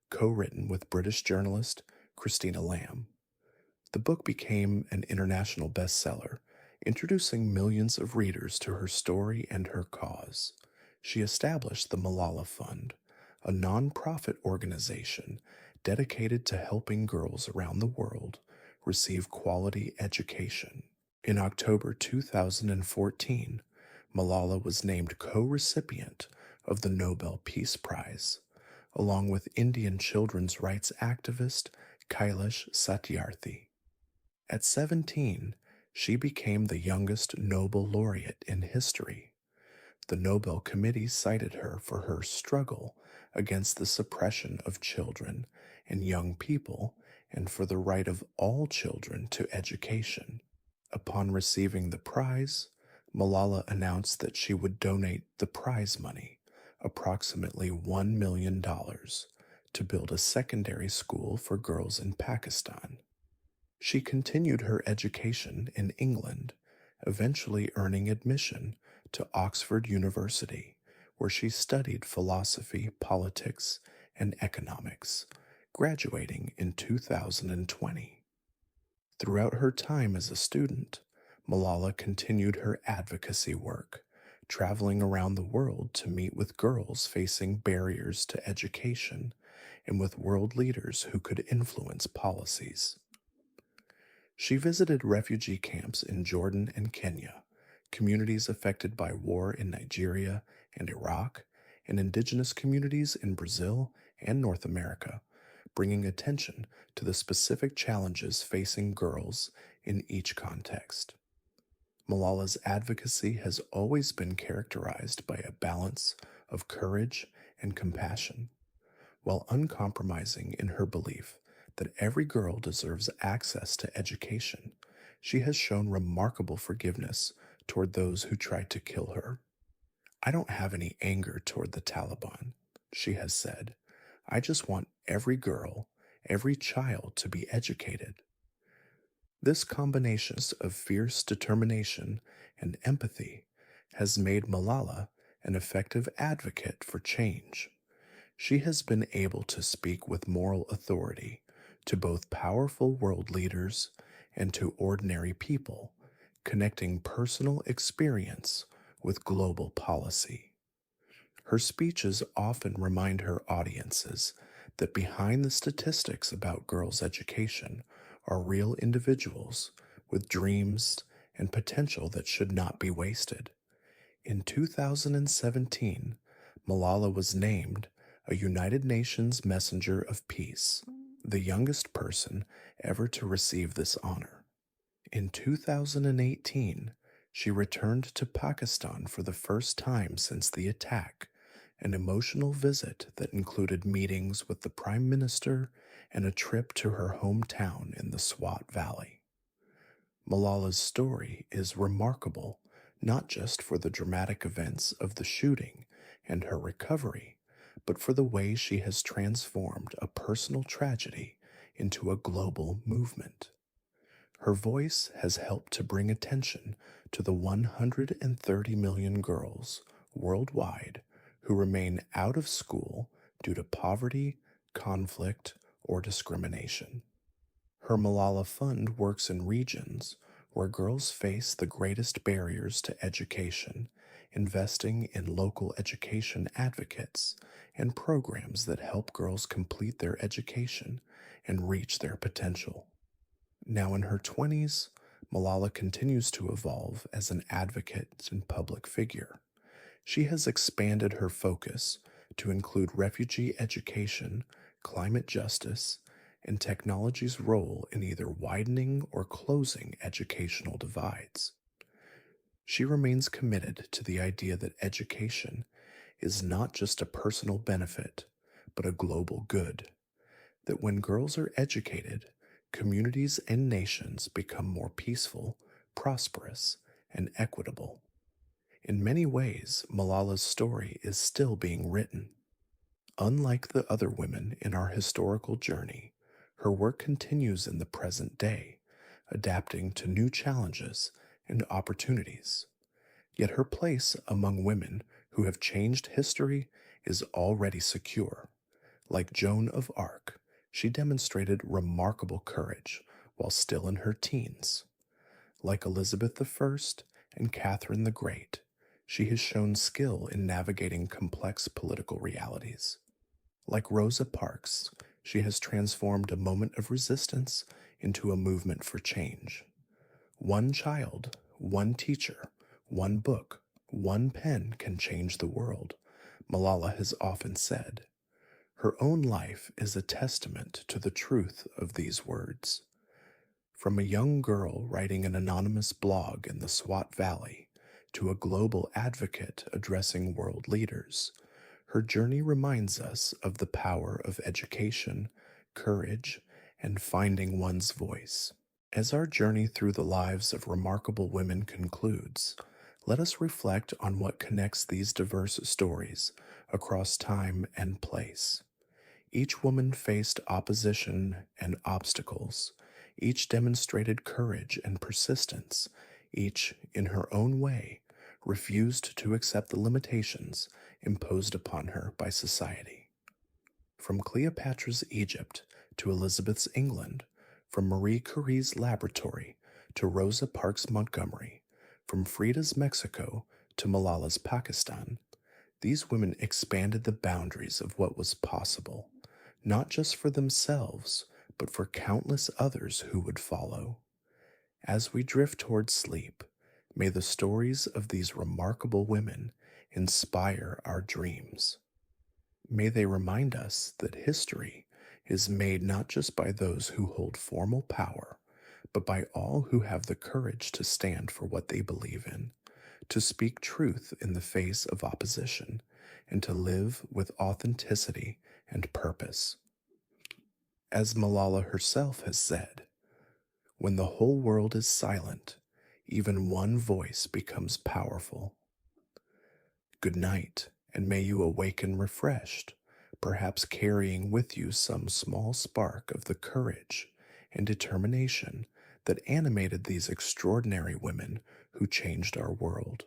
co-written with British journalist Christina Lamb. The book became an international bestseller, introducing millions of readers to her story and her cause. She established the Malala Fund, a non-profit organization dedicated to helping girls around the world receive quality education. In October 2014, Malala was named co-recipient of the Nobel Peace Prize, along with Indian children's rights activist Kailash Satyarthi. At 17, she became the youngest Nobel laureate in history. The Nobel Committee cited her for her struggle against the suppression of children and young people and for the right of all children to education. Upon receiving the prize, Malala announced that she would donate the prize money, approximately $1 million, to build a secondary school for girls in Pakistan. She continued her education in England, eventually earning admission to Oxford University, where she studied philosophy, politics, and economics, graduating in 2020. Throughout her time as a student, Malala continued her advocacy work, traveling around the world to meet with girls facing barriers to education and with world leaders who could influence policies. She visited refugee camps in Jordan and Kenya, communities affected by war in Nigeria and Iraq, and indigenous communities in Brazil and North America, bringing attention to the specific challenges facing girls in each context. Malala's advocacy has always been characterized by a balance of courage and compassion, while uncompromising in her belief that every girl deserves access to education. She has shown remarkable forgiveness toward those who tried to kill her. "I don't have any anger toward the Taliban," she has said. "I just want every girl, every child to be educated." This combination of fierce determination and empathy has made Malala an effective advocate for change. She has been able to speak with moral authority to both powerful world leaders and to ordinary people, connecting personal experience with global policy. Her speeches often remind her audiences that behind the statistics about girls' education are real individuals with dreams and potential that should not be wasted. In 2017, Malala was named a United Nations Messenger of Peace, the youngest person ever to receive this honor. In 2018, she returned to Pakistan for the first time since the attack, an emotional visit that included meetings with the Prime Minister and a trip to her hometown in the Swat Valley. Malala's story is remarkable not just for the dramatic events of the shooting and her recovery, but for the way she has transformed a personal tragedy into a global movement. Her voice has helped to bring attention to the 130 million girls worldwide who remain out of school due to poverty, conflict, or discrimination. Her Malala Fund works in regions where girls face the greatest barriers to education, investing in local education advocates and programs that help girls complete their education and reach their potential. Now in her 20s, Malala continues to evolve as an advocate and public figure. She has expanded her focus to include refugee education, climate justice, and technology's role in either widening or closing educational divides. She remains committed to the idea that education is not just a personal benefit, but a global good. That when girls are educated, communities and nations become more peaceful, prosperous, and equitable. In many ways, Malala's story is still being written. Unlike the other women in our historical journey, her work continues in the present day, adapting to new challenges and opportunities. Yet her place among women who have changed history is already secure. Like Joan of Arc, she demonstrated remarkable courage while still in her teens. Like Elizabeth I and Catherine the Great, she has shown skill in navigating complex political realities. Like Rosa Parks, she has transformed a moment of resistance into a movement for change. One child, one teacher, one book, one pen can change the world, Malala has often said. Her own life is a testament to the truth of these words. From a young girl writing an anonymous blog in the Swat Valley to a global advocate addressing world leaders, her journey reminds us of the power of education, courage, and finding one's voice. As our journey through the lives of remarkable women concludes, let us reflect on what connects these diverse stories across time and place. Each woman faced opposition and obstacles. Each demonstrated courage and persistence. Each, in her own way, refused to accept the limitations imposed upon her by society. From Cleopatra's Egypt to Elizabeth's England, from Marie Curie's laboratory to Rosa Parks Montgomery, from Frida's Mexico to Malala's Pakistan, these women expanded the boundaries of what was possible, not just for themselves, but for countless others who would follow. As we drift towards sleep, may the stories of these remarkable women inspire our dreams. May they remind us that history is made not just by those who hold formal power, but by all who have the courage to stand for what they believe in, to speak truth in the face of opposition, and to live with authenticity and purpose. As Malala herself has said, when the whole world is silent, even one voice becomes powerful. Good night, and may you awaken refreshed, perhaps carrying with you some small spark of the courage and determination that animated these extraordinary women who changed our world.